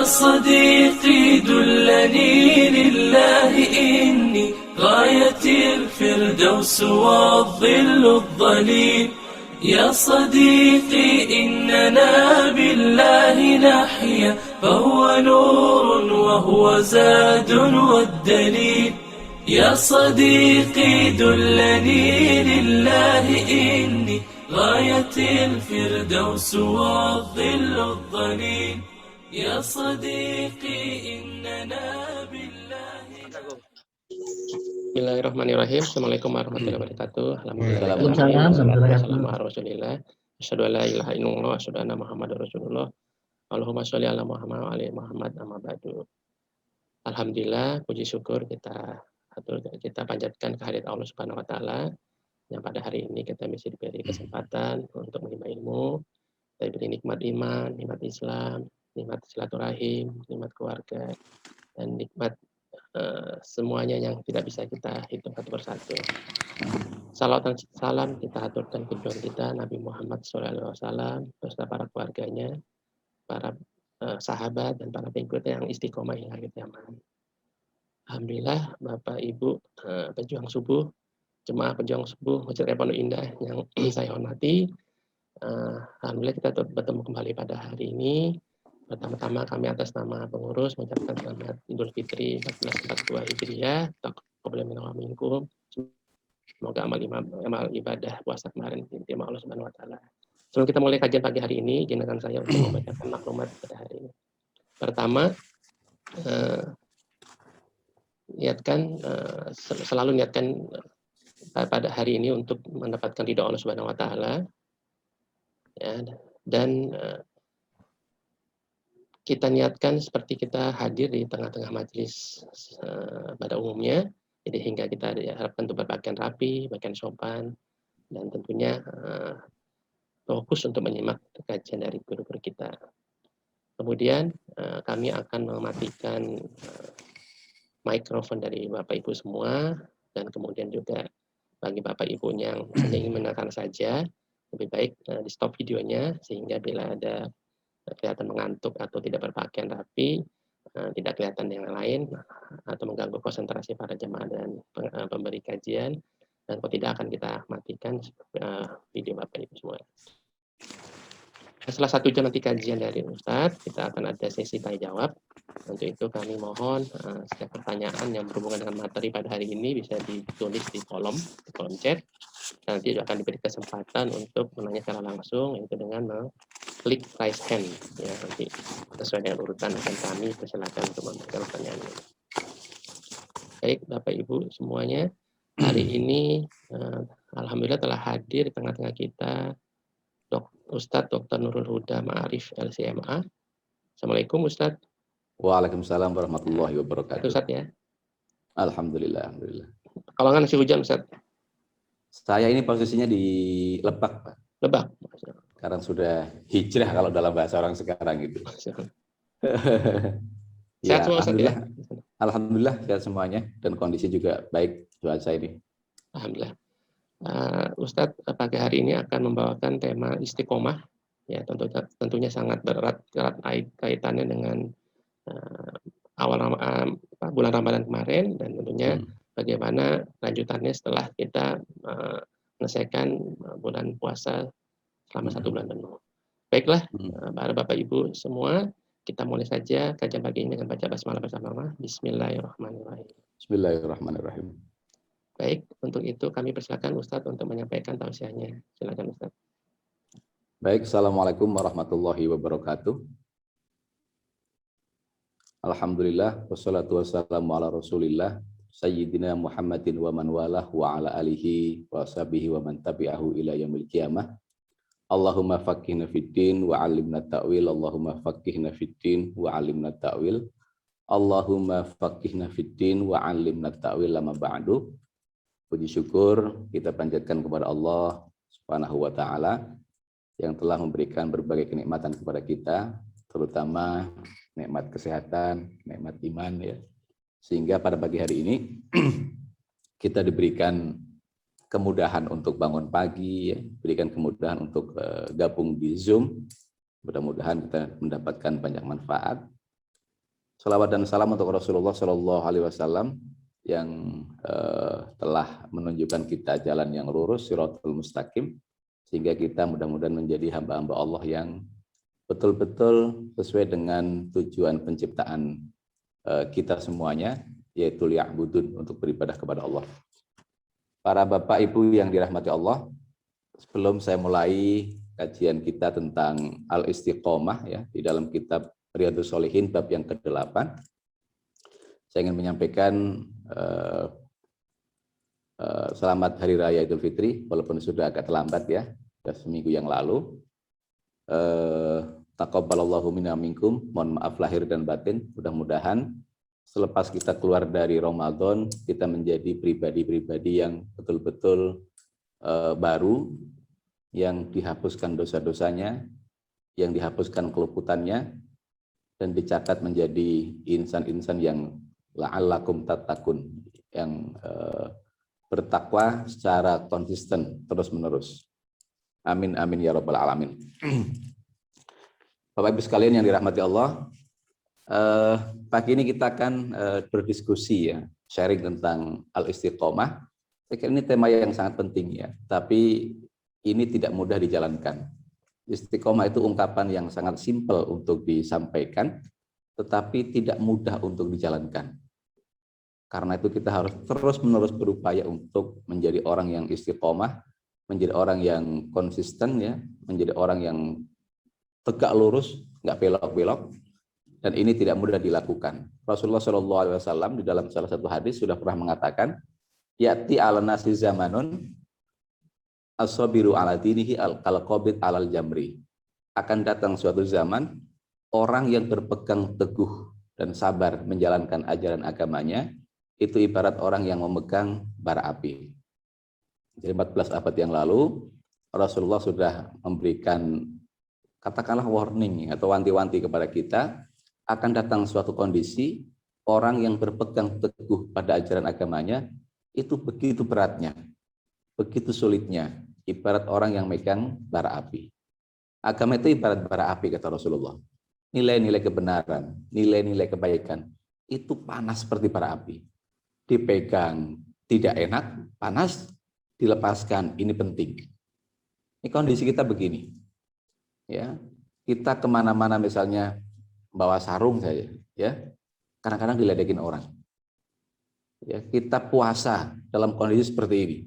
يا صديقي دلني لله إني غاية الفردوس والظل الظليل. يا صديقي إننا بالله نحيا فهو نور وهو زاد والدليل. يا صديقي دلني لله إني غاية الفردوس والظل الظليل. يا صديقي إننا بالله. Bismillahirrahmanirrahim. Assalamualaikum warahmatullahi wabarakatuh. Alhamdulillah. Wassalamu ala rasulillah. Asyhadu an la ilaha illallah wa asyhadu anna Muhammadar Rasulullah. Allahumma sholli ala Muhammad wa ali Muhammad amma ba'du. Alhamdulillah, puji syukur kita panjatkan kehadirat Allah Subhanahu wa taala yang pada hari ini kita masih diberi kesempatan untuk menimba ilmu, diberi nikmat iman, nikmat Islam, nikmat silaturahim, nikmat keluarga, dan nikmat semuanya yang tidak bisa kita hitung satu persatu. Salawat dan salam kita aturkan ke junjungan kita Nabi Muhammad SAW beserta para keluarganya, para sahabat dan para pengikut yang istiqomah hingga akhir zaman. Alhamdulillah, Bapak Ibu pejuang subuh, jemaah pejuang subuh Masjid Raya Pondok Indah yang saya hormati, alhamdulillah kita bertemu kembali pada hari ini. Pertama-tama kami atas nama pengurus mengucapkan selamat Idul Fitri 1442 Hijriah. Taqabbal minna wa minkum. Semoga amal ibadah puasa kemarin diterima Allah Subhanahu wa taala. Sebelum kita mulai kajian pagi hari ini, izinkan saya untuk membacakan maklumat pada hari ini. Pertama, selalu niatkan pada hari ini untuk mendapatkan ridha Allah Subhanahu wa taala. Ya, dan kita niatkan seperti kita hadir di tengah-tengah majelis pada umumnya, jadi hingga kita diharapkan untuk berpakaian rapi, pakaian sopan, dan tentunya fokus untuk menyimak kajian dari guru-guru kita. Kemudian kami akan mematikan mikrofon dari Bapak Ibu semua, dan kemudian juga bagi Bapak Ibu yang hanya ingin mendengarkan saja, lebih baik di stop videonya sehingga bila ada kelihatan mengantuk atau tidak berpakaian rapi, tidak kelihatan yang lain atau mengganggu konsentrasi para jemaah dan pemberi kajian, dan kalau tidak akan kita matikan video Bapak Ibu semua. Setelah 1 jam nanti kajian dari Ustadz, kita akan ada sesi tanya jawab. Untuk itu kami mohon setiap pertanyaan yang berhubungan dengan materi pada hari ini bisa ditulis di kolom chat. Nanti akan diberi kesempatan untuk menanya secara langsung, yaitu dengan klik raise hand. Ya, nanti sesuai dengan urutan akan kami persilakan untuk memberikan pertanyaan. Baik, Bapak Ibu semuanya, hari ini alhamdulillah telah hadir di tengah-tengah kita Ustadz Dr. Nurul Huda Ma'arif LCMA. Assalamualaikum Ustadz. Waalaikumsalam warahmatullahi wabarakatuh. Ustadz ya. Alhamdulillah. Kalau nggak masih hujan Ustadz? Saya ini posisinya di Lebak, Pak. Lebak. Sekarang sudah hijrah kalau dalam bahasa orang sekarang gitu. Sehat ya, semua Ustadz ya? Alhamdulillah sehat semuanya dan kondisi juga baik cuaca ini. Alhamdulillah. Ustadz pagi hari ini akan membawakan tema istiqomah, ya tentunya sangat erat kaitannya dengan bulan Ramadan kemarin, dan tentunya bagaimana lanjutannya setelah kita menyelesaikan bulan puasa selama 1 bulan penuh. Baiklah, para Bapak Ibu semua, kita mulai saja kajian pagi ini dengan baca basmalah bersama-sama. Bismillahirrahmanirrahim. Bismillahirrahmanirrahim. Baik, untuk itu kami persilakan Ustadz untuk menyampaikan tausiahnya. Silakan Ustadz. Baik, Assalamualaikum warahmatullahi wabarakatuh. Alhamdulillah, wassalatu wassalamu ala rasulillah, Sayyidina Muhammadin wa man walah wa ala alihi wa sahbihi wa man tabi'ahu ila yaumil qiyamah. Allahumma faqihna fiddin wa 'allimna ta'wil. Allahumma faqihna fiddin wa 'allimna ta'wil. Allahumma faqihna fiddin wa 'allimna ta'wil. Lama ba'du. Puji syukur kita panjatkan kepada Allah Subhanahu wa taala yang telah memberikan berbagai kenikmatan kepada kita, terutama nikmat kesehatan, nikmat iman ya. Sehingga pada pagi hari ini kita diberikan kemudahan untuk bangun pagi, ya, berikan kemudahan untuk gabung di Zoom. Mudah-mudahan kita mendapatkan banyak manfaat Salawat dan salam untuk Rasulullah Shallallahu Alaihi Wasallam yang telah menunjukkan kita jalan yang lurus, Shirathul Mustaqim, sehingga kita mudah-mudahan menjadi hamba-hamba Allah yang betul-betul sesuai dengan tujuan penciptaan kita semuanya, yaitu liya'budun, untuk beribadah kepada Allah. Para Bapak Ibu yang dirahmati Allah, sebelum saya mulai kajian kita tentang al-istiqomah ya di dalam kitab Riyadhus Shalihin bab yang ke-8, saya ingin menyampaikan selamat Hari Raya Idul Fitri, walaupun sudah agak terlambat ya, sudah seminggu yang lalu. Taqabbalallahu minna minkum, mohon maaf lahir dan batin. Mudah-mudahan selepas kita keluar dari Ramadan, kita menjadi pribadi-pribadi yang betul-betul baru, yang dihapuskan dosa-dosanya, yang dihapuskan keluputannya, dan dicatat menjadi insan-insan yang la'allakum tattaqun, yang bertakwa secara konsisten terus-menerus. Amin amin ya rabbal alamin. Bapak Ibu sekalian yang dirahmati Allah, pagi ini kita akan berdiskusi ya, sharing tentang al-istiqomah. Saya kira ini tema yang sangat penting ya, tapi ini tidak mudah dijalankan. Istiqomah itu ungkapan yang sangat simpel untuk disampaikan, tetapi tidak mudah untuk dijalankan. Karena itu kita harus terus-menerus berupaya untuk menjadi orang yang istiqomah, menjadi orang yang konsisten ya, menjadi orang yang tegak lurus, nggak belok-belok, dan ini tidak mudah dilakukan. Rasulullah Shallallahu Alaihi Wasallam di dalam salah satu hadis sudah pernah mengatakan, ya'ti ala nasi zamanun as-sabiru ala dinihi al-qabid alal jamri. Akan datang suatu zaman, orang yang berpegang teguh dan sabar menjalankan ajaran agamanya, itu ibarat orang yang memegang bara api. Jadi 14 abad yang lalu, Rasulullah sudah memberikan, katakanlah warning atau wanti-wanti kepada kita, akan datang suatu kondisi, orang yang berpegang teguh pada ajaran agamanya, itu begitu beratnya, begitu sulitnya, ibarat orang yang megang bara api. Agama itu ibarat bara api, kata Rasulullah. Nilai-nilai kebenaran, nilai-nilai kebaikan, itu panas seperti bara api. Dipegang tidak enak, panas, dilepaskan, ini penting. Ini kondisi kita begini. Ya, kita kemana-mana misalnya bawa sarung saja, ya, kadang-kadang diledekin orang. Ya, kita puasa dalam kondisi seperti ini.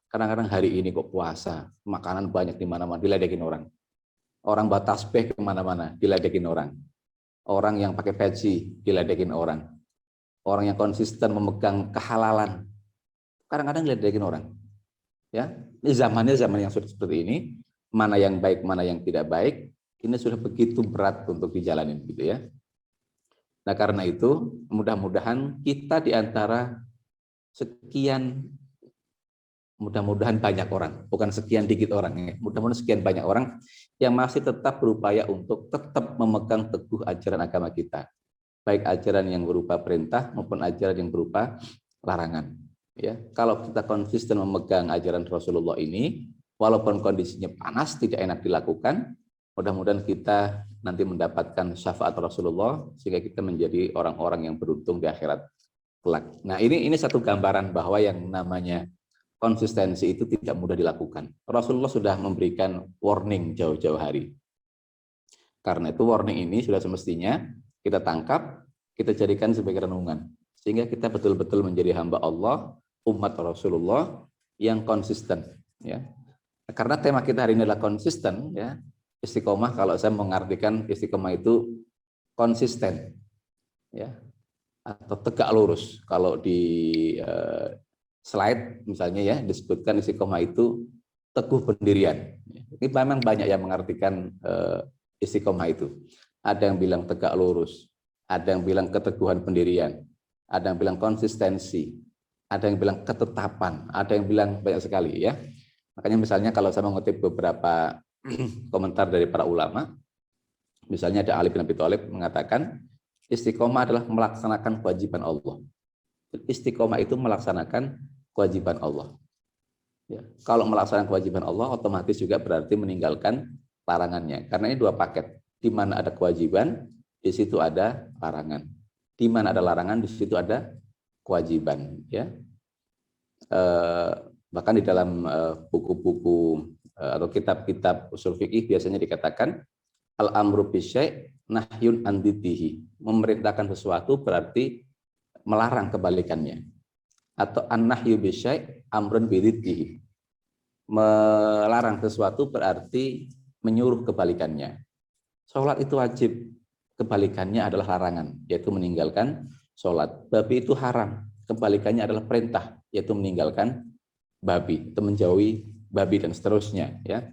Kadang-kadang hari ini kok puasa, makanan banyak di mana-mana, diledekin orang. Orang bawa tasbih kemana-mana, diledekin orang. Orang yang pakai peci, diledekin orang. Orang yang konsisten memegang kehalalan, kadang-kadang diledekin orang. Ya, ini zamannya zaman yang sudah seperti ini, mana yang baik, mana yang tidak baik, ini sudah begitu berat untuk dijalanin, gitu ya. Nah, karena itu, mudah-mudahan kita di antara sekian, mudah-mudahan banyak orang, bukan sekian dikit orang, ya. Mudah-mudahan sekian banyak orang yang masih tetap berupaya untuk tetap memegang teguh ajaran agama kita, baik ajaran yang berupa perintah maupun ajaran yang berupa larangan. Ya, kalau kita konsisten memegang ajaran Rasulullah ini, walaupun kondisinya panas, tidak enak dilakukan, mudah-mudahan kita nanti mendapatkan syafaat Rasulullah sehingga kita menjadi orang-orang yang beruntung di akhirat kelak. Nah, ini satu gambaran bahwa yang namanya konsistensi itu tidak mudah dilakukan. Rasulullah sudah memberikan warning jauh-jauh hari. Karena itu warning ini sudah semestinya kita tangkap, kita jadikan sebagai renungan. Sehingga kita betul-betul menjadi hamba Allah, umat Rasulullah yang konsisten. Ya. Karena tema kita hari ini adalah konsisten, ya. Istiqomah, kalau saya mengartikan istiqomah itu konsisten, ya, atau tegak lurus. Kalau di slide misalnya ya disebutkan istiqomah itu teguh pendirian. Ini memang banyak yang mengartikan istiqomah itu. Ada yang bilang tegak lurus, ada yang bilang keteguhan pendirian, ada yang bilang konsistensi, ada yang bilang ketetapan, ada yang bilang banyak sekali ya. Makanya misalnya kalau saya mengutip beberapa komentar dari para ulama, misalnya ada Ali bin Abi Thalib mengatakan istiqomah adalah melaksanakan kewajiban Allah. Istiqomah itu melaksanakan kewajiban Allah. Ya, kalau melaksanakan kewajiban Allah, otomatis juga berarti meninggalkan larangannya. Karena ini dua paket. Di mana ada kewajiban, di situ ada larangan. Di mana ada larangan, di situ ada kewajiban. Ya, bahkan di dalam buku-buku atau kitab-kitab usul fikih biasanya dikatakan al-amru bisyai' nahyun an diddihi. Memerintahkan sesuatu berarti melarang kebalikannya. Atau an-nahyu bisyai' amrun bididdihi. Melarang sesuatu berarti menyuruh kebalikannya. Sholat itu wajib, kebalikannya adalah larangan, yaitu meninggalkan sholat. Babi itu haram, kebalikannya adalah perintah, yaitu meninggalkan babi, atau menjauhi babi dan seterusnya. Ya.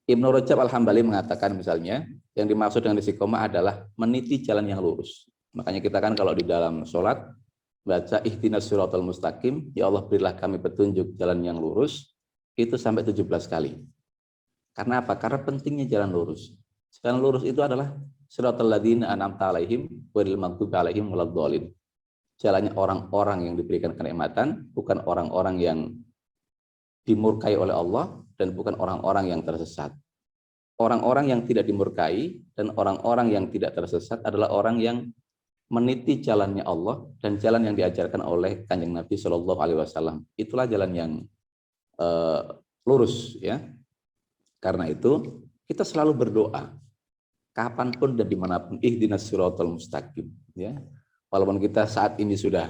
Ibnu Rajab Al-Hambali mengatakan misalnya, yang dimaksud dengan istiqomah adalah meniti jalan yang lurus. Makanya kita kan kalau di dalam sholat, baca ihdinas siratal mustaqim, ya Allah berilah kami petunjuk jalan yang lurus, itu sampai 17 kali. Karena apa? Karena pentingnya jalan lurus. Jalan lurus itu adalah siratal ladzina an'amta 'alaihim ghairil maghdubi 'alaihim waladdallin. Jalannya orang-orang yang diberikan kenikmatan, bukan orang-orang yang dimurkai oleh Allah dan bukan orang-orang yang tersesat. Orang-orang yang tidak dimurkai dan orang-orang yang tidak tersesat adalah orang yang meniti jalannya Allah dan jalan yang diajarkan oleh Kanjeng Nabi Shallallahu Alaihi Wasallam. Itulah jalan yang lurus, ya. Karena itu kita selalu berdoa kapanpun dan dimanapun, ihdinas siratal mustaqim, ya. Walaupun kita saat ini sudah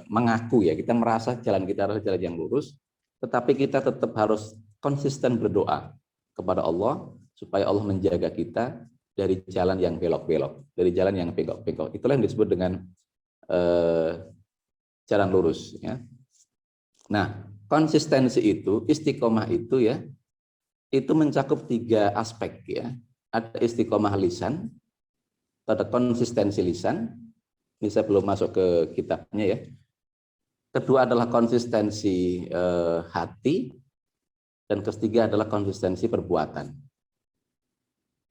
mengaku, ya, kita merasa jalan kita adalah jalan yang lurus, tetapi kita tetap harus konsisten berdoa kepada Allah supaya Allah menjaga kita dari jalan yang belok-belok, dari jalan yang bengkok-bengkok. Itulah yang disebut dengan jalan lurus, ya. Nah, konsistensi itu, istiqomah itu, ya, itu mencakup 3 aspek, ya. Ada istiqomah lisan, ada konsistensi lisan. Ini saya belum masuk ke kitabnya, ya. Kedua adalah konsistensi hati, dan ketiga adalah konsistensi perbuatan.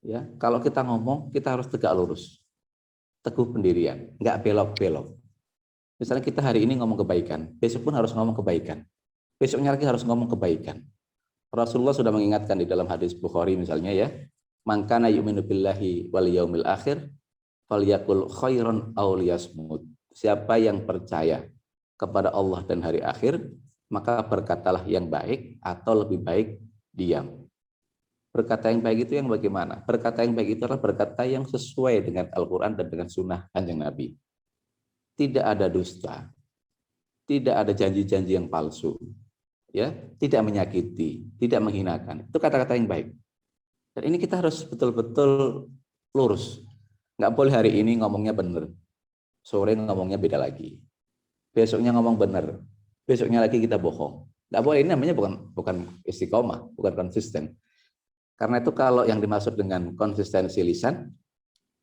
Ya, kalau kita ngomong, kita harus tegak lurus, teguh pendirian, nggak belok-belok. Misalnya kita hari ini ngomong kebaikan, besok pun harus ngomong kebaikan, besoknya lagi harus ngomong kebaikan. Rasulullah sudah mengingatkan di dalam hadis Bukhari misalnya, ya, man kana yu'minu billahi wal yaumil akhir falyakul khairan aw liyasmut. Siapa yang percaya kepada Allah dan hari akhir, maka berkatalah yang baik atau lebih baik diam. Berkata yang baik itu yang bagaimana? Berkata yang baik itu adalah berkata yang sesuai dengan Al-Quran dan dengan sunnah Kanjeng Nabi. Tidak ada dusta, tidak ada janji-janji yang palsu, ya, tidak menyakiti, tidak menghinakan. Itu kata-kata yang baik. Dan ini kita harus betul-betul lurus. Nggak boleh hari ini ngomongnya benar, sore ngomongnya beda lagi, besoknya ngomong benar, besoknya lagi kita bohong. Nggak boleh, ini namanya bukan istiqomah, bukan konsisten. Karena itu kalau yang dimaksud dengan konsistensi lisan,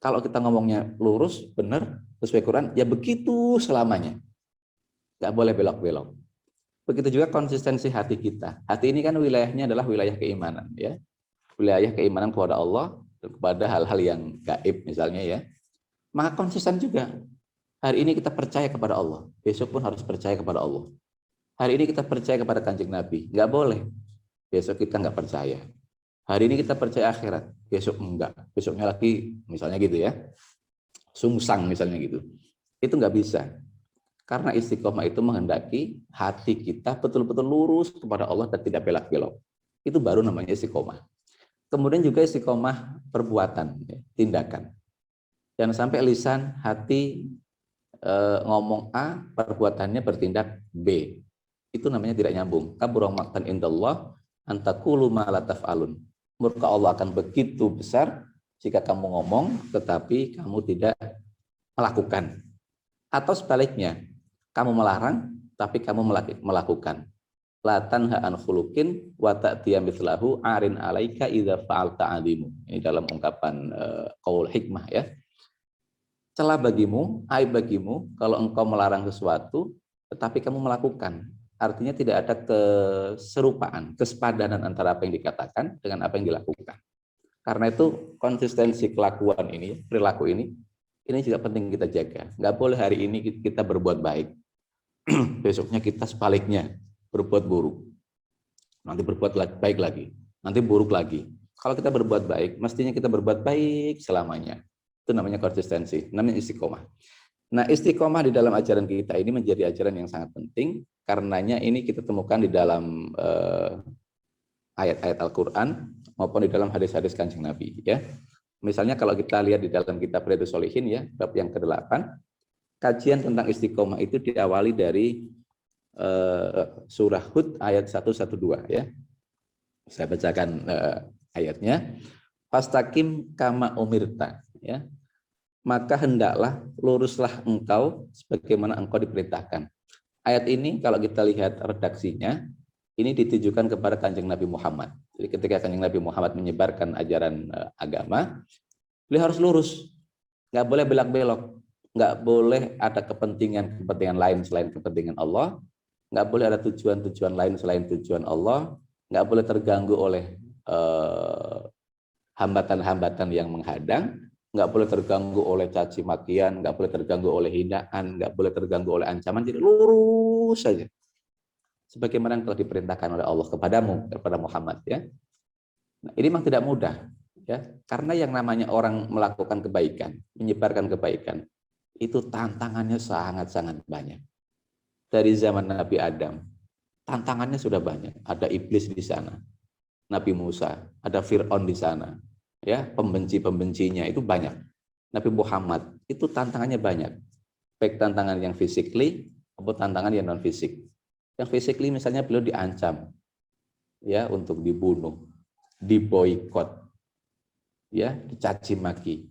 kalau kita ngomongnya lurus, benar, sesuai Quran, ya begitu selamanya. Nggak boleh belok-belok. Begitu juga konsistensi hati kita. Hati ini kan wilayahnya adalah wilayah keimanan, ya. Wilayah keimanan kepada Allah dan kepada hal-hal yang gaib misalnya, ya. Maka konsisten juga. Hari ini kita percaya kepada Allah, besok pun harus percaya kepada Allah. Hari ini kita percaya kepada Kanjeng Nabi, nggak boleh besok kita nggak percaya. Hari ini kita percaya akhirat, besok enggak, besoknya lagi misalnya gitu, ya. Sungsang misalnya gitu. Itu nggak bisa. Karena istiqomah itu menghendaki hati kita betul-betul lurus kepada Allah dan tidak belak-belok. Itu baru namanya istiqomah. Kemudian juga istiqomah perbuatan, ya, tindakan. Jangan sampai lisan, hati ngomong A, perbuatannya bertindak B. Itu namanya tidak nyambung. Kabura maqtan indallah antaqulu ma la taf'alun. Murka Allah akan begitu besar jika kamu ngomong tetapi kamu tidak melakukan. Atau sebaliknya, kamu melarang tapi kamu melakukan. La tanha an khuluqin wa ta'tiya mithlahu arin alaika idza fa'alta adimu. Ini dalam ungkapan qaul hikmah, ya. Celah bagimu, aib bagimu kalau engkau melarang sesuatu tetapi kamu melakukan. Artinya tidak ada keserupaan, kesepadanan antara apa yang dikatakan dengan apa yang dilakukan. Karena itu konsistensi kelakuan ini, perilaku ini juga penting kita jaga. Nggak boleh hari ini kita berbuat baik, besoknya kita sebaliknya berbuat buruk. Nanti berbuat baik lagi, nanti buruk lagi. Kalau kita berbuat baik, mestinya kita berbuat baik selamanya. Itu namanya konsistensi, namanya istiqomah. Nah, istiqomah di dalam ajaran kita ini menjadi ajaran yang sangat penting, karenanya ini kita temukan di dalam ayat-ayat Al-Quran maupun di dalam hadis-hadis Kanjeng Nabi. Ya, misalnya kalau kita lihat di dalam kitab Riyadhus Shalihin ya, bab yang ke-8, kajian tentang istiqomah itu diawali dari surah Hud ayat 112 ya. Saya bacakan ayatnya. Fastaqim kama umirta ya. Maka hendaklah luruslah engkau sebagaimana engkau diperintahkan. Ayat ini kalau kita lihat redaksinya, ini ditujukan kepada Kanjeng Nabi Muhammad. Jadi ketika Kanjeng Nabi Muhammad menyebarkan ajaran agama, beliau harus lurus, nggak boleh belak-belok, nggak boleh ada kepentingan lain selain kepentingan Allah, nggak boleh ada tujuan-tujuan lain selain tujuan Allah, nggak boleh terganggu oleh hambatan-hambatan yang menghadang, nggak boleh terganggu oleh caci makian, nggak boleh terganggu oleh hinaan, nggak boleh terganggu oleh ancaman. Jadi lurus saja, sebagaimana yang telah diperintahkan oleh Allah kepadamu, kepada Muhammad ya. Nah, ini memang tidak mudah ya, karena yang namanya orang melakukan kebaikan, menyebarkan kebaikan, itu tantangannya sangat-sangat banyak. Dari zaman Nabi Adam, tantangannya sudah banyak. Ada iblis di sana, Nabi Musa, ada Fir'aun di sana, ya, pembenci-pembencinya itu banyak. Nabi Muhammad itu tantangannya banyak, baik tantangan yang physically maupun tantangan yang non fisik. Yang physically misalnya beliau diancam, ya, untuk dibunuh, diboikot, ya, dicaci maki.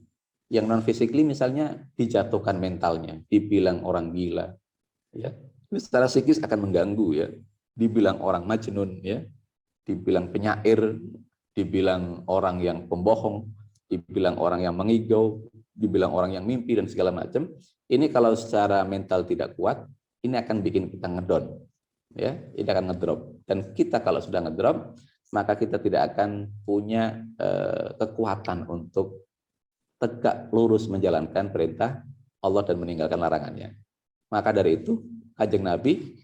Yang non physically misalnya dijatuhkan mentalnya, dibilang orang gila, ya, secara psikis akan mengganggu ya, dibilang orang majnun ya, dibilang penyair, dibilang orang yang pembohong, dibilang orang yang mengigau, dibilang orang yang mimpi dan segala macam. Ini kalau secara mental tidak kuat, ini akan bikin kita ngedon, ya, ini akan ngedrop. Dan kita kalau sudah ngedrop, maka kita tidak akan punya kekuatan untuk tegak lurus menjalankan perintah Allah dan meninggalkan larangannya. Maka dari itu, Kanjeng Nabi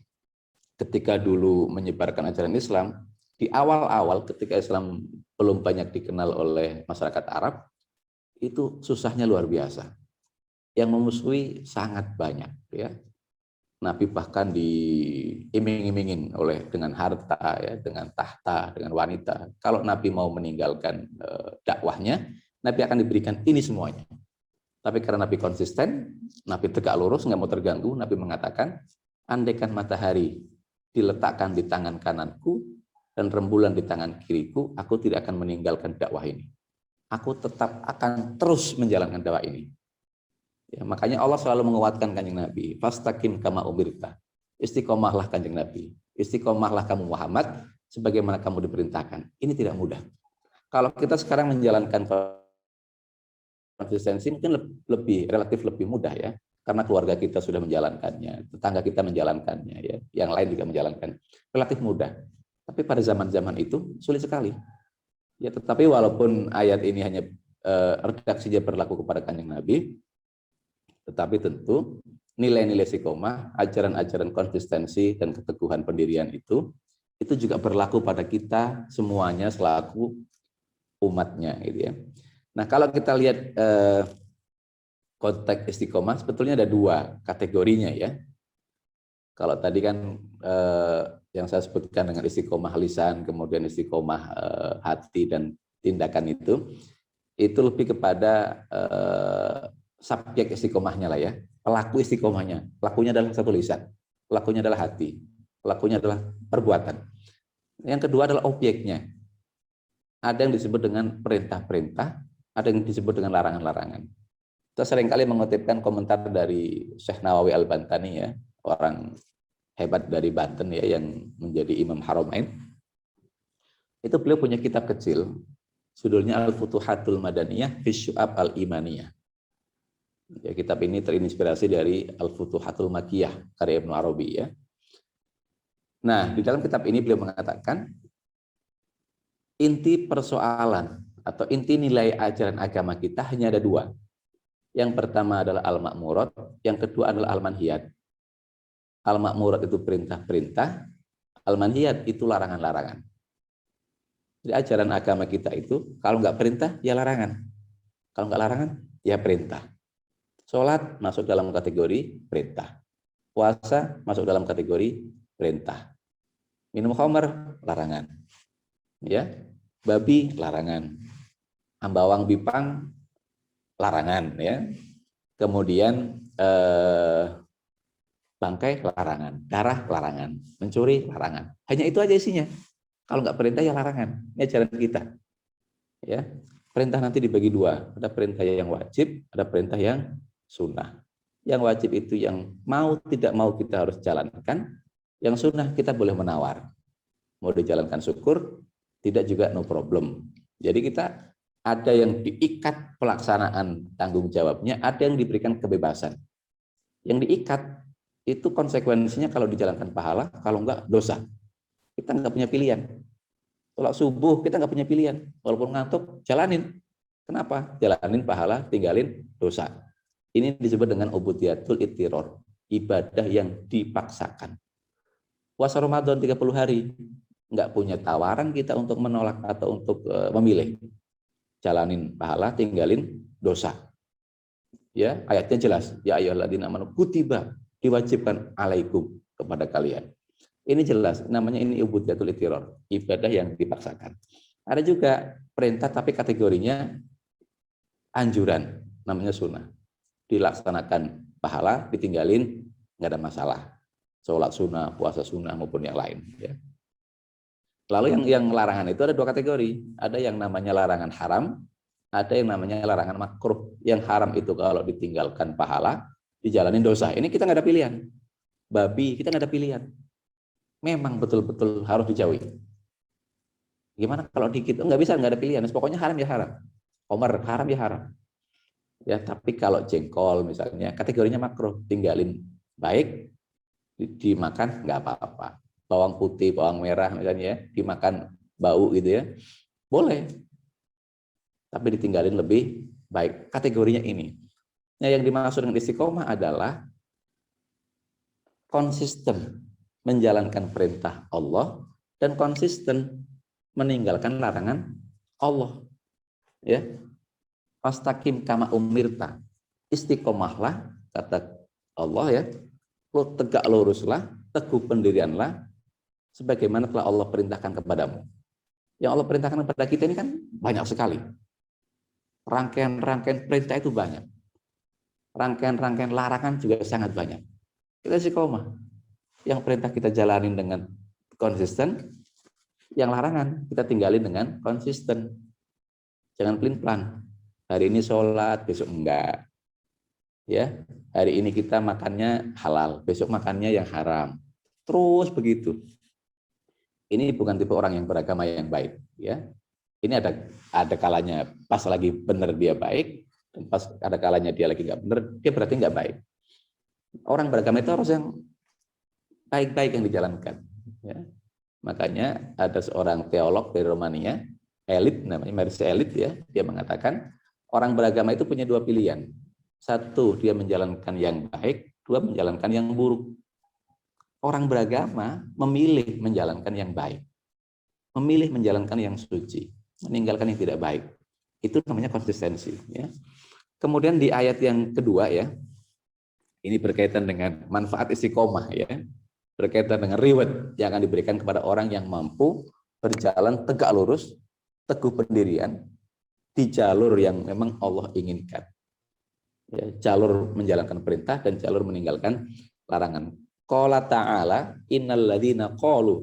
ketika dulu menyebarkan ajaran Islam, di awal-awal ketika Islam belum banyak dikenal oleh masyarakat Arab, itu susahnya luar biasa. Yang memusuhi sangat banyak ya. Nabi bahkan diiming-imingin oleh dengan harta ya, dengan tahta, dengan wanita. Kalau Nabi mau meninggalkan dakwahnya, Nabi akan diberikan ini semuanya. Tapi karena Nabi konsisten, Nabi tegak lurus, nggak mau terganggu, Nabi mengatakan, andaikan matahari diletakkan di tangan kananku dan rembulan di tangan kiriku, aku tidak akan meninggalkan dakwah ini. Aku tetap akan terus menjalankan dakwah ini. Ya, makanya Allah selalu menguatkan Kanjeng Nabi. Fastaqim kama umirta. Istiqomahlah Kanjeng Nabi. Istiqomahlah kamu Muhammad, sebagaimana kamu diperintahkan. Ini tidak mudah. Kalau kita sekarang menjalankan konsistensi mungkin relatif lebih mudah ya, karena keluarga kita sudah menjalankannya, tetangga kita menjalankannya ya, yang lain juga menjalankan, relatif mudah. Tapi pada zaman-zaman itu sulit sekali ya. Tetapi walaupun ayat ini hanya redaksinya berlaku kepada Kanjeng Nabi, tetapi tentu nilai-nilai istiqomah, ajaran-ajaran konsistensi dan keteguhan pendirian itu juga berlaku pada kita semuanya selaku umatnya gitu ya. Nah, kalau kita lihat konteks istiqomah, sebetulnya ada dua kategorinya ya. Kalau tadi kan yang saya sebutkan dengan istiqomah lisan, kemudian istiqomah hati dan tindakan itu lebih kepada subjek istiqomahnya lah ya. Pelaku istiqomahnya, pelakunya adalah satu lisan, pelakunya adalah hati, pelakunya adalah perbuatan. Yang kedua adalah objeknya. Ada yang disebut dengan perintah-perintah, ada yang disebut dengan larangan-larangan. Saya seringkali mengutipkan komentar dari Syekh Nawawi Al-Bantani ya, orang hebat dari Banten ya, yang menjadi Imam Haramain. Itu beliau punya kitab kecil, judulnya Al-Futuhatul Madaniyah fi Syu'ab Al-Imaniyah. Ya, kitab ini terinspirasi dari Al-Futuhatul Makkiyah karya Ibnu Arabi ya. Nah, di dalam kitab ini beliau mengatakan inti persoalan atau inti nilai ajaran agama kita hanya ada dua. Yang pertama adalah al-ma'murat, yang kedua adalah al-manhiyat. Al-ma'murat itu perintah-perintah, al-manhiyat itu larangan-larangan. Jadi ajaran agama kita itu kalau nggak perintah ya larangan, kalau nggak larangan ya perintah. Sholat masuk dalam kategori perintah. Puasa masuk dalam kategori perintah. Minum khamar larangan. Ya. Babi larangan. Ambawang bipang larangan ya. Kemudian bangkai larangan, darah larangan, mencuri larangan. Hanya itu aja isinya. Kalau nggak perintah ya larangan. Ini ajaran kita. Ya. Perintah nanti dibagi dua. Ada perintah yang wajib, ada perintah yang sunnah. Yang wajib itu yang mau tidak mau kita harus jalankan. Yang sunnah kita boleh menawar. Mau dijalankan syukur, tidak juga no problem. Jadi kita ada yang diikat pelaksanaan tanggung jawabnya, ada yang diberikan kebebasan. Yang diikat itu konsekuensinya kalau dijalankan pahala, kalau enggak dosa. Kita nggak punya pilihan. Sholat subuh kita nggak punya pilihan. Walaupun ngantuk, jalanin. Kenapa? Jalanin pahala, tinggalin dosa. Ini disebut dengan ubudiyatul ittiror, ibadah yang dipaksakan. Puasa Ramadan 30 hari, nggak punya tawaran kita untuk menolak atau untuk memilih. Jalanin pahala, tinggalin dosa. Ya, ayatnya jelas. Ya ayyuhalladzina amanu kutiba, diwajibkan alaikum kepada kalian. Ini jelas, namanya ini ubudiyatul ittiror, ibadah yang dipaksakan. Ada juga perintah tapi kategorinya anjuran, namanya sunnah. Dilaksanakan pahala, ditinggalin, nggak ada masalah. Sholat sunnah, puasa sunnah maupun yang lain. Ya. Lalu yang larangan itu ada dua kategori. Ada yang namanya larangan haram, ada yang namanya larangan makruh. Yang haram itu kalau ditinggalkan pahala, dijalanin dosa. Ini kita nggak ada pilihan. Babi kita nggak ada pilihan. Memang betul-betul harus dijauhi. Gimana kalau dikit? Nggak bisa, nggak ada pilihan. Pokoknya haram ya haram. Khamar haram ya haram. Ya, tapi kalau jengkol misalnya kategorinya makruh, tinggalin baik, dimakan nggak apa-apa. Bawang putih, bawang merah misalnya ya, dimakan bau gitu ya, boleh. Tapi ditinggalin lebih baik. Kategorinya ini. Nah, yang dimaksud dengan istiqomah adalah konsisten menjalankan perintah Allah dan konsisten meninggalkan larangan Allah. Ya. Fastaqim kama umirta. Istiqomahlah kata Allah ya. Lu tegak luruslah, teguh pendirianlah sebagaimana telah Allah perintahkan kepadamu. Yang Allah perintahkan kepada kita ini kan banyak sekali. Rangkaian-rangkaian perintah itu banyak. Rangkaian-rangkaian larangan juga sangat banyak. Kita istiqomah. Yang perintah kita jalanin dengan konsisten, yang larangan kita tinggalin dengan konsisten. Jangan pelin-pelan. Hari ini sholat, besok enggak. Ya, hari ini kita makannya halal, besok makannya yang haram. Terus begitu. Ini bukan tipe orang yang beragama yang baik. Ya, ini ada kalanya pas lagi benar dia baik, dan pas ada kalanya dia lagi nggak benar, dia berarti nggak baik. Orang beragama itu harus yang baik-baik yang dijalankan. Ya. Makanya ada seorang teolog dari Romania, elit namanya Marisa Elit ya, dia mengatakan orang beragama itu punya dua pilihan. Satu, dia menjalankan yang baik, dua menjalankan yang buruk. Orang beragama memilih menjalankan yang baik. Memilih menjalankan yang suci, meninggalkan yang tidak baik. Itu namanya konsistensi ya. Kemudian di ayat yang kedua ya. Ini berkaitan dengan manfaat istiqomah ya. Berkaitan dengan reward yang akan diberikan kepada orang yang mampu berjalan tegak lurus, teguh pendirian di jalur yang memang Allah inginkan. Ya, jalur menjalankan perintah dan jalur meninggalkan larangan. Qala ta'ala innal ladzina qalu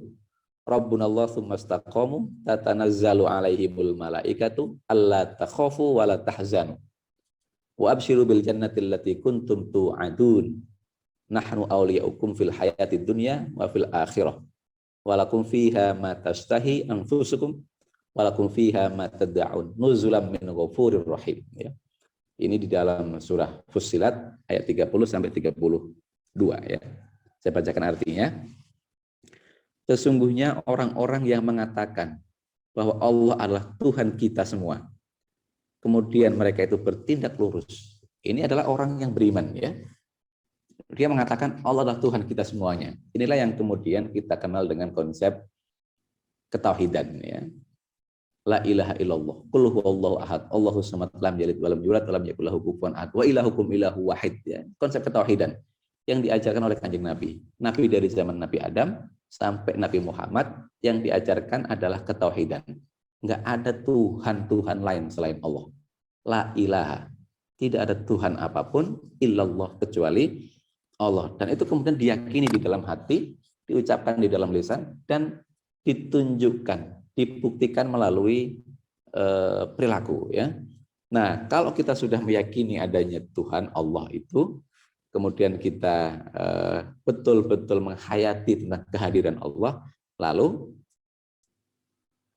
rabbunallahu tsumma istaqamu tatanazzalu alaihimul malaikatu alla takhafu wa la tahzanu wa abshiru bil jannati allati kuntum tu'adun nahnu awliyaukum fil hayatid dunya wa fil akhirah wa lakum fiha ma tashtahi anfusukum wa lakum fiha ma tad'un nuzulan min ghafurir rahim ya. Ini di dalam surah Fussilat ayat 30 sampai 32 ya. Saya bacakan artinya. Sesungguhnya orang-orang yang mengatakan bahwa Allah adalah Tuhan kita semua. Kemudian mereka itu bertindak lurus. Ini adalah orang yang beriman ya. Dia mengatakan Allah adalah Tuhan kita semuanya. Inilah yang kemudian kita kenal dengan konsep ketauhidan ya. La ilaha illallah. Qul huwallahu ahad. Allahus samad lam yalid walam yulad walam yakul lahu kufuwan ahad. Wa ilahukum ilahu wahid. Ya. Konsep ketauhidan yang diajarkan oleh Kanjeng Nabi. Nabi dari zaman Nabi Adam sampai Nabi Muhammad yang diajarkan adalah ketauhidan. Enggak ada Tuhan lain selain Allah. La ilaha. Tidak ada Tuhan apapun illallah kecuali Allah. Dan itu kemudian diyakini di dalam hati, diucapkan di dalam lisan, dan ditunjukkan, dibuktikan melalui perilaku. Ya. Nah, kalau kita sudah meyakini adanya Tuhan Allah itu, kemudian kita betul-betul menghayati tentang kehadiran Allah, lalu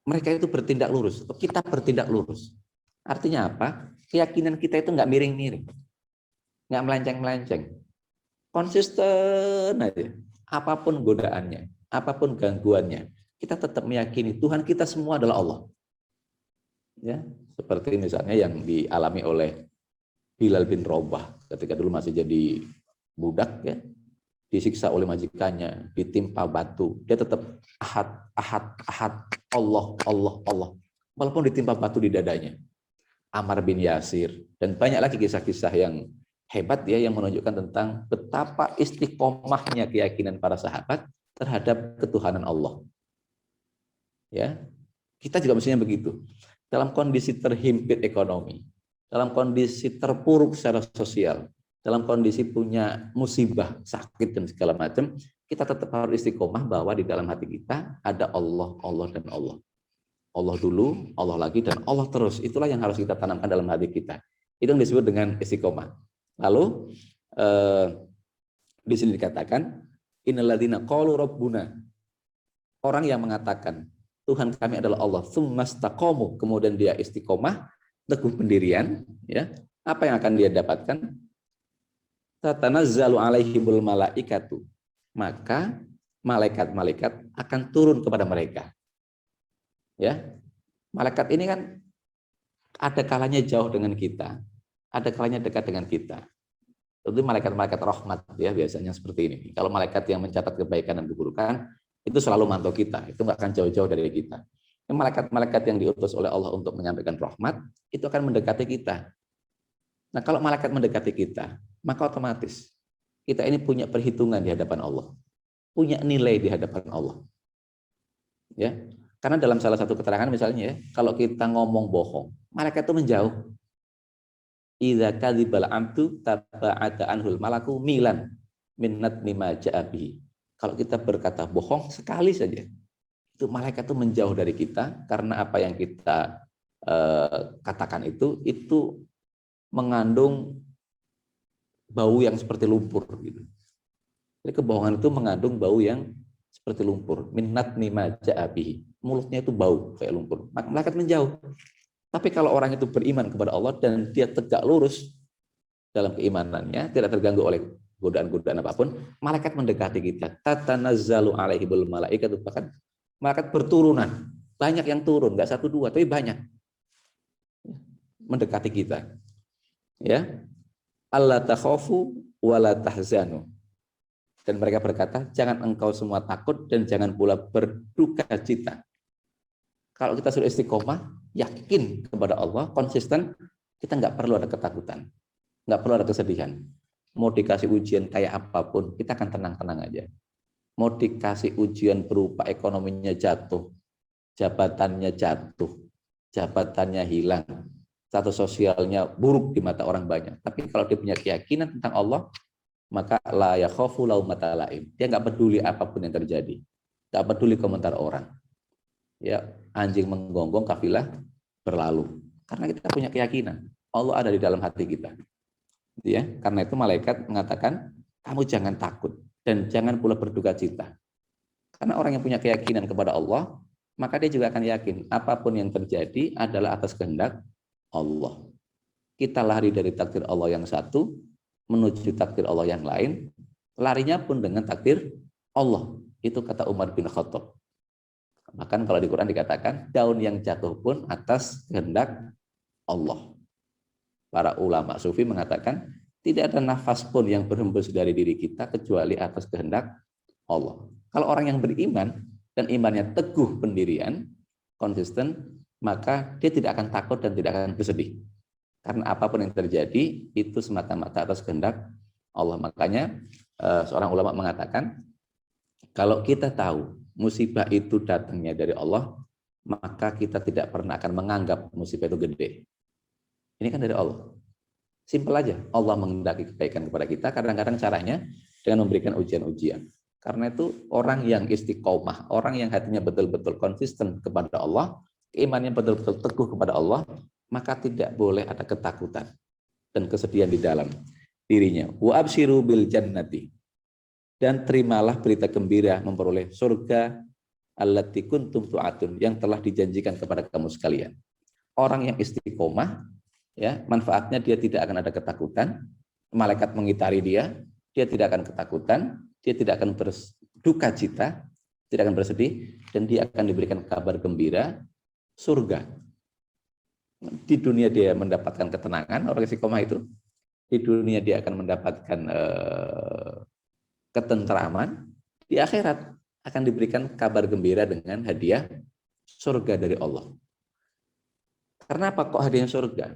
mereka itu bertindak lurus, kita bertindak lurus. Artinya apa? Keyakinan kita itu nggak miring-miring, nggak melenceng-melenceng, konsisten aja. Apapun godaannya, apapun gangguannya, kita tetap meyakini Tuhan kita semua adalah Allah. Ya, seperti misalnya yang dialami oleh Bilal bin Rabah ketika dulu masih jadi budak, ya, disiksa oleh majikannya, ditimpa batu, dia tetap ahad, ahad, ahad, Allah, Allah, Allah, walaupun ditimpa batu di dadanya. Ammar bin Yasir, dan banyak lagi kisah-kisah yang hebat ya, yang menunjukkan tentang betapa istiqomahnya keyakinan para sahabat terhadap ketuhanan Allah. Ya, kita juga mestinya begitu. Dalam kondisi terhimpit ekonomi, dalam kondisi terpuruk secara sosial, dalam kondisi punya musibah, sakit dan segala macam, kita tetap harus istiqomah bahwa di dalam hati kita ada Allah, Allah dan Allah. Allah dulu, Allah lagi, dan Allah terus. Itulah yang harus kita tanamkan dalam hati kita. Itu yang disebut dengan istiqomah. Lalu di sini dikatakan innalladzina qalu rabbuna, orang yang mengatakan Tuhan kami adalah Allah, tsumastaqamu, kemudian dia istiqomah, teguh pendirian, ya. Apa yang akan dia dapatkan? Tatanazzalu alaihimul malaikatu, maka malaikat-malaikat akan turun kepada mereka. Ya, malaikat ini kan ada kalanya jauh dengan kita, ada kalanya dekat dengan kita. Tentu malaikat-malaikat rahmat ya, biasanya seperti ini. Kalau malaikat yang mencatat kebaikan dan keburukan itu selalu mantau kita, itu nggak akan jauh-jauh dari kita. Malaikat-malaikat yang diutus oleh Allah untuk menyampaikan rahmat itu akan mendekati kita. Nah, kalau malaikat mendekati kita, maka otomatis kita ini punya perhitungan di hadapan Allah, punya nilai di hadapan Allah. Ya. Karena dalam salah satu keterangan misalnya ya, kalau kita ngomong bohong, malaikat itu menjauh. Idza kadzibal abdu taba'ata anhul malaku milan minnat mimma ja'abi. Kalau kita berkata bohong sekali saja, itu malaikat itu menjauh dari kita karena apa yang kita katakan itu mengandung bau yang seperti lumpur gitu. Jadi kebohongan itu mengandung bau yang seperti lumpur, minnat mimma ja'abi. Mulutnya itu bau kayak lumpur, maka malaikat menjauh. Tapi kalau orang itu beriman kepada Allah dan dia tegak lurus dalam keimanannya, tidak terganggu oleh godaan-godaan apapun, malaikat mendekati kita. Tatanazzalu alaihimul malaikatu, bahkan malaikat berturunan, banyak yang turun, nggak satu dua, tapi banyak mendekati kita. Ya, alla takhafu wala tahzanu. Dan mereka berkata, jangan engkau semua takut dan jangan pula berduka cita. Kalau kita sudah istiqomah, yakin kepada Allah, konsisten, kita nggak perlu ada ketakutan, nggak perlu ada kesedihan. Mau dikasih ujian kayak apapun, kita akan tenang-tenang aja. Mau dikasih ujian berupa ekonominya jatuh, jabatannya jatuh, jabatannya hilang, status sosialnya buruk di mata orang banyak. Tapi kalau dia punya keyakinan tentang Allah, maka la yakhafu laumata laim. Dia nggak peduli apapun yang terjadi, nggak peduli komentar orang. Ya, anjing menggonggong, kafilah berlalu. Karena kita punya keyakinan Allah ada di dalam hati kita. Ya, karena itu malaikat mengatakan, kamu jangan takut dan jangan pula berduka cita. Karena orang yang punya keyakinan kepada Allah, maka dia juga akan yakin apapun yang terjadi adalah atas kehendak Allah. Kita lari dari takdir Allah yang satu menuju takdir Allah yang lain, larinya pun dengan takdir Allah. Itu kata Umar bin Khattab. Bahkan kalau di Quran dikatakan daun yang jatuh pun atas kehendak Allah. Para ulama sufi mengatakan tidak ada nafas pun yang berhembus dari diri kita kecuali atas kehendak Allah. Kalau orang yang beriman dan imannya teguh pendirian, konsisten, maka dia tidak akan takut dan tidak akan bersedih. Karena apapun yang terjadi itu semata-mata atas kehendak Allah. Makanya seorang ulama mengatakan, kalau kita tahu musibah itu datangnya dari Allah, maka kita tidak pernah akan menganggap musibah itu gede. Ini kan dari Allah. Simpel aja, Allah menghendaki kebaikan kepada kita, kadang-kadang caranya dengan memberikan ujian-ujian. Karena itu orang yang istiqomah, orang yang hatinya betul-betul konsisten kepada Allah, imannya betul-betul teguh kepada Allah, maka tidak boleh ada ketakutan dan kesedihan di dalam dirinya. Wa absyiru bil jannati, dan terimalah berita gembira memperoleh surga allati kuntum tu'atun, yang telah dijanjikan kepada kamu sekalian. Orang yang istiqomah, ya, manfaatnya dia tidak akan ada ketakutan, malaikat mengitari dia tidak akan ketakutan, dia tidak akan berduka cita, tidak akan bersedih, dan dia akan diberikan kabar gembira surga. Di dunia dia mendapatkan ketenangan, orang istiqomah itu. Di dunia dia akan mendapatkan ketentraman. Di akhirat akan diberikan kabar gembira dengan hadiah surga dari Allah. Karena apa kok hadiah surga?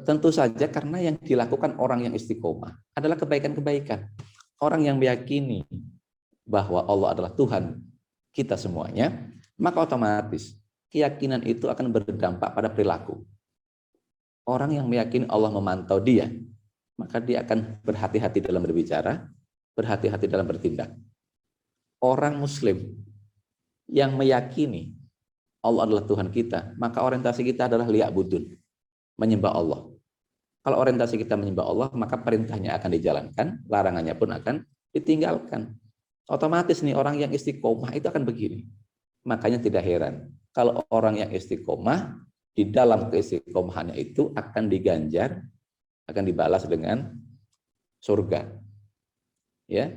Tentu saja karena yang dilakukan orang yang istiqomah adalah kebaikan-kebaikan. Orang yang meyakini bahwa Allah adalah Tuhan kita semuanya, maka otomatis keyakinan itu akan berdampak pada perilaku. Orang yang meyakini Allah memantau dia, maka dia akan berhati-hati dalam berbicara, berhati-hati dalam bertindak. Orang Muslim yang meyakini Allah adalah Tuhan kita, maka orientasi kita adalah liya'budun, menyembah Allah. Kalau orientasi kita menyembah Allah, maka perintahnya akan dijalankan, larangannya pun akan ditinggalkan. Otomatis nih orang yang istiqomah itu akan begini. Makanya tidak heran kalau orang yang istiqomah, di dalam keistiqomahannya itu akan diganjar, akan dibalas dengan surga. Ya,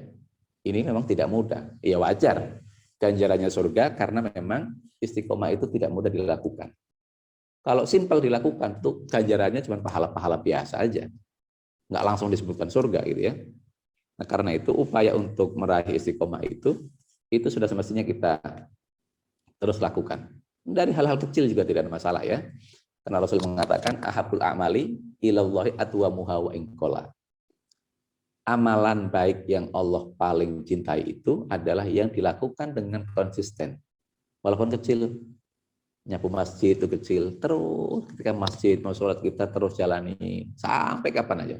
ini memang tidak mudah. Ya wajar ganjarannya surga karena memang istiqomah itu tidak mudah dilakukan. Kalau simpel dilakukan tuh ganjarannya cuma pahala-pahala biasa aja, nggak langsung disebutkan surga gitu ya. Nah karena itu upaya untuk meraih istiqomah itu sudah semestinya kita terus lakukan. Dari hal-hal kecil juga tidak ada masalah ya. Karena Rasul mengatakan ahabul a'mali ilallahi atwamuha wa inqala. Amalan baik yang Allah paling cintai itu adalah yang dilakukan dengan konsisten. Walaupun kecil, nyapu masjid itu kecil, terus ketika masjid mau sholat kita terus jalani sampai kapan aja.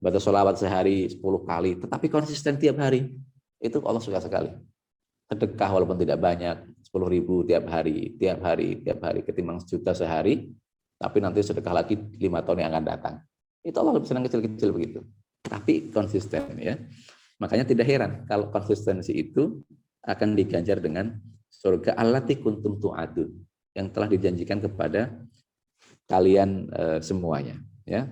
Baca sholawat sehari 10 kali, tetapi konsisten tiap hari, itu Allah suka sekali. Sedekah walaupun tidak banyak, 10.000 tiap hari, ketimbang 1 juta sehari, tapi nanti sedekah lagi 5 tahun yang akan datang. Itu Allah lebih senang kecil-kecil begitu. Tapi konsisten ya. Makanya tidak heran kalau konsistensi itu akan diganjar dengan surga allati kuntum tu'adun, yang telah dijanjikan kepada kalian semuanya ya.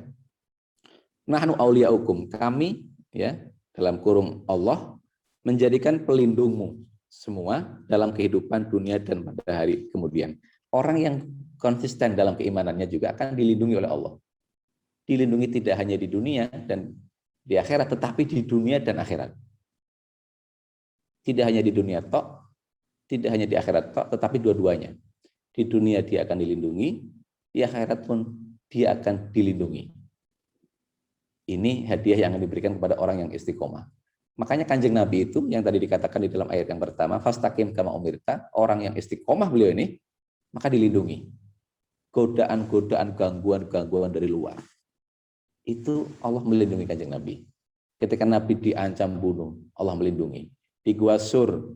Nahnu auliyaukum, kami ya dalam kurung Allah menjadikan pelindungmu semua dalam kehidupan dunia dan pada hari kemudian. Orang yang konsisten dalam keimanannya juga akan dilindungi oleh Allah. Dilindungi tidak hanya di dunia dan di akhirat, tetapi di dunia dan akhirat. Tidak hanya di dunia tok, tidak hanya di akhirat tok, tetapi dua-duanya. Di dunia dia akan dilindungi, di akhirat pun dia akan dilindungi. Ini hadiah yang akan diberikan kepada orang yang istiqomah. Makanya Kanjeng Nabi itu yang tadi dikatakan di dalam ayat yang pertama, fastaqim kama umirta, orang yang istiqomah beliau ini, maka dilindungi. Godaan-godaan, gangguan-gangguan dari luar. Itu Allah melindungi Kanjeng Nabi. Ketika Nabi diancam bunuh, Allah melindungi. Di Gua Sur,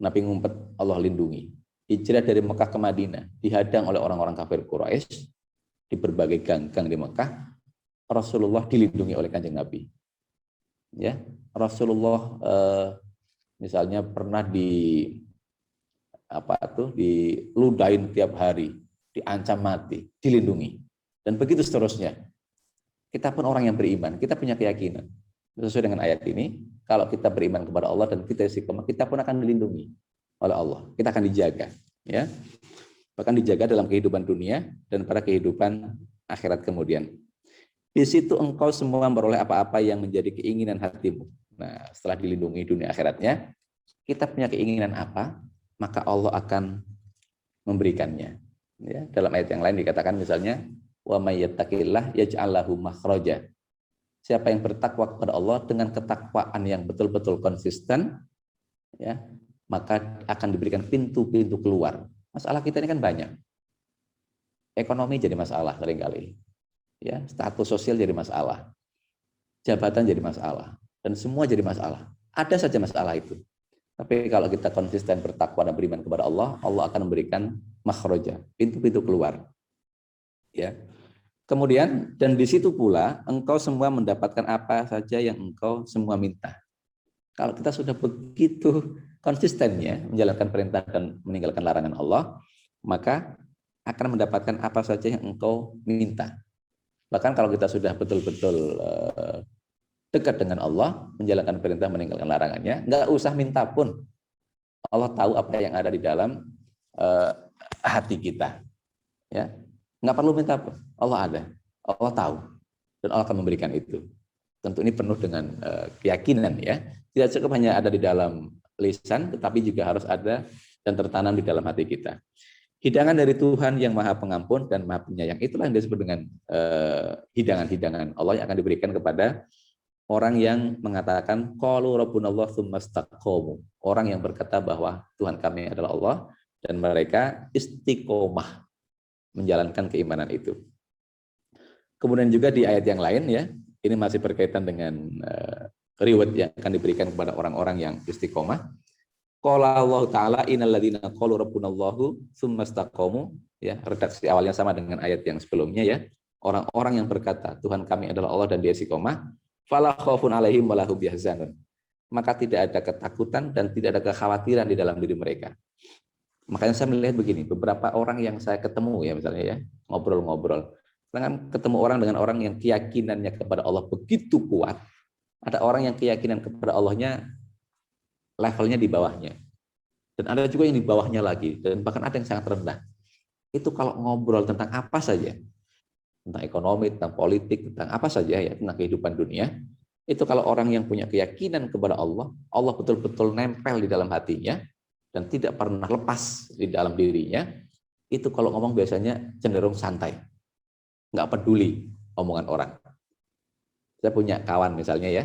Nabi ngumpet, Allah lindungi. Hijrah dari Mekah ke Madinah, dihadang oleh orang-orang kafir Quraisy di berbagai gang-gang di Mekah, Rasulullah dilindungi oleh Kanjeng Nabi. Ya, Rasulullah misalnya pernah diludahin tiap hari, diancam mati, dilindungi. Dan begitu seterusnya. Kita pun orang yang beriman, kita punya keyakinan. Sesuai dengan ayat ini, kalau kita beriman kepada Allah dan kita istiqomah, kita pun akan dilindungi oleh Allah. Kita akan dijaga, ya. Bahkan dijaga dalam kehidupan dunia dan pada kehidupan akhirat kemudian. Di situ engkau semua memperoleh apa-apa yang menjadi keinginan hatimu. Nah, setelah dilindungi dunia akhiratnya, kita punya keinginan apa, maka Allah akan memberikannya. Ya, dalam ayat yang lain dikatakan misalnya, wa may yattaqillah yaj'al lahu makhraja. Siapa yang bertakwa kepada Allah dengan ketakwaan yang betul-betul konsisten, ya, maka akan diberikan pintu-pintu keluar. Masalah kita ini kan banyak. Ekonomi jadi masalah seringkali. Ya, status sosial jadi masalah. Jabatan jadi masalah. Dan semua jadi masalah. Ada saja masalah itu. Tapi kalau kita konsisten bertakwa dan beriman kepada Allah, Allah akan memberikan makhraja, pintu-pintu keluar. Ya. Kemudian, dan di situ pula engkau semua mendapatkan apa saja yang engkau semua minta. Kalau kita sudah begitu konsistennya menjalankan perintah dan meninggalkan larangan Allah, maka akan mendapatkan apa saja yang engkau minta. Bahkan kalau kita sudah betul-betul dekat dengan Allah, menjalankan perintah, meninggalkan larangannya, nggak usah minta pun. Allah tahu apa yang ada di dalam hati kita. Ya, nggak perlu minta pun. Allah ada, Allah tahu, dan Allah akan memberikan itu. Tentu ini penuh dengan keyakinan, ya. Tidak cukup hanya ada di dalam lisan, tetapi juga harus ada dan tertanam di dalam hati kita. Hidangan dari Tuhan yang Maha Pengampun dan Maha Penyayang, itulah yang disebut dengan hidangan-hidangan Allah yang akan diberikan kepada orang yang mengatakan qalu rabbunallah tsumma istaqamu. Orang yang berkata bahwa Tuhan kami adalah Allah dan mereka istiqomah menjalankan keimanan itu. Kemudian juga di ayat yang lain, ya, ini masih berkaitan dengan reward yang akan diberikan kepada orang-orang yang istiqomah. Qala Allah Ta'ala innal ladzina qalu rabbunallahu tsumma istaqamu, ya, redaksi awalnya sama dengan ayat yang sebelumnya, ya. Orang-orang yang berkata Tuhan kami adalah Allah dan dia istiqomah, fala khaufun alaihim wa lahum yahzanun. Maka tidak ada ketakutan dan tidak ada kekhawatiran di dalam diri mereka. Makanya saya melihat begini, beberapa orang yang saya ketemu, ya, misalnya, ya, ngobrol-ngobrol. Dengan ketemu orang dengan orang yang keyakinannya kepada Allah begitu kuat, ada orang yang keyakinan kepada Allahnya levelnya di bawahnya. Dan ada juga yang di bawahnya lagi, dan bahkan ada yang sangat rendah. Itu kalau ngobrol tentang apa saja, tentang ekonomi, tentang politik, tentang apa saja, ya, tentang kehidupan dunia, itu kalau orang yang punya keyakinan kepada Allah, Allah betul-betul nempel di dalam hatinya, dan tidak pernah lepas di dalam dirinya, itu kalau ngomong biasanya cenderung santai. Nggak peduli omongan orang. Saya punya kawan misalnya, ya,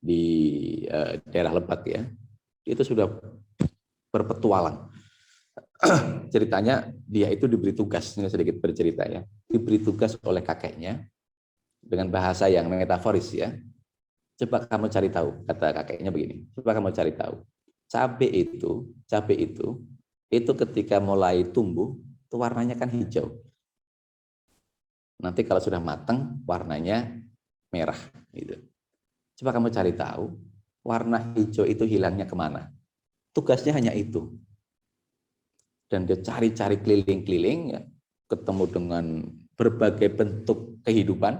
di daerah Lebak, ya, itu sudah berpetualang. Ceritanya dia itu diberi tugas, ini sedikit bercerita, ya, diberi tugas oleh kakeknya dengan bahasa yang metaforis, ya. Coba kamu cari tahu, kata kakeknya begini. Coba kamu cari tahu, cabai itu ketika mulai tumbuh, itu warnanya kan hijau. Nanti kalau sudah matang, warnanya merah, gitu. Coba kamu cari tahu, warna hijau itu hilangnya kemana? Tugasnya hanya itu. Dan dia cari-cari keliling-keliling, ya, ketemu dengan berbagai bentuk kehidupan,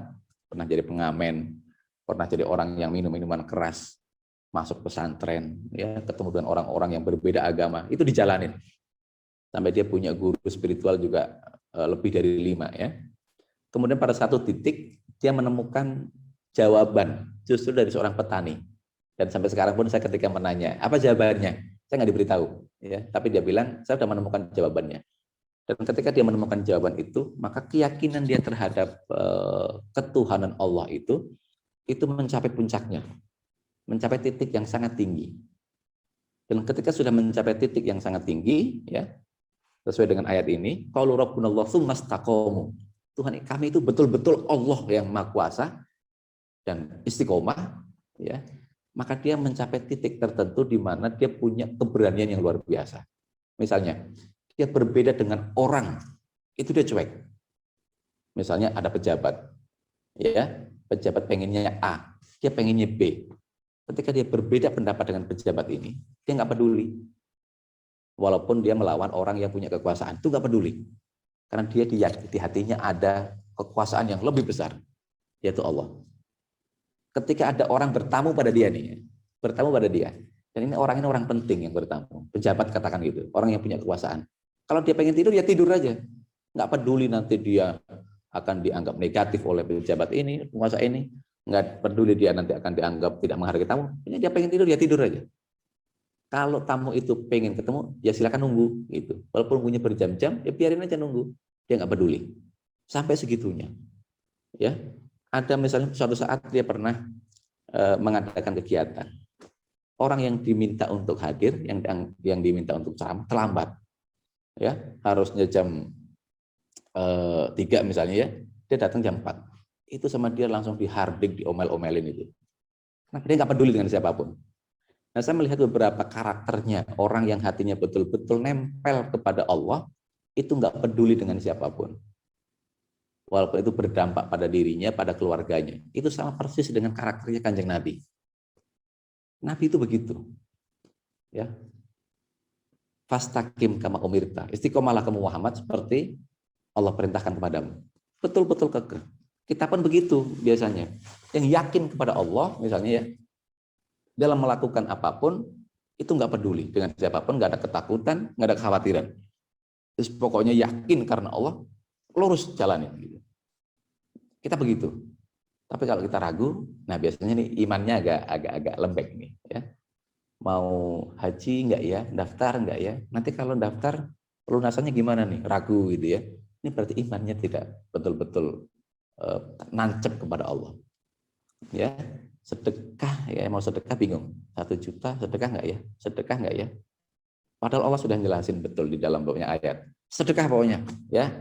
pernah jadi pengamen, pernah jadi orang yang minum minuman keras, masuk pesantren, ya, ketemu dengan orang-orang yang berbeda agama, itu dijalanin. Sampai dia punya guru spiritual juga lebih dari 5, ya. Kemudian pada satu titik dia menemukan jawaban justru dari seorang petani. Dan sampai sekarang pun saya ketika menanya, apa jawabannya? Saya nggak diberitahu, ya. Tapi dia bilang, saya sudah menemukan jawabannya. Dan ketika dia menemukan jawaban itu, maka keyakinan dia terhadap ketuhanan Allah itu mencapai puncaknya, mencapai titik yang sangat tinggi. Dan ketika sudah mencapai titik yang sangat tinggi, ya, sesuai dengan ayat ini, qalu rabbunallahu tsumma istaqamu. Tuhan kami itu betul-betul Allah yang Maha Kuasa dan istiqomah, ya, maka dia mencapai titik tertentu di mana dia punya keberanian yang luar biasa. Misalnya, dia berbeda dengan orang, itu dia cuek. Misalnya ada pejabat, ya, pejabat pengennya A, dia pengennya B. Ketika dia berbeda pendapat dengan pejabat ini, dia nggak peduli. Walaupun dia melawan orang yang punya kekuasaan, itu nggak peduli. Karena dia di hatinya ada kekuasaan yang lebih besar, yaitu Allah. Ketika ada orang bertamu pada dia nih, dan ini orang penting yang bertamu, pejabat katakan gitu, orang yang punya kekuasaan. Kalau dia pengen tidur, ya tidur aja, nggak peduli nanti dia akan dianggap negatif oleh pejabat ini, penguasa ini, nggak peduli dia nanti akan dianggap tidak menghargai tamu. Dia pengen tidur, ya tidur aja. Kalau tamu itu pengen ketemu, ya silakan nunggu gitu. Walaupun nunggunya berjam-jam, ya biarin aja nunggu. Dia nggak peduli. Sampai segitunya. Ya, ada misalnya suatu saat dia pernah mengadakan kegiatan. Orang yang diminta untuk hadir, yang diminta untuk ceramah terlambat. Ya, harusnya jam 3 misalnya ya, dia datang jam 4. Itu sama dia langsung dihardik, diomel-omelin itu. Nah, dia nggak peduli dengan siapapun. Nah, saya melihat beberapa karakternya orang yang hatinya betul-betul nempel kepada Allah, itu nggak peduli dengan siapapun. Walaupun itu berdampak pada dirinya, pada keluarganya. Itu sama persis dengan karakternya Kanjeng Nabi. Nabi itu begitu. Ya. Fastaqim kama umirta. Istiqomalah kamu Muhammad seperti Allah perintahkan kepadamu. Betul-betul kekeh. Kita pun begitu biasanya. Yang yakin kepada Allah misalnya ya, dalam melakukan apapun itu nggak peduli dengan siapapun, nggak ada ketakutan, nggak ada kekhawatiran. Terus pokoknya yakin karena Allah, lurus jalanin. Gitu. Kita begitu. Tapi kalau kita ragu, nah biasanya nih imannya agak lembek nih. Ya. Mau haji nggak ya, daftar nggak ya? Nanti kalau daftar pelunasannya gimana nih? Ragu gitu ya. Ini berarti imannya tidak betul-betul nancep kepada Allah. Ya. Sedekah ya, mau sedekah bingung. 1 juta sedekah nggak ya? Sedekah nggak ya? Padahal Allah sudah jelasin betul di dalam banyak ayat. Sedekah pokoknya, ya.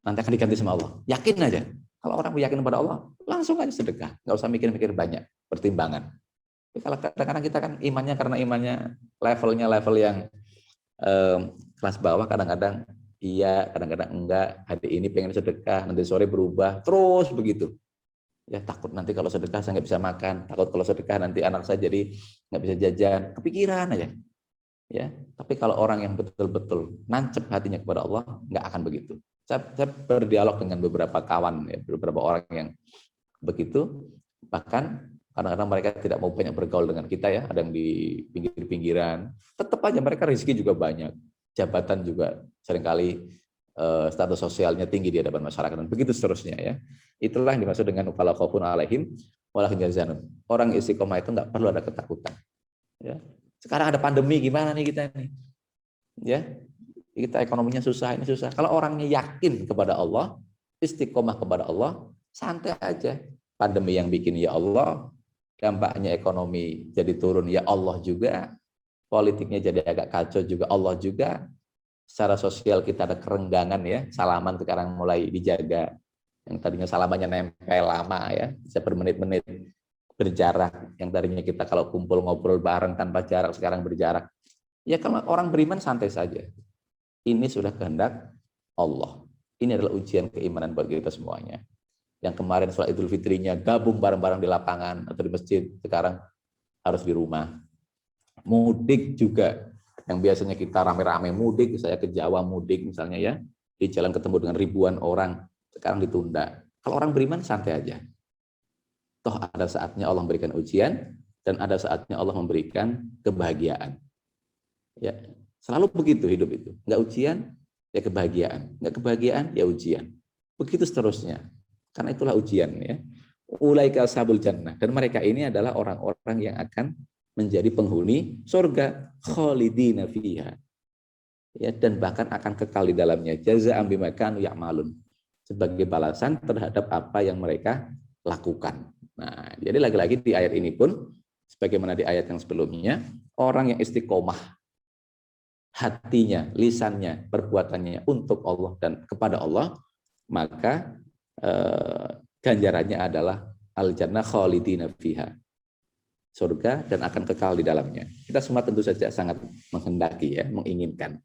Nanti akan diganti sama Allah. Yakin aja. Kalau orang yakin kepada Allah, langsung aja sedekah. Nggak usah mikir-mikir banyak, pertimbangan. Tapi kalau kadang-kadang kita kan imannya karena imannya levelnya level yang kelas bawah, kadang-kadang iya, kadang-kadang enggak. Hari ini pengen sedekah, nanti sore berubah, terus begitu. Ya takut nanti kalau sedekah saya nggak bisa makan, takut kalau sedekah nanti anak saya jadi nggak bisa jajan, kepikiran aja. Ya, tapi kalau orang yang betul-betul nancep hatinya kepada Allah, nggak akan begitu. Saya berdialog dengan beberapa kawan, ya, beberapa orang yang begitu, bahkan kadang-kadang mereka tidak mau banyak bergaul dengan kita ya, ada yang di pinggir-pinggiran, tetap aja mereka rezeki juga banyak, jabatan juga seringkali status sosialnya tinggi di hadapan masyarakat dan begitu seterusnya ya. Itulah yang dimaksud dengan fala khaufun alaihim wala hum yahzanun. Orang istiqomah itu nggak perlu ada ketakutan. Ya. Sekarang ada pandemi gimana nih kita nih? Ya. Kita ekonominya susah, ini susah. Kalau orangnya yakin kepada Allah, istiqomah kepada Allah, santai aja. Pandemi yang bikin ya Allah, dampaknya ekonomi jadi turun ya Allah juga, politiknya jadi agak kacau juga Allah juga. Secara sosial kita ada kerenggangan ya, salaman sekarang mulai dijaga. Yang tadinya salamannya nempel lama ya, bisa bermenit-menit berjarak. Yang tadinya kita kalau kumpul ngobrol bareng tanpa jarak, sekarang berjarak. Ya kalau orang beriman santai saja. Ini sudah kehendak Allah. Ini adalah ujian keimanan bagi kita semuanya. Yang kemarin sholat Idul Fitrinya gabung bareng-bareng di lapangan atau di masjid, sekarang harus di rumah. Mudik juga. Yang biasanya kita rame-rame mudik, saya ke Jawa mudik misalnya ya, di jalan ketemu dengan ribuan orang, sekarang ditunda. Kalau orang beriman santai aja. Toh ada saatnya Allah memberikan ujian dan ada saatnya Allah memberikan kebahagiaan. Ya, selalu begitu hidup itu. Enggak ujian, ya kebahagiaan. Enggak kebahagiaan, ya ujian. Begitu seterusnya. Karena itulah ujian ya. Ulaika ashabul jannah, dan mereka ini adalah orang-orang yang akan menjadi penghuni surga, khalidina fiha. Ya, dan bahkan akan kekal di dalamnya, jazaa'an bima kanu ya'malun, sebagai balasan terhadap apa yang mereka lakukan. Nah, jadi lagi-lagi di ayat ini pun sebagaimana di ayat yang sebelumnya, orang yang istiqomah hatinya, lisannya, perbuatannya untuk Allah dan kepada Allah, maka ganjarannya adalah al-jannah khalidina fiha, surga dan akan kekal di dalamnya. Kita semua tentu saja sangat menghendaki ya, menginginkan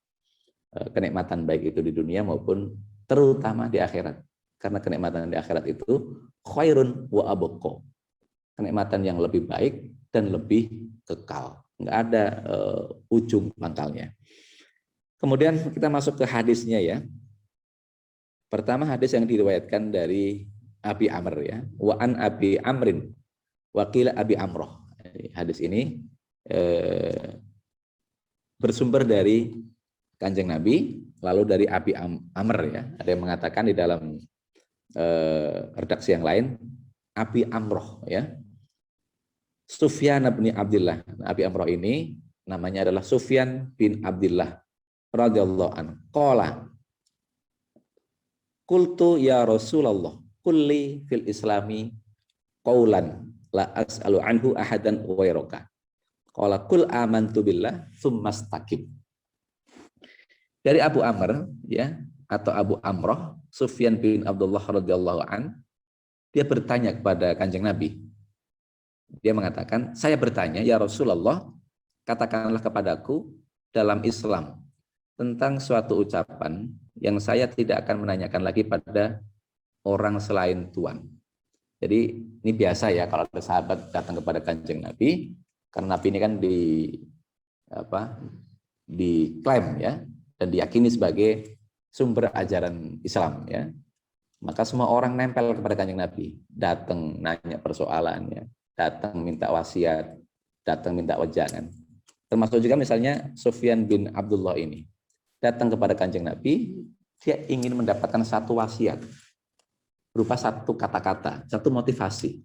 kenikmatan baik itu di dunia maupun terutama di akhirat. Karena kenikmatan di akhirat itu khairun wa abqa. Kenikmatan yang lebih baik dan lebih kekal. Enggak ada ujung pangkalnya. Kemudian kita masuk ke hadisnya ya. Pertama hadis yang diriwayatkan dari Abi Amr ya. Wa an Abi Amrin wa qila Abi Amroh. Hadis ini bersumber dari Kanjeng Nabi, lalu dari Abi Amr ya. Ada yang mengatakan di dalam redaksi yang lain Abi Amroh ya. Sufyan bin Abdullah. Abi Amroh ini namanya adalah Sufyan bin Abdullah radhiyallahu anhu. Qala qultu ya Rasulullah kulli fil islami qaulan la as'alu anhu ahadan ghairaka. Qala qul amantu billah tsumastaqim. Dari Abu Amr ya atau Abu Amroh, Sufyan bin Abdullah radhiyallahu an, dia bertanya kepada Kanjeng Nabi. Dia mengatakan, saya bertanya, ya Rasulullah, katakanlah kepadaku dalam Islam tentang suatu ucapan yang saya tidak akan menanyakan lagi pada orang selain Tuhan. Jadi ini biasa ya kalau ada sahabat datang kepada Kanjeng Nabi, karena Nabi ini kan diklaim ya dan diyakini sebagai sumber ajaran Islam ya. Maka semua orang nempel kepada Kanjeng Nabi, datang nanya persoalannya, datang minta wasiat, datang minta wejangan. Termasuk juga misalnya Sufyan bin Abdullah ini datang kepada Kanjeng Nabi, dia ingin mendapatkan satu wasiat berupa satu kata-kata, satu motivasi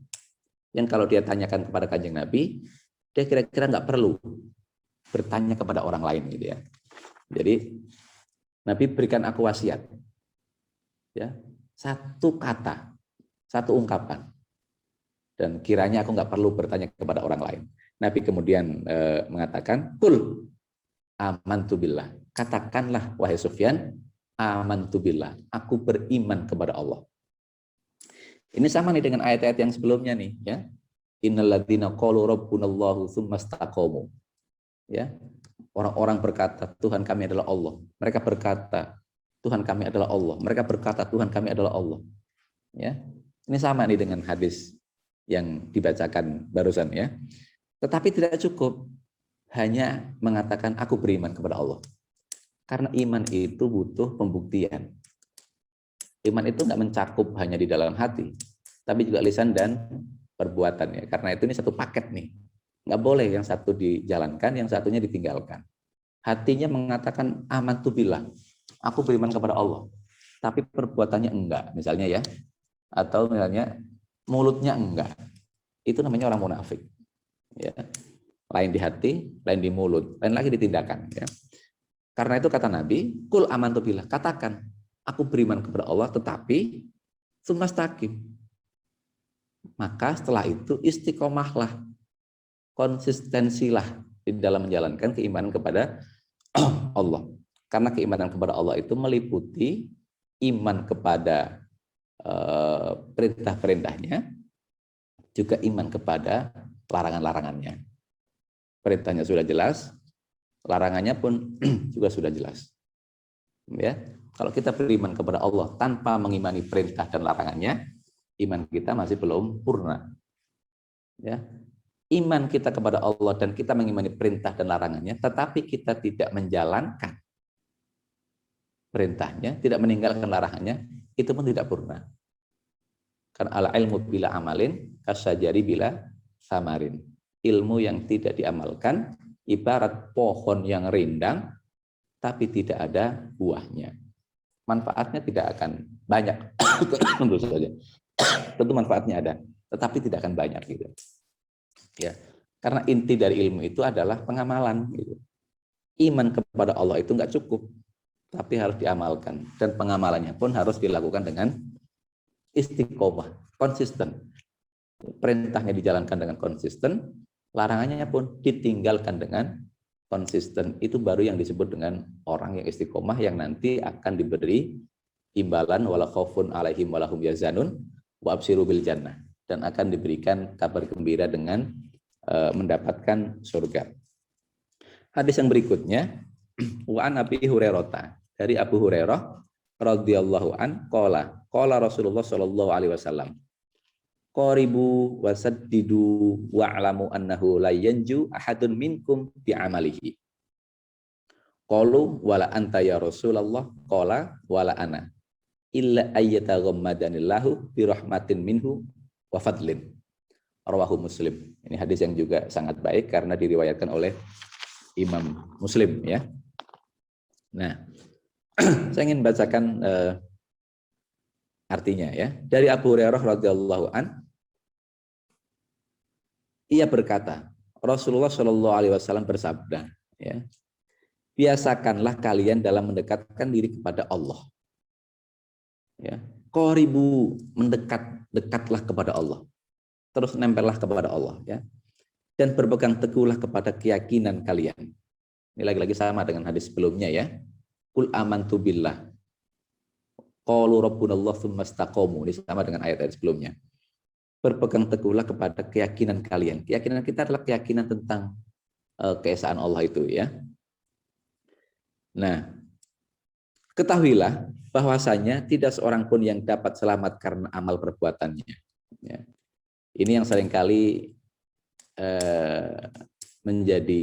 yang kalau dia tanyakan kepada Kanjeng Nabi, dia kira-kira nggak perlu bertanya kepada orang lain gitu ya. Jadi Nabi berikan aku wasiat, ya, satu kata, satu ungkapan, dan kiranya aku nggak perlu bertanya kepada orang lain. Nabi kemudian mengatakan, "Qul amantu billah." Katakanlah wahai Sufyan, amantu billah. Aku beriman kepada Allah. Ini sama nih dengan ayat-ayat yang sebelumnya nih, ya. Innal ladzina qalu rabbunallahu tsumma istaqamu. Ya. Orang-orang berkata, Tuhan kami adalah Allah. Mereka berkata, Tuhan kami adalah Allah. Mereka berkata, Tuhan kami adalah Allah. Ya, ini sama nih dengan hadis yang dibacakan barusan ya. Tetapi tidak cukup hanya mengatakan aku beriman kepada Allah. Karena iman itu butuh pembuktian. Iman itu nggak mencakup hanya di dalam hati, tapi juga lisan dan perbuatan ya. Karena itu ini satu paket nih. Nggak boleh yang satu dijalankan, yang satunya ditinggalkan. Hatinya mengatakan amantu billah, aku beriman kepada Allah, tapi perbuatannya enggak, misalnya ya, atau misalnya mulutnya enggak, itu namanya orang munafik. Ya. Lain di hati, lain di mulut, lain lagi di tindakan. Ya. Karena itu kata Nabi, kul amantu billah, katakan aku beriman kepada Allah, tetapi tsumastaqim. Maka setelah itu istiqomahlah, konsistensilah di dalam menjalankan keimanan kepada Allah. Karena keimanan kepada Allah itu meliputi iman kepada perintah-perintahnya, juga iman kepada larangan-larangannya. Perintahnya sudah jelas, larangannya pun juga sudah jelas. Ya, kalau kita beriman kepada Allah tanpa mengimani perintah dan larangannya, iman kita masih belum purna. Ya. Iman kita kepada Allah dan kita mengimani perintah dan larangannya, tetapi kita tidak menjalankan perintahnya, tidak meninggalkan larangannya, itu pun tidak purna. Karena al-ilmu bila amalin, kasyajari bila samarin. Ilmu yang tidak diamalkan, ibarat pohon yang rindang, tapi tidak ada buahnya. Manfaatnya tidak akan banyak, tentu saja. Tentu manfaatnya ada, tetapi tidak akan banyak gitu. Ya, karena inti dari ilmu itu adalah pengamalan. Gitu. Iman kepada Allah itu nggak cukup, tapi harus diamalkan dan pengamalannya pun harus dilakukan dengan istiqomah, konsisten. Perintahnya dijalankan dengan konsisten, larangannya pun ditinggalkan dengan konsisten. Itu baru yang disebut dengan orang yang istiqomah yang nanti akan diberi imbalan wala khaufun alaihim walahum yazanun wa absyiru bil jannah, dan akan diberikan kabar gembira dengan mendapatkan surga. Hadis yang berikutnya, wa an Abi Hurairah, dari Abu Hurairah radhiyallahu an qala Rasulullah sallallahu alaihi wasallam, qaribu wasaddidu wa'lamu annahu la yanju ahadun minkum bi amalihi. Qalu wala anta ya Rasulullah, qala wala ana illa ayyataghammadanillahu bi rahmatin minhu wa fadlin. Rawahu Muslim. Ini hadis yang juga sangat baik karena diriwayatkan oleh Imam Muslim ya. Nah, saya ingin bacakan artinya ya. Dari Abu Hurairah radhiyallahu an, ia berkata, Rasulullah Shallallahu Alaihi Wasallam bersabda, ya, biasakanlah kalian dalam mendekatkan diri kepada Allah. Ya, qaribu, dekatlah kepada Allah. Terus nempellah kepada Allah, ya. Dan berpegang teguhlah kepada keyakinan kalian. Ini lagi-lagi sama dengan hadis sebelumnya, ya. Qul amantu billah. Qalu rabbunallah tsumma istaqamu. Ini sama dengan ayat-ayat sebelumnya. Berpegang teguhlah kepada keyakinan kalian. Keyakinan kita adalah keyakinan tentang keesaan Allah itu, ya. Nah, ketahuilah bahwasanya tidak seorang pun yang dapat selamat karena amal perbuatannya. Ya. Ini yang seringkali menjadi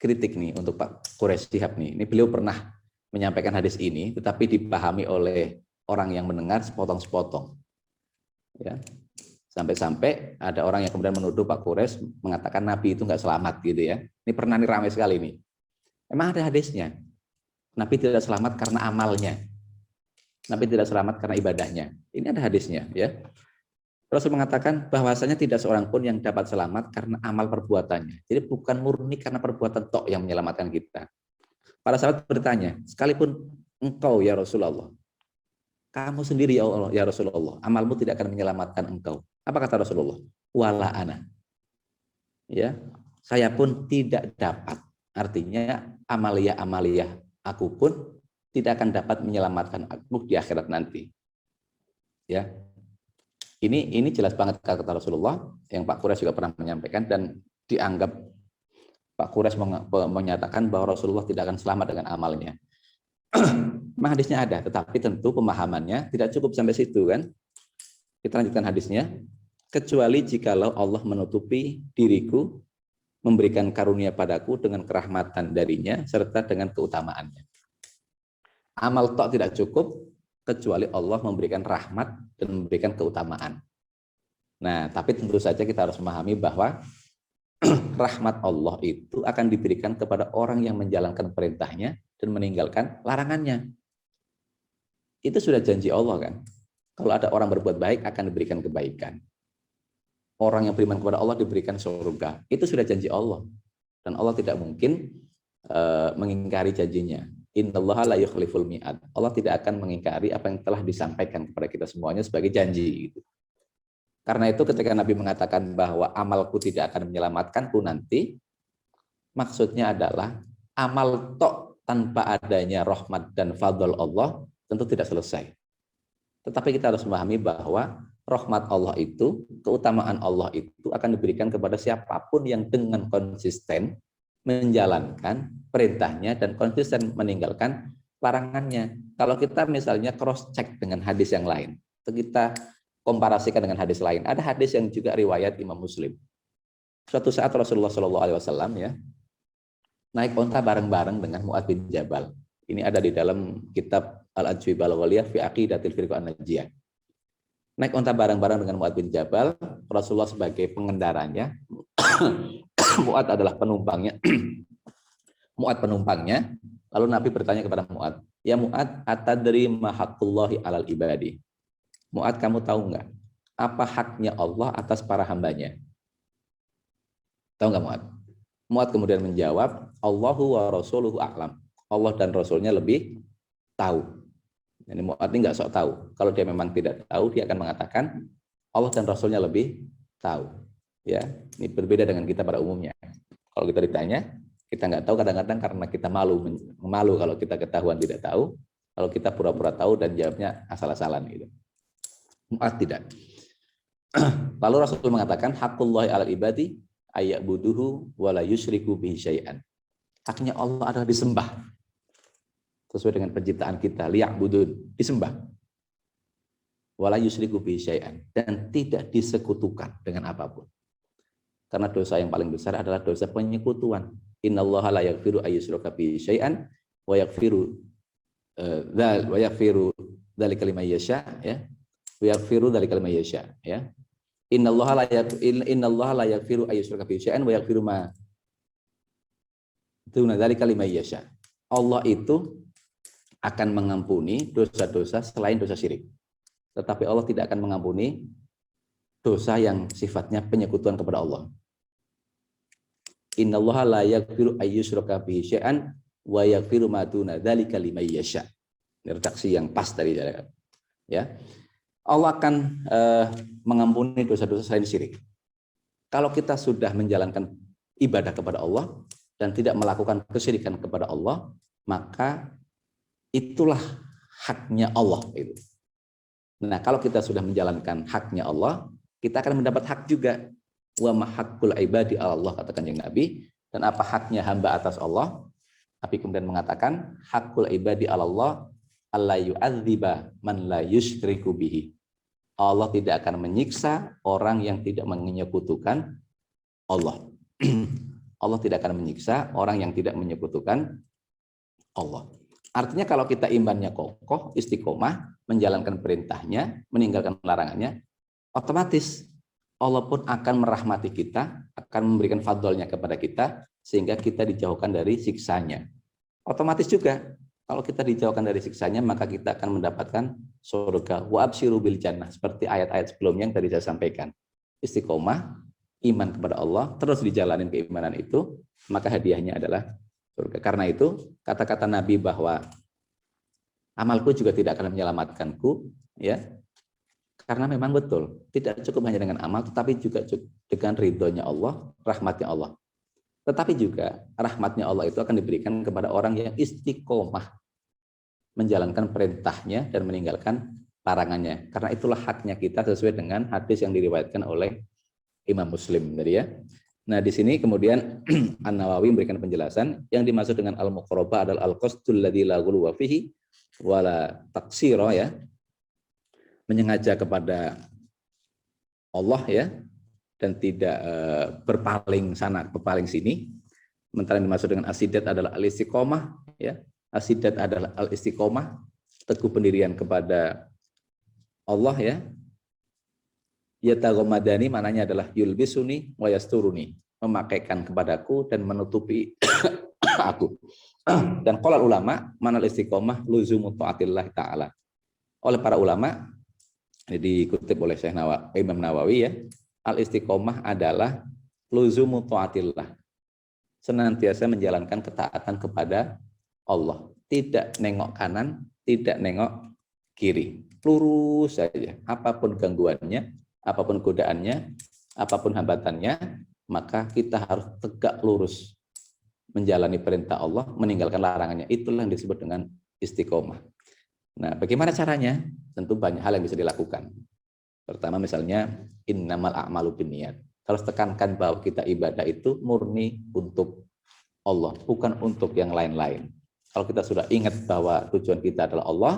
kritik nih untuk Pak Quraisy Shihab nih. Ini beliau pernah menyampaikan hadis ini, tetapi dipahami oleh orang yang mendengar sepotong-sepotong. Ya. Sampai-sampai ada orang yang kemudian menuduh Pak Quraisy mengatakan Nabi itu nggak selamat gitu ya. Ini pernah nih ramai sekali nih. Emang ada hadisnya. Nabi tidak selamat karena amalnya. Nabi tidak selamat karena ibadahnya. Ini ada hadisnya, ya. Rasul mengatakan bahwasanya tidak seorang pun yang dapat selamat karena amal perbuatannya. Jadi bukan murni karena perbuatan tok yang menyelamatkan kita. Para sahabat bertanya, sekalipun engkau ya Rasulullah, kamu sendiri ya Allah ya Rasulullah, amalmu tidak akan menyelamatkan engkau. Apa kata Rasulullah? Wala ana. Ya, saya pun tidak dapat. Artinya amaliyah aku pun tidak akan dapat menyelamatkan aku di akhirat nanti. Ya. Ini jelas banget kata Rasulullah yang Pak Quraisy juga pernah menyampaikan, dan dianggap Pak Quraisy menyatakan bahwa Rasulullah tidak akan selamat dengan amalnya. Memang hadisnya ada, tetapi tentu pemahamannya tidak cukup sampai situ kan. Kita lanjutkan hadisnya. Kecuali jikalau Allah menutupi diriku, memberikan karunia padaku dengan kerahmatan darinya serta dengan keutamaannya. Amal tok tidak cukup kecuali Allah memberikan rahmat dan memberikan keutamaan. Nah, tapi tentu saja kita harus memahami bahwa rahmat Allah itu akan diberikan kepada orang yang menjalankan perintahnya dan meninggalkan larangannya. Itu sudah janji Allah kan. Kalau ada orang berbuat baik akan diberikan kebaikan. Orang yang beriman kepada Allah diberikan surga. Itu sudah janji Allah. Dan Allah tidak mungkin mengingkari janjinya. Innallaha la yukhliful mi'ad. Allah tidak akan mengingkari apa yang telah disampaikan kepada kita semuanya sebagai janji. Gitu. Karena itu ketika Nabi mengatakan bahwa amalku tidak akan menyelamatkanku nanti, maksudnya adalah amal tok tanpa adanya rahmat dan fadl Allah tentu tidak selesai. Tetapi kita harus memahami bahwa rahmat Allah itu, keutamaan Allah itu akan diberikan kepada siapapun yang dengan konsisten menjalankan perintahnya dan konsisten meninggalkan larangannya. Kalau kita misalnya cross check dengan hadis yang lain, kita komparasikan dengan hadis lain. Ada hadis yang juga riwayat Imam Muslim. Suatu saat Rasulullah SAW ya naik onta bareng-bareng dengan Mu'adz bin Jabal. Ini ada di dalam kitab Al-Ajwibah Al-Ghaliyah fi Aqidatil Firqah An-Najiyah. Naik onta bareng-bareng dengan Mu'adz bin Jabal, Rasulullah sebagai pengendaranya, Mu'adz adalah penumpangnya. Mu'adz penumpangnya. Lalu Nabi bertanya kepada Mu'adz, "Ya Mu'adz, atadri ma haqqullahi 'alal ibadi?" Mu'adz, kamu tahu nggak apa haknya Allah atas para hambanya? Tahu nggak Mu'adz? Mu'adz kemudian menjawab, "Allahu wa rasuluhu a'lam." Allah dan Rasulnya lebih tahu. Jadi Mu'adz ini nggak sok tahu. Kalau dia memang tidak tahu, dia akan mengatakan Allah dan Rasulnya lebih tahu. Ya, ini berbeda dengan kita pada umumnya. Kalau kita ditanya, kita nggak tahu kadang-kadang karena kita malu kalau kita ketahuan tidak tahu. Kalau kita pura-pura tahu dan jawabnya asal-asalan gitu. Mu'adz tidak. Lalu Rasul mengatakan haqqullahi 'alal ibadi ayya'buduhu wa la yusyriku bihi syai'an. Haknya Allah adalah disembah. Sesuai dengan penciptaan kita, liya'budun, disembah. Wa la yusyriku bihi syai'an, dan tidak disekutukan dengan apapun. Karena dosa yang paling besar adalah dosa penyekutuan. Innallaha la yaghfiru ayyushraka bihi syai'an wa yaghfiru dzalika liman yasha ya. Wa yaghfiru dzalika liman yasha ya. Innallaha la yaghfiru ayyushraka bihi syai'an wa yaghfiru ma duna dzalika liman yasha. Allah itu akan mengampuni dosa-dosa selain dosa syirik. Tetapi Allah tidak akan mengampuni dosa yang sifatnya penyekutuan kepada Allah. Innallaha la yaghfiru ayyushraka bihi syai'an wa yaghfiru ma duna dzalika liman yasha. Redaksi yang pas tadi ya. Allah akan mengampuni dosa-dosa selain syirik. Kalau kita sudah menjalankan ibadah kepada Allah dan tidak melakukan kesyirikan kepada Allah, maka itulah haknya Allah itu. Nah, kalau kita sudah menjalankan haknya Allah, kita akan mendapat hak juga. Wa ma haqqul ibadi Allah, kata Kanjeng Nabi. Dan apa haknya hamba atas Allah? Nabi kemudian mengatakan, haqqul ibadi Allah alla yu'adziba man la yusyriku bihi. Allah tidak akan menyiksa orang yang tidak menyekutukan Allah. Allah tidak akan menyiksa orang yang tidak menyekutukan Allah. Artinya kalau kita imannya kokoh, istiqomah, menjalankan perintahnya, meninggalkan larangannya, otomatis Allah pun akan merahmati kita, akan memberikan fadlnya kepada kita, sehingga kita dijauhkan dari siksanya. Otomatis juga, kalau kita dijauhkan dari siksanya, maka kita akan mendapatkan surga. Wa absyiru bil jannah, seperti ayat-ayat sebelumnya yang tadi saya sampaikan. Istiqomah, iman kepada Allah, terus dijalanin keimanan itu, maka hadiahnya adalah surga. Karena itu, kata-kata Nabi bahwa amalku juga tidak akan menyelamatkanku, ya. Karena memang betul, tidak cukup hanya dengan amal, tetapi juga dengan ridhonya Allah, rahmatnya Allah. Tetapi juga rahmatnya Allah itu akan diberikan kepada orang yang istiqomah, menjalankan perintahnya dan meninggalkan larangannya. Karena itulah haknya kita sesuai dengan hadis yang diriwayatkan oleh Imam Muslim tadi ya. Nah, di sini kemudian An-Nawawi memberikan penjelasan yang dimaksud dengan al-muqarabah adalah al-qasdul ladzi la ghuluwa fihi wala taqsira ya. Menyengaja kepada Allah ya, dan tidak berpaling sana berpaling sini. Sementara yang dimaksud dengan asidat adalah al-istiqomah ya. Asidat adalah al-istiqomah, teguh pendirian kepada Allah ya. Yataghamadani maknanya adalah yulbisuni wa yasturuni, memakaikan kepadaku dan menutupi aku. Dan qala ulama manal istiqomah luzumu taatillah taala. Oleh para ulama, ini dikutip oleh Syekh Imam Nawawi ya, al-istiqomah adalah luzumu taatillah, senantiasa menjalankan ketaatan kepada Allah, tidak nengok kanan, tidak nengok kiri, lurus saja. Apapun gangguannya, apapun godaannya, apapun hambatannya, maka kita harus tegak lurus menjalani perintah Allah, meninggalkan larangannya. Itulah yang disebut dengan istiqomah. Nah, bagaimana caranya? Tentu banyak hal yang bisa dilakukan. Pertama misalnya innamal a'malu binniyat. Harus tekankan bahwa kita ibadah itu murni untuk Allah, bukan untuk yang lain-lain. Kalau kita sudah ingat bahwa tujuan kita adalah Allah,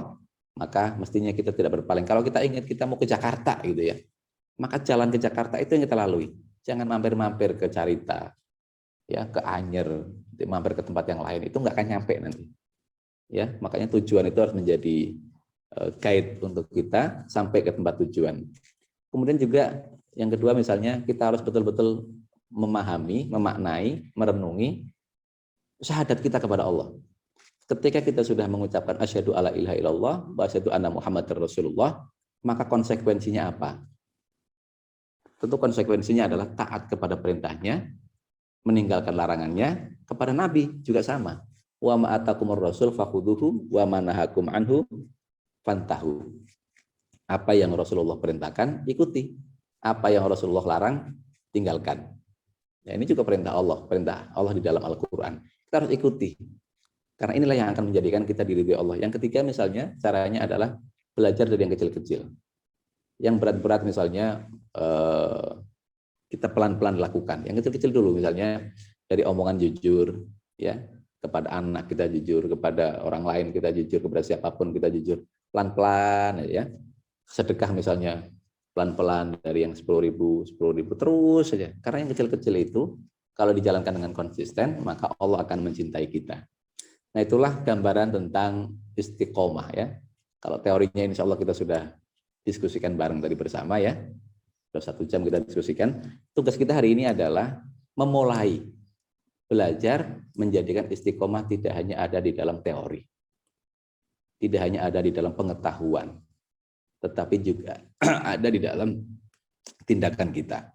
maka mestinya kita tidak berpaling. Kalau kita ingat kita mau ke Jakarta gitu ya, maka jalan ke Jakarta itu yang kita lalui. Jangan mampir-mampir ke Carita, ya, ke Anyer, mampir ke tempat yang lain, itu nggak akan nyampe nanti. Ya, makanya tujuan itu harus menjadi guide untuk kita sampai ke tempat tujuan. Kemudian juga yang kedua misalnya kita harus betul-betul memahami, memaknai, merenungi syahadat kita kepada Allah. Ketika kita sudah mengucapkan asyhadu alla ilaha illallah wa asyhadu anna muhammadar rasulullah, maka konsekuensinya apa? Tentu konsekuensinya adalah taat kepada perintahnya, meninggalkan larangannya. Kepada Nabi juga sama. Wa ma atakumur rasul fakhuduhu wa ma nahakum anhu fantahu. Apa yang Rasulullah perintahkan, ikuti. Apa yang Rasulullah larang, tinggalkan. Ya, ini juga perintah Allah di dalam Al-Qur'an. Kita harus ikuti. Karena inilah yang akan menjadikan kita diridhoi Allah. Yang ketiga misalnya caranya adalah belajar dari yang kecil-kecil. Yang berat-berat misalnya kita pelan-pelan lakukan. Yang kecil-kecil dulu misalnya dari omongan jujur ya. Kepada anak kita jujur, kepada orang lain kita jujur, kepada siapapun kita jujur, pelan-pelan ya. Sedekah misalnya pelan-pelan dari yang 10.000 terus saja. Karena yang kecil-kecil itu kalau dijalankan dengan konsisten, maka Allah akan mencintai kita. Nah, itulah gambaran tentang istiqomah ya. Kalau teorinya insya Allah kita sudah diskusikan bareng tadi bersama ya. Sudah 1 jam kita diskusikan. Tugas kita hari ini adalah memulai belajar menjadikan istiqomah tidak hanya ada di dalam teori, tidak hanya ada di dalam pengetahuan, tetapi juga ada di dalam tindakan kita.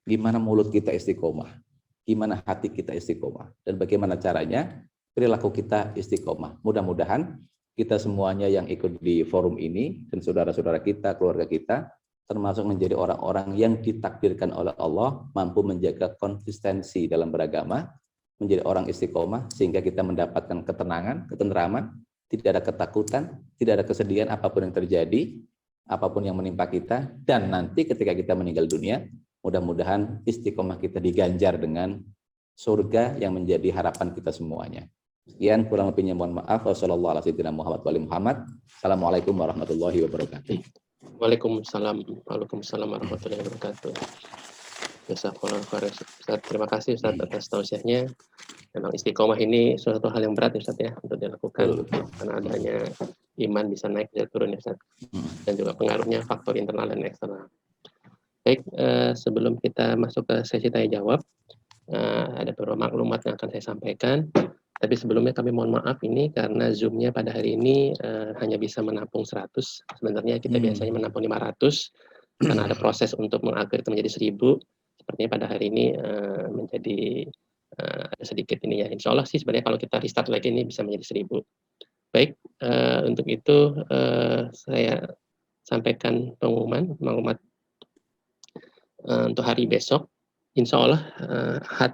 Gimana mulut kita istiqomah, gimana hati kita istiqomah dan bagaimana caranya perilaku kita istiqomah. Mudah-mudahan kita semuanya yang ikut di forum ini dan saudara-saudara kita, keluarga kita, termasuk menjadi orang-orang yang ditakdirkan oleh Allah mampu menjaga konsistensi dalam beragama, menjadi orang istiqomah sehingga kita mendapatkan ketenangan, ketenteraman, tidak ada ketakutan, tidak ada kesedihan apapun yang terjadi, apapun yang menimpa kita, dan nanti ketika kita meninggal dunia, mudah-mudahan istiqomah kita diganjar dengan surga yang menjadi harapan kita semuanya. Sekian, kurang lebihnya mohon maaf. Wassalamualaikum warahmatullahi wabarakatuh. Waalaikumsalam warahmatullahi wabarakatuh. Jazakallahu khairan Ustaz. Terima kasih Ustaz atas tausiahnya. Memang istiqomah ini suatu hal yang berat Ustaz ya untuk dilakukan, karena adanya iman bisa naik bisa turun ya Ustaz. Dan juga pengaruhnya faktor internal dan eksternal. Baik, sebelum kita masuk ke sesi tanya jawab, ada beberapa maklumat yang akan saya sampaikan. Tapi sebelumnya kami mohon maaf ini karena Zoom-nya pada hari ini hanya bisa menampung 100. Sebenarnya kita biasanya menampung 500 karena ada proses untuk mengupgrade menjadi 1000. Sepertinya pada hari ini menjadi ada sedikit ini ya. Insya Allah sih sebenarnya kalau kita restart lagi ini bisa menjadi 1000. Baik, untuk itu saya sampaikan maklumat untuk hari besok. Insya Allah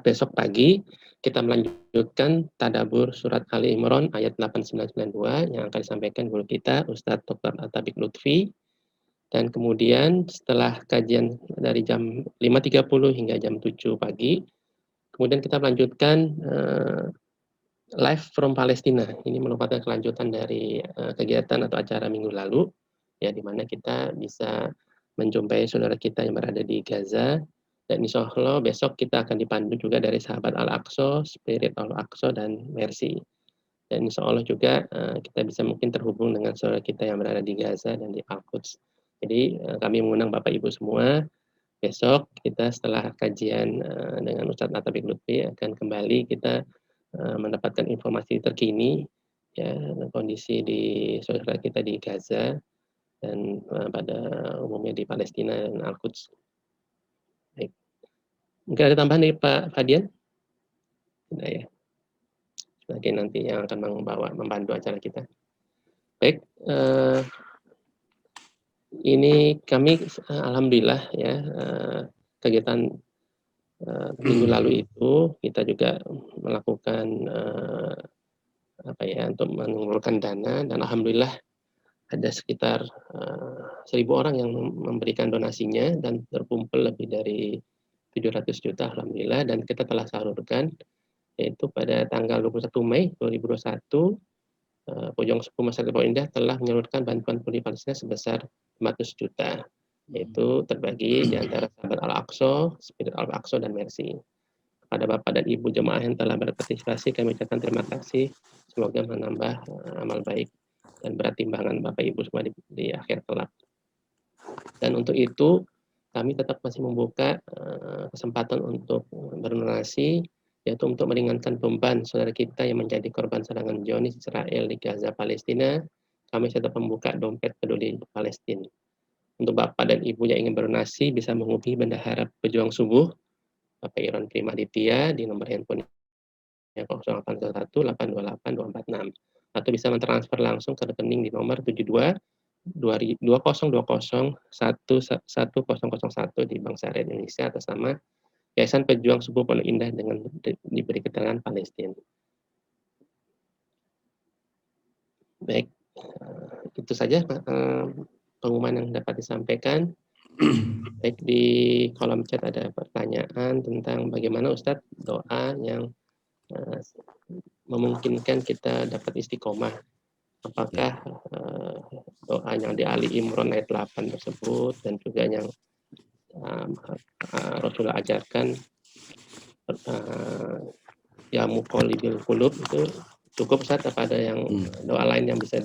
besok pagi kita melanjutkan tadabbur surat Ali Imran ayat 8992 yang akan disampaikan guru kita Ustadz Dr. Atabik Lutfi. Dan kemudian setelah kajian dari jam 5.30 hingga jam 7 pagi, kemudian kita melanjutkan live from Palestina. Ini merupakan kelanjutan dari kegiatan atau acara minggu lalu, ya, di mana kita bisa menjumpai saudara kita yang berada di Gaza. Dan insya Allah besok kita akan dipandu juga dari sahabat Al-Aqsa, Spirit Al-Aqsa, dan Mercy. Dan insya Allah juga kita bisa mungkin terhubung dengan saudara kita yang berada di Gaza dan di Al-Quds. Jadi kami mengundang Bapak Ibu semua, besok kita setelah kajian dengan Ustadz Atabik Lutfi akan kembali kita mendapatkan informasi terkini, ya, kondisi di saudara kita di Gaza dan pada umumnya di Palestina dan Al-Quds. Baik. Mungkin ada tambahan dari Pak Fadian? Tidak ya. Sebagai nanti yang akan membantu acara kita. Baik, ini kami alhamdulillah ya kegiatan minggu lalu itu kita juga melakukan untuk mengumpulkan dana, dan alhamdulillah ada sekitar 1.000 orang yang memberikan donasinya dan terkumpul lebih dari 700 juta alhamdulillah, dan kita telah salurkan yaitu pada tanggal 21 Mei 2021 Pojong Suku Masyarakat Pondok Indah telah menyalurkan bantuan pulih Palestina sebesar 500 juta, yaitu terbagi di antara sahabat Al-Aqsa, Spirit Al-Aqsa, dan Mercy. Kepada Bapak dan Ibu jemaah yang telah berpartisipasi, kami ucapkan terima kasih. Semoga menambah amal baik dan berat timbangan Bapak Ibu semua di akhir kelak. Dan untuk itu kami tetap masih membuka kesempatan untuk berdonasi, yaitu untuk meringankan beban saudara kita yang menjadi korban serangan Zionis Israel di Gaza, Palestina. Kami tetap membuka dompet peduli Palestina. Untuk Bapak dan Ibu yang ingin berdonasi bisa menghubungi Bendahara Pejuang Subuh Bapak Iron Primaditya di nomor handphone 0818288246, atau bisa mentransfer langsung ke rekening di nomor 7220201101 di Bank Syariah Indonesia atas nama Yayasan Pejuang Subuh Pondok Indah dengan diberi keterangan Palestina. Baik, itu saja pengumuman yang dapat disampaikan. Baik, di kolom chat ada pertanyaan tentang bagaimana Ustadz doa yang memungkinkan kita dapat istiqomah. Apakah doa yang di Ali Imran ayat 8 tersebut dan juga yang Rasulullah ajarkan ya muqallibil qulub itu cukup Ustaz, apa ada yang doa lain yang bisa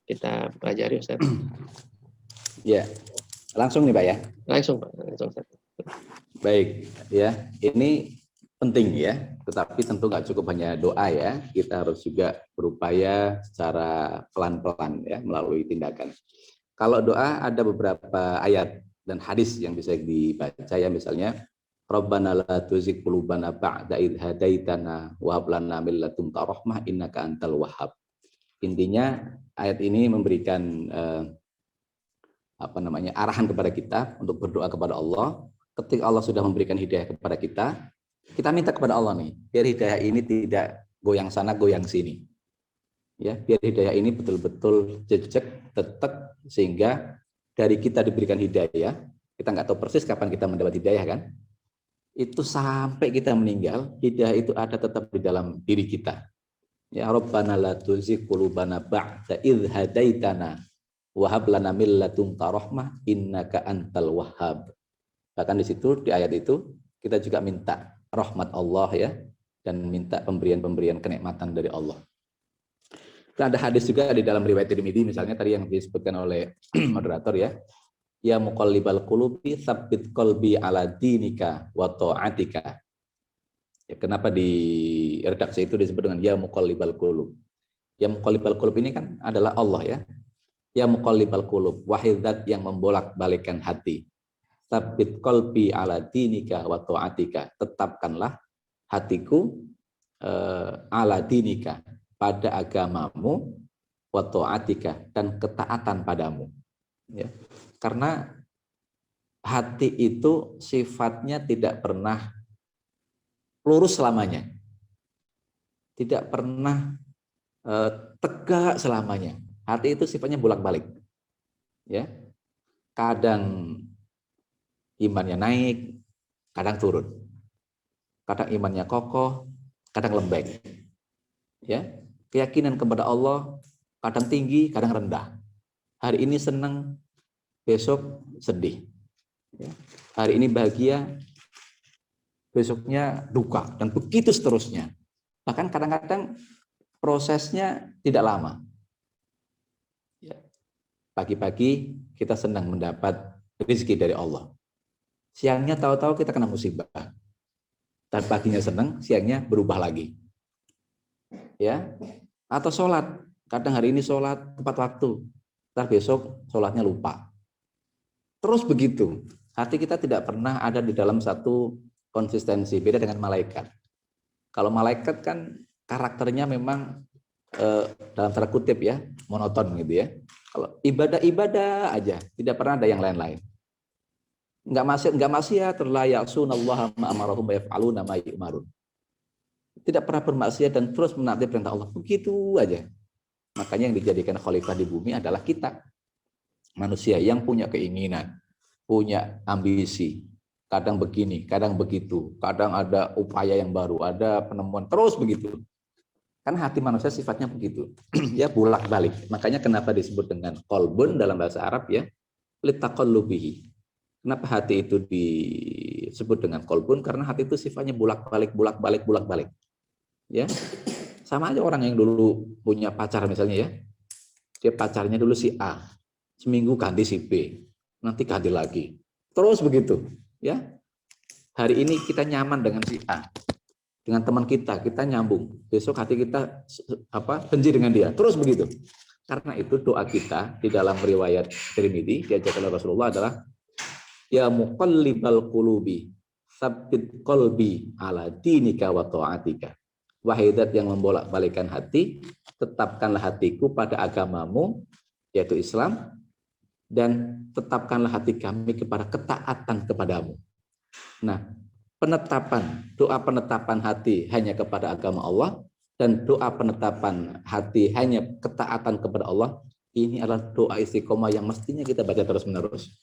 kita pelajari Ustaz? Ya, langsung nih Pak ya? Langsung Pak, langsung Ustaz. Baik, ya ini penting ya, tetapi tentu nggak cukup hanya doa ya, kita harus juga berupaya secara pelan-pelan ya melalui tindakan. Kalau doa ada beberapa ayat dan hadis yang bisa dibaca ya, misalnya Rabbana la tuzigh qulubana ba'da idh hadaitana wa hab lana min ladunka rahmah innaka antal wahhab. Intinya ayat ini memberikan arahan kepada kita untuk berdoa kepada Allah. Ketika Allah sudah memberikan hidayah kepada kita, kita minta kepada Allah nih, biar hidayah ini tidak goyang sana goyang sini. Ya, biar hidayah ini betul-betul jejak, tetek, sehingga dari kita diberikan hidayah, kita nggak tahu persis kapan kita mendapat hidayah kan? Itu sampai kita meninggal, hidayah itu ada tetap di dalam diri kita. Ya Rabbana la tuzigh qulubana ba'da idh hadaitana wa hab lana min ladunka rahmah innaka antal wahhab. Bahkan di situ di ayat itu kita juga minta rahmat Allah ya, dan minta pemberian-pemberian kenikmatan dari Allah. Dan ada hadis juga di dalam riwayat Tirmidzi misalnya tadi yang disebutkan oleh moderator ya. Ya muqallibal qulubi tsabbit qalbi ala dinika wa ta'atika. Ya, kenapa di redaksi itu disebut dengan ya muqallibal qulub? Ya muqallibal qulub ini kan adalah Allah ya. Ya muqallibal qulub, wahai zat yang membolak-balikkan hati. Tsabbit qalbi ala dinika wa ta'atika. Tetapkanlah hatiku ala dinika, pada agamamu, wa ta'atika, dan ketaatan padamu. Ya. Karena hati itu sifatnya tidak pernah lurus selamanya, tidak pernah tegak selamanya. Hati itu sifatnya bolak-balik, ya. Kadang imannya naik, kadang turun. Kadang imannya kokoh, kadang lembek. Ya, keyakinan kepada Allah kadang tinggi, kadang rendah. Hari ini senang, besok sedih. Ya. Hari ini bahagia, besoknya duka, dan begitu seterusnya. Bahkan kadang-kadang prosesnya tidak lama. Ya. Pagi-pagi kita senang mendapat rezeki dari Allah. Siangnya tahu-tahu kita kena musibah. Dan paginya senang, siangnya berubah lagi. Ya, atau sholat. Kadang hari ini sholat tepat waktu, ntar besok sholatnya lupa. Terus begitu. Hati kita tidak pernah ada di dalam satu konsistensi. Beda dengan malaikat. Kalau malaikat kan karakternya memang dalam tanda kutip ya, monoton gitu ya. Kalau ibadah aja, tidak pernah ada yang lain-lain. Enggak maksiat, la ya'sunallaha ma amarahum wa yaf'aluna ma yu'marun. Tidak pernah bermaksiat dan terus menaati perintah Allah. Begitu aja. Makanya yang dijadikan khalifah di bumi adalah kita. Manusia yang punya keinginan, punya ambisi. Kadang begini, kadang begitu. Kadang ada upaya yang baru, ada penemuan. Terus begitu. Kan hati manusia sifatnya begitu. Ya bolak-balik. Makanya kenapa disebut dengan qalbun dalam bahasa Arab ya. Litaqallubihi. Kenapa hati itu disebut dengan qalbun? Karena hati itu sifatnya bolak-balik. Ya, sama aja orang yang dulu punya pacar misalnya ya, dia pacarnya dulu si A, seminggu ganti si B, nanti ganti lagi, terus begitu. Ya, hari ini kita nyaman dengan si A, dengan teman kita nyambung, besok hati kita benci dengan dia, terus begitu. Karena itu doa kita di dalam riwayat Tirmidzi diajarkan oleh Rasulullah adalah ya muqallibal qulubi tsabbit qalbi ala dinika wa ta'atika. Wahai zat yang membolak-balikkan hati, tetapkanlah hatiku pada agamamu, yaitu Islam, dan tetapkanlah hati kami kepada ketaatan kepadamu. Nah, doa penetapan hati hanya kepada agama Allah, dan doa penetapan hati hanya ketaatan kepada Allah, ini adalah doa istiqomah yang mestinya kita baca terus-menerus.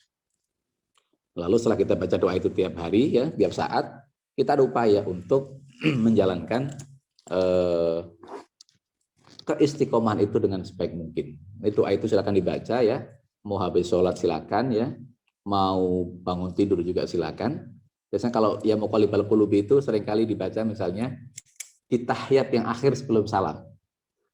Lalu setelah kita baca doa itu tiap hari, ya, tiap saat, kita ada upaya untuk menjalankan keistiqomahan itu dengan sebaik mungkin. Itu silakan dibaca ya. Mau habis sholat silakan ya. Mau bangun tidur juga silakan. Biasanya kalau ya muqallibal qulubi itu seringkali dibaca misalnya di tahiyat yang akhir sebelum salam.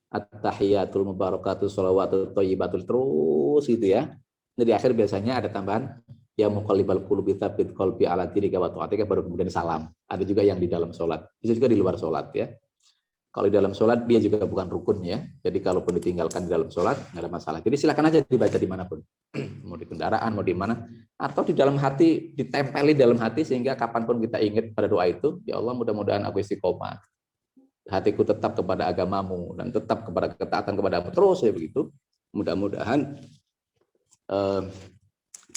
At-tahiyatul mubarakatuh sholawatut thayyibatul terus gitu ya. Nah, di akhir biasanya ada tambahan ya muqallibal qulubi tsabbit qalbi ala dinika wa ta'atika, baru kemudian salam. Ada juga yang di dalam sholat. Bisa juga di luar sholat ya. Kalau di dalam sholat dia juga bukan rukun ya. Jadi kalaupun ditinggalkan di dalam sholat nggak ada masalah. Jadi silakan aja dibaca dimanapun. Mau di kendaraan, mau di mana. atau di dalam hati, ditempeli dalam hati sehingga kapanpun kita ingat pada doa itu, ya Allah mudah-mudahan aku istiqomah, hatiku tetap kepada agamamu dan tetap kepada ketaatan kepadamu terus ya begitu. Mudah-mudahan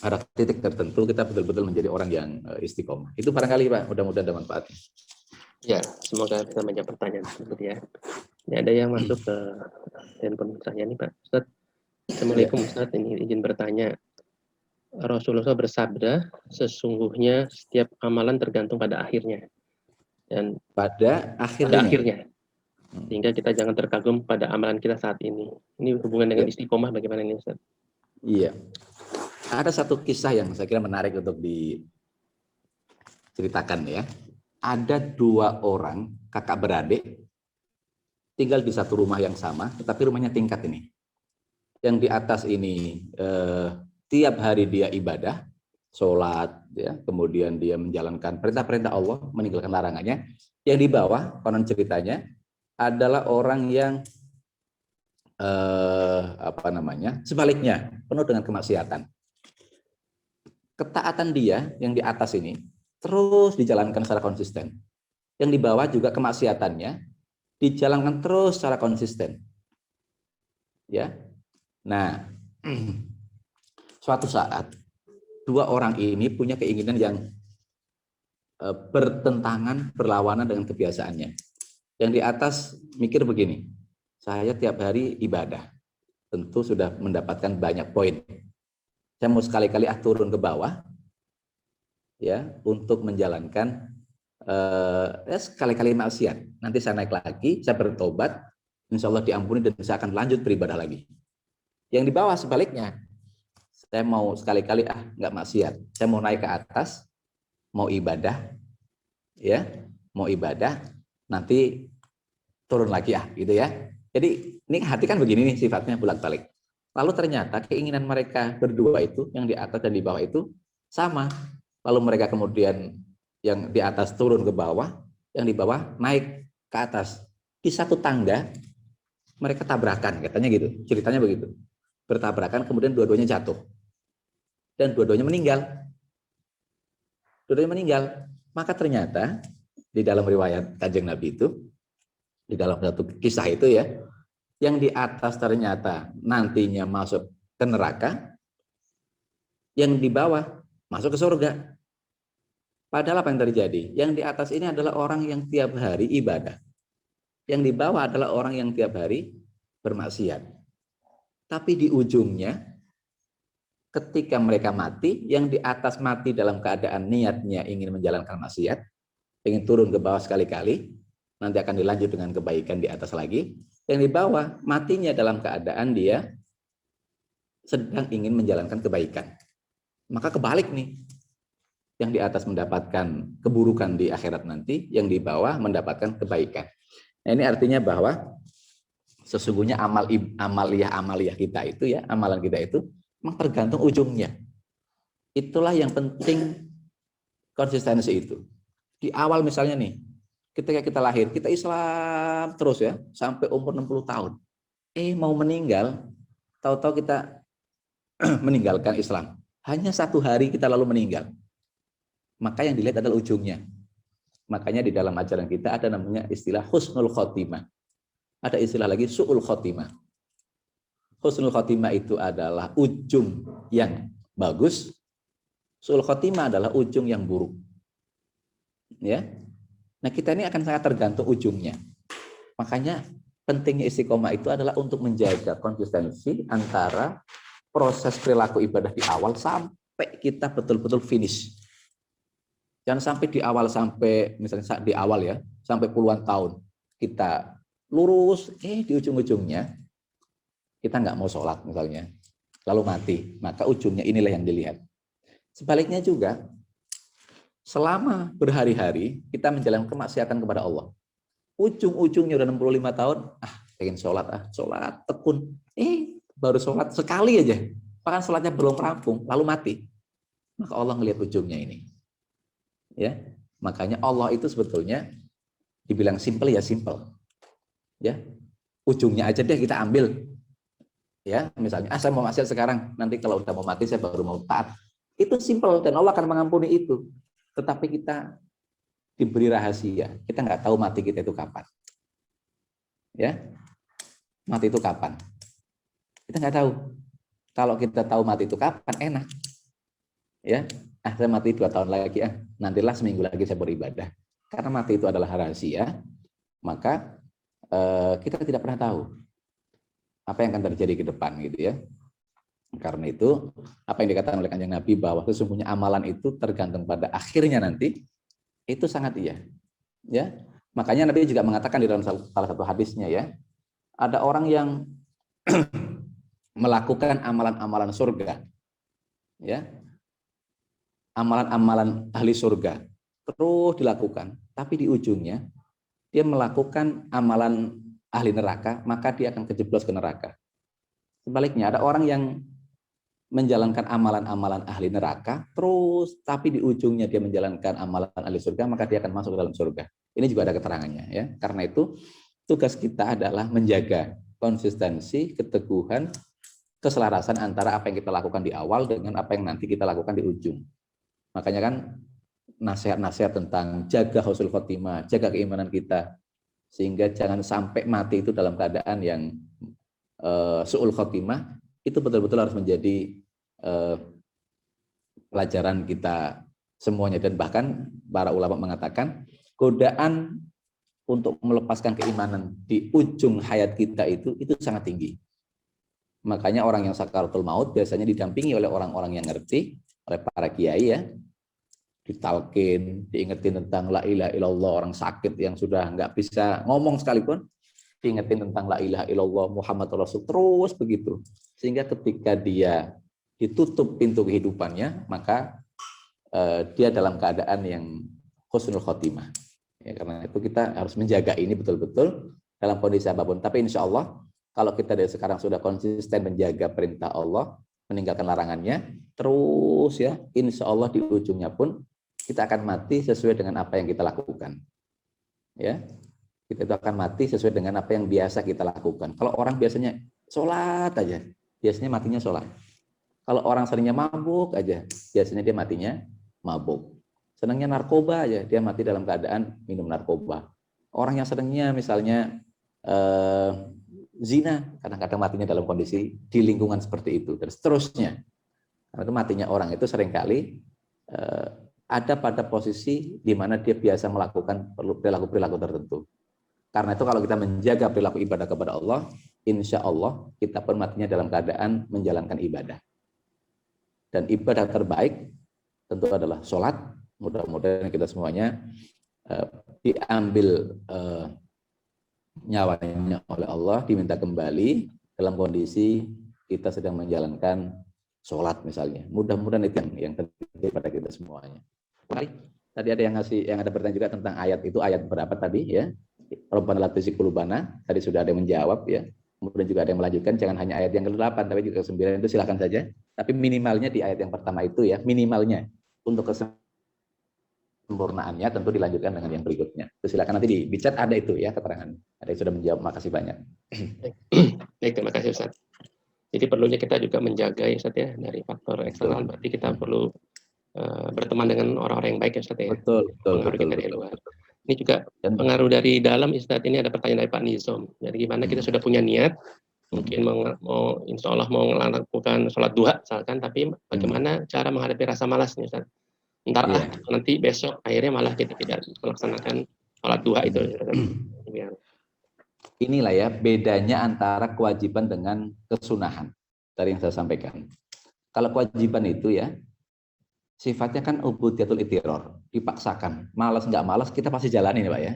pada titik tertentu kita betul-betul menjadi orang yang istiqomah. Itu barangkali Pak, mudah-mudahan ada manfaatnya. Ya, semoga bisa menjawab pertanyaan tersebut ya. Ini ada yang masuk ke handphone saya nih Pak. Ustaz, Assalamualaikum Ustaz, ini izin bertanya. Rasulullah bersabda, sesungguhnya setiap amalan tergantung pada akhirnya. Dan pada akhirnya. Sehingga kita jangan terkagum pada amalan kita saat ini. Ini hubungan dengan istiqomah bagaimana ini Ustaz? Iya. Ada satu kisah yang saya kira menarik untuk diceritakan ya. Ada 2 orang kakak beradik tinggal di satu rumah yang sama, tetapi rumahnya tingkat ini. Yang di atas ini tiap hari dia ibadah, sholat, ya, kemudian dia menjalankan perintah-perintah Allah, meninggalkan larangannya. Yang di bawah, konon ceritanya, adalah orang yang sebaliknya, penuh dengan kemaksiatan. Ketaatan dia yang di atas ini terus dijalankan secara konsisten. Yang di bawah juga kemaksiatannya dijalankan terus secara konsisten. Ya. Nah, suatu saat 2 orang ini punya keinginan yang bertentangan, berlawanan dengan kebiasaannya. Yang di atas mikir begini, saya tiap hari ibadah, tentu sudah mendapatkan banyak poin. Saya mau sekali-kali turun ke bawah, ya, untuk menjalankan sekali-kali maksiat. Nanti saya naik lagi, saya bertobat, insya Allah diampuni dan saya akan lanjut beribadah lagi. Yang di bawah sebaliknya, saya mau sekali-kali nggak maksiat, saya mau naik ke atas, mau ibadah, ya, mau ibadah, nanti turun lagi gitu ya. Jadi ini hati kan begini nih sifatnya bolak-balik. Lalu ternyata keinginan mereka berdua itu, yang di atas dan di bawah itu sama. Lalu mereka kemudian yang di atas turun ke bawah, yang di bawah naik ke atas. Di satu tangga mereka tabrakan, katanya gitu. Ceritanya begitu. Bertabrakan, kemudian dua-duanya jatuh. Dan dua-duanya meninggal. Dua-duanya meninggal. Maka ternyata di dalam riwayat Kanjeng Nabi itu, di dalam satu kisah itu ya, yang di atas ternyata nantinya masuk ke neraka, yang di bawah masuk ke surga. Padahal apa yang terjadi? Yang di atas ini adalah orang yang tiap hari ibadah. Yang di bawah adalah orang yang tiap hari bermaksiat. Tapi di ujungnya, ketika mereka mati, yang di atas mati dalam keadaan niatnya ingin menjalankan maksiat, ingin turun ke bawah sekali-kali, nanti akan dilanjut dengan kebaikan di atas lagi. Yang di bawah matinya dalam keadaan dia sedang ingin menjalankan kebaikan. Maka kebalik nih. Yang di atas mendapatkan keburukan di akhirat nanti, yang di bawah mendapatkan kebaikan. Nah, ini artinya bahwa sesungguhnya amaliyah kita itu ya, amalan kita itu memang tergantung ujungnya. Itulah yang penting, konsistensi itu. Di awal misalnya nih, ketika kita lahir, kita Islam terus ya, sampai umur 60 tahun. Mau meninggal, tahu-tahu kita meninggalkan Islam. Hanya 1 hari kita lalu meninggal. Maka yang dilihat adalah ujungnya. Makanya di dalam ajaran kita ada namanya istilah husnul khotimah. Ada istilah lagi su'ul khotimah. Husnul khotimah itu adalah ujung yang bagus. Su'ul khotimah adalah ujung yang buruk. Ya. Nah, kita ini akan sangat tergantung ujungnya. Makanya pentingnya istiqomah itu adalah untuk menjaga konsistensi antara proses perilaku ibadah di awal sampai kita betul-betul finish. Jangan sampai di awal, sampai misalnya di awal ya, sampai puluhan tahun kita lurus, di ujung-ujungnya kita nggak mau sholat misalnya, lalu mati, maka ujungnya inilah yang dilihat. Sebaliknya juga, selama berhari-hari kita menjalankan kemaksiatan kepada Allah, ujung-ujungnya udah 65 tahun, pengen sholat tekun, baru sholat sekali aja, bahkan sholatnya belum rampung, lalu mati, maka Allah ngelihat ujungnya ini. Ya, makanya Allah itu sebetulnya dibilang simple ya simple. Ya, ujungnya aja deh kita ambil. Ya, misalnya saya mau maksiat sekarang, nanti kalau udah mau mati saya baru mau taat. Itu simpel dan Allah akan mengampuni itu. Tetapi kita diberi rahasia. Kita nggak tahu mati kita itu kapan. Ya, mati itu kapan? Kita nggak tahu. Kalau kita tahu mati itu kapan, enak. Ya, saya mati 2 tahun lagi, nantilah seminggu lagi saya beribadah. Karena mati itu adalah rahasia, maka kita tidak pernah tahu apa yang akan terjadi ke depan, gitu ya. Karena itu, apa yang dikatakan oleh Kanjeng Nabi bahwa sesungguhnya amalan itu tergantung pada akhirnya nanti, itu sangat iya. Ya, makanya Nabi juga mengatakan di dalam salah satu hadisnya, ya, ada orang yang melakukan amalan-amalan surga, ya, amalan-amalan ahli surga terus dilakukan, tapi di ujungnya dia melakukan amalan ahli neraka, maka dia akan kejeblos ke neraka. Sebaliknya, ada orang yang menjalankan amalan-amalan ahli neraka terus, tapi di ujungnya dia menjalankan amalan ahli surga, maka dia akan masuk ke dalam surga. Ini juga ada keterangannya, ya. Karena itu tugas kita adalah menjaga konsistensi, keteguhan, keselarasan antara apa yang kita lakukan di awal dengan apa yang nanti kita lakukan di ujung. Makanya kan nasihat-nasihat tentang jaga husnul khotimah, jaga keimanan kita, sehingga jangan sampai mati itu dalam keadaan yang su'ul khotimah, itu betul-betul harus menjadi pelajaran kita semuanya. Dan bahkan para ulama mengatakan godaan untuk melepaskan keimanan di ujung hayat kita itu sangat tinggi. Makanya orang yang sakaratul maut biasanya didampingi oleh orang-orang yang ngerti, oleh para kiai, ya, ditalkin, diingetin tentang la ilaha illallah. Orang sakit yang sudah nggak bisa ngomong sekalipun diingetin tentang la ilaha illallah Muhammadur Rasul, terus begitu, sehingga ketika dia ditutup pintu kehidupannya, maka dia dalam keadaan yang husnul khotimah. Ya, karena itu kita harus menjaga ini betul-betul dalam kondisi apapun. Tapi insya Allah kalau kita dari sekarang sudah konsisten menjaga perintah Allah, meninggalkan larangannya, terus, ya, insya Allah di ujungnya pun kita akan mati sesuai dengan apa yang kita lakukan. Ya, kita itu akan mati sesuai dengan apa yang biasa kita lakukan. Kalau orang biasanya sholat aja, biasanya matinya sholat. Kalau orang seringnya mabuk aja, biasanya dia matinya mabuk. Senangnya narkoba aja, dia mati dalam keadaan minum narkoba. Orang yang senangnya misalnya zina, kadang-kadang matinya dalam kondisi di lingkungan seperti itu, dan seterusnya. Karena itu matinya orang itu seringkali ada pada posisi di mana dia biasa melakukan perilaku-perilaku tertentu. Karena itu kalau kita menjaga perilaku ibadah kepada Allah, insya Allah kita pun matinya dalam keadaan menjalankan ibadah. Dan ibadah terbaik tentu adalah sholat. Mudah-mudahan kita semuanya diambil nyawanya oleh Allah, diminta kembali dalam kondisi kita sedang menjalankan sholat misalnya. Mudah-mudahan itu yang terjadi pada kita semuanya. Tadi ada yang ada bertanya juga tentang ayat itu, ayat berapa tadi, ya? Rabbana la tuzigh qulubana, tadi sudah ada yang menjawab, ya. Kemudian juga ada yang melanjutkan, jangan hanya ayat yang ke-8 tapi juga ke-9, itu silakan saja. Tapi minimalnya di ayat yang pertama itu, ya, minimalnya. Untuk kesempurnaannya tentu dilanjutkan dengan yang berikutnya. Itu silakan nanti di chat ada itu, ya, keterangan. Ada yang sudah menjawab, makasih banyak. Baik, terima kasih Ustaz. Jadi perlunya kita juga menjaga, ya Ustaz, ya, dari faktor eksternal, berarti kita perlu berteman dengan orang-orang yang baik, ya Ustaz, ya. Betul. Dari luar. Ini juga pengaruh dari dalam, Ustaz. Ini ada pertanyaan dari Pak Nizam. Jadi gimana kita sudah punya niat, mungkin mau insya Allah mau melakukan sholat duha misalkan, tapi bagaimana cara menghadapi rasa malasnya, Ustaz? Nanti besok akhirnya malah kita tidak melaksanakan sholat duha itu. Inilah, ya, bedanya antara kewajiban dengan kesunahan dari yang saya sampaikan. Kalau kewajiban itu, ya, sifatnya kan ubudiyatul itiror, dipaksakan. Malas nggak malas kita pasti jalanin, ya Pak, ya.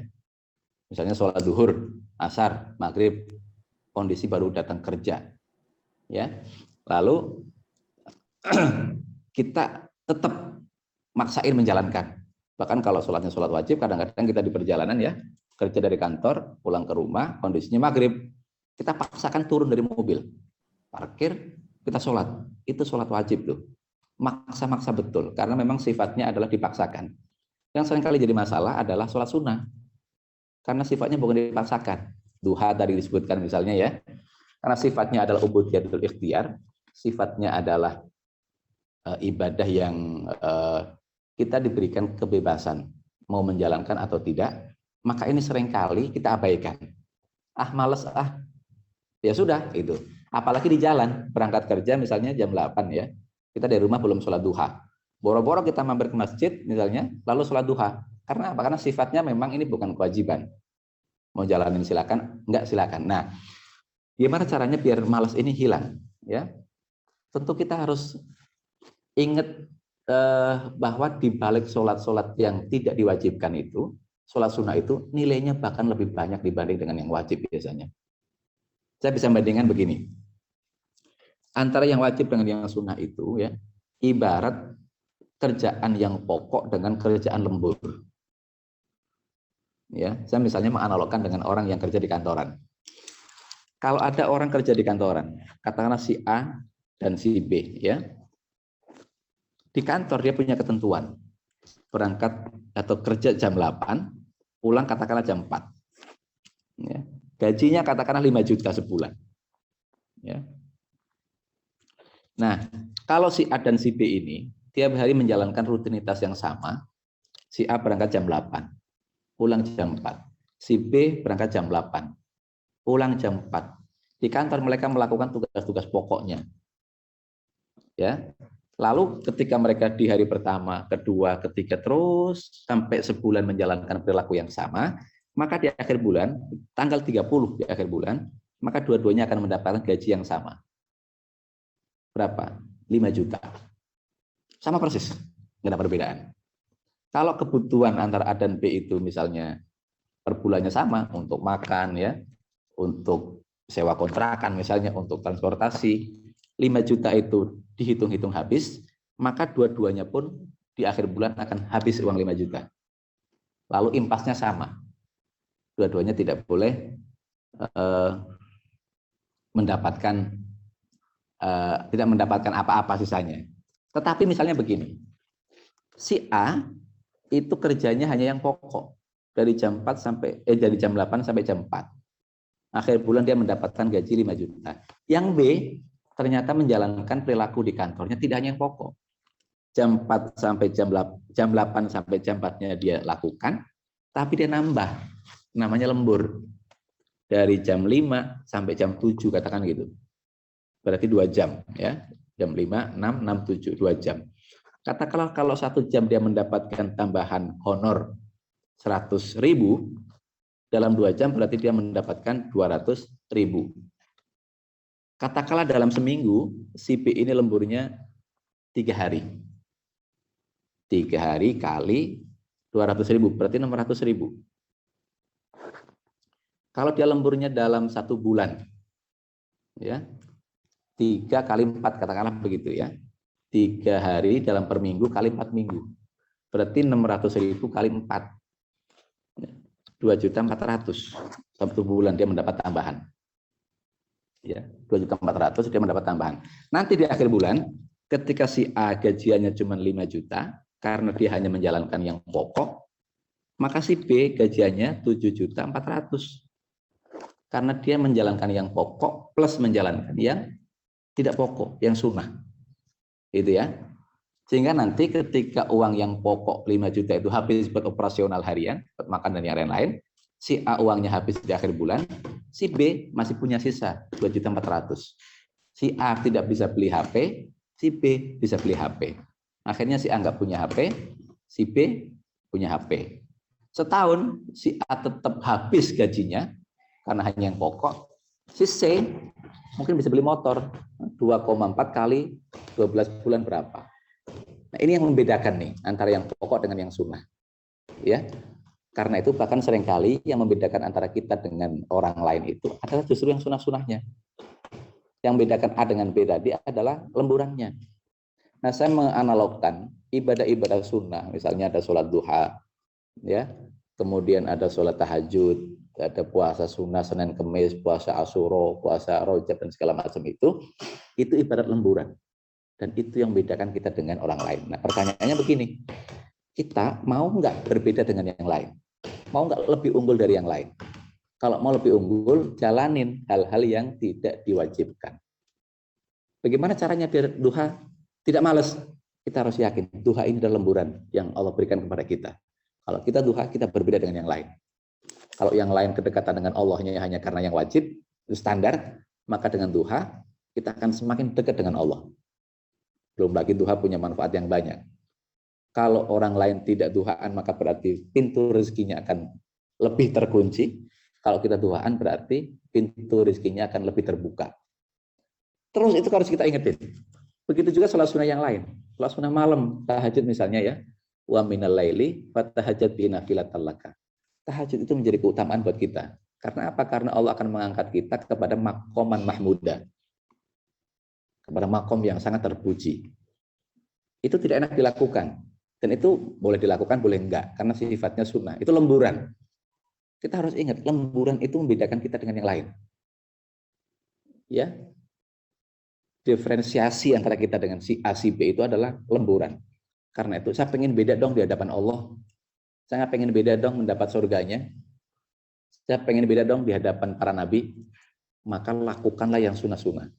Misalnya sholat duhur, asar, maghrib, kondisi baru datang kerja, ya. Lalu kita tetap maksain menjalankan. Bahkan kalau sholatnya sholat wajib, kadang-kadang kita di perjalanan, ya, kerja dari kantor, pulang ke rumah, kondisinya maghrib, kita paksakan turun dari mobil, parkir, kita sholat. Itu sholat wajib tuh. Maksa-maksa betul, karena memang sifatnya adalah dipaksakan. Yang seringkali jadi masalah adalah sholat sunnah, karena sifatnya bukan dipaksakan. Duha tadi disebutkan misalnya, ya, karena sifatnya adalah ubudiyatul ikhtiar, sifatnya adalah ibadah yang kita diberikan kebebasan mau menjalankan atau tidak, maka ini seringkali kita abaikan. Ah, males ah. Ya sudah, itu. Apalagi di jalan, berangkat kerja misalnya jam 8 ya. Kita dari rumah belum sholat duha. Boro-boro kita mampir ke masjid misalnya, lalu sholat duha. Karena apa? Karena sifatnya memang ini bukan kewajiban. Mau jalanin silakan, enggak silakan. Nah, gimana caranya biar malas ini hilang? Ya, tentu kita harus ingat bahwa di balik sholat-sholat yang tidak diwajibkan itu, sholat sunnah itu nilainya bahkan lebih banyak dibanding dengan yang wajib biasanya. Saya bisa bandingkan begini, antara yang wajib dengan yang sunnah itu ya, ibarat kerjaan yang pokok dengan kerjaan lembur. Ya, saya misalnya menganalogkan dengan orang yang kerja di kantoran. Kalau ada orang kerja di kantoran, katakanlah si A dan si B, ya, di kantor dia punya ketentuan, berangkat atau kerja jam 8, pulang katakanlah jam 4. Ya. Gajinya katakanlah 5 juta sebulan. Ya. Nah, kalau si A dan si B ini tiap hari menjalankan rutinitas yang sama, si A berangkat jam 8, pulang jam 4. Si B berangkat jam 8, pulang jam 4. Di kantor mereka melakukan tugas-tugas pokoknya. Ya. Lalu ketika mereka di hari pertama, kedua, ketiga terus sampai sebulan menjalankan perilaku yang sama, maka di akhir bulan, tanggal 30 di akhir bulan, maka dua-duanya akan mendapatkan gaji yang sama. Berapa? 5 juta. Sama persis, nggak ada perbedaan. Kalau kebutuhan antara A dan B itu misalnya per bulannya sama untuk makan ya, untuk sewa kontrakan misalnya, untuk transportasi, 5 juta itu dihitung-hitung habis, maka dua-duanya pun di akhir bulan akan habis uang 5 juta. Lalu impasnya sama. Dua-duanya tidak boleh tidak mendapatkan apa-apa sisanya. Tetapi misalnya begini, si A itu kerjanya hanya yang pokok dari jam 4 sampai dari jam 8 sampai jam 4. Akhir bulan dia mendapatkan gaji 5 juta. Yang B ternyata menjalankan perilaku di kantornya tidak hanya yang pokok. Jam 4 sampai jam 8 sampai jam 4-nya dia lakukan, tapi dia nambah. Namanya lembur. Dari jam 5 sampai jam 7 katakan gitu. Berarti 2 jam ya. Jam 5, 6, 6, 7, 2 jam. Katakanlah kalau 1 jam dia mendapatkan tambahan honor 100.000, dalam 2 jam berarti dia mendapatkan 200.000. Katakanlah dalam seminggu, si B ini lemburnya 3 hari. 3 hari kali 200.000, berarti 600.000. Kalau dia lemburnya dalam 1 bulan, ya 3 kali 4, katakanlah begitu ya. 3 hari dalam per minggu kali 4 minggu. Berarti 600.000 kali 4. 2.400.000. 1 bulan dia mendapat tambahan. Ya, 2.400.000 dia mendapat tambahan. Nanti di akhir bulan, ketika si A gajiannya cuma 5 juta, karena dia hanya menjalankan yang pokok, maka si B gajiannya 7.400.000. Karena dia menjalankan yang pokok plus menjalankan yang tidak pokok, yang sunnah. Itu ya. Sehingga nanti ketika uang yang pokok 5 juta itu habis buat operasional harian, buat makan dan yang lain-lain, si A uangnya habis di akhir bulan, si B masih punya sisa 2.400.000. Si A tidak bisa beli HP, si B bisa beli HP. Akhirnya si A nggak punya HP, si B punya HP. Setahun si A tetap habis gajinya karena hanya yang pokok. Si C mungkin bisa beli motor 2,4 kali 12 bulan berapa. Nah, ini yang membedakan nih antara yang pokok dengan yang sunnah. Ya. Karena itu bahkan seringkali yang membedakan antara kita dengan orang lain itu adalah justru yang sunnah-sunnahnya. Yang membedakan A dengan B tadi adalah lemburannya. Nah, saya menganalogkan ibadah-ibadah sunnah, misalnya ada sholat duha, ya, kemudian ada sholat tahajud, ada puasa sunnah Senin Kemis, puasa Asyura, puasa Rajab dan segala macam itu ibadat lemburan. Dan itu yang membedakan kita dengan orang lain. Nah, pertanyaannya begini, kita mau nggak berbeda dengan yang lain? Mau nggak lebih unggul dari yang lain? Kalau mau lebih unggul, jalanin hal-hal yang tidak diwajibkan. Bagaimana caranya biar duha? Tidak malas. Kita harus yakin duha ini adalah lemburan yang Allah berikan kepada kita. Kalau kita duha, kita berbeda dengan yang lain. Kalau yang lain kedekatan dengan Allahnya hanya karena yang wajib, itu standar, maka dengan duha kita akan semakin dekat dengan Allah. Belum lagi duha punya manfaat yang banyak. Kalau orang lain tidak duhaan, maka berarti pintu rezekinya akan lebih terkunci. Kalau kita duhaan, berarti pintu rezekinya akan lebih terbuka. Terus itu harus kita ingetin. Begitu juga sholat sunnah yang lain. Sholat sunnah malam, tahajud misalnya ya. Wa minal laili fatahajjat bi nafilatan laka. Tahajud itu menjadi keutamaan buat kita. Karena apa? Karena Allah akan mengangkat kita kepada maqaman mahmuda. Kepada makom yang sangat terpuji. Itu tidak enak dilakukan. Dan itu boleh dilakukan, boleh enggak. Karena sifatnya sunnah. Itu lemburan. Kita harus ingat, lemburan itu membedakan kita dengan yang lain. Ya, diferensiasi antara kita dengan si A, si B itu adalah lemburan. Karena itu, saya pengen beda dong di hadapan Allah. Saya pengen beda dong mendapat surganya. Saya pengen beda dong di hadapan para nabi. Maka lakukanlah yang sunnah-sunnah.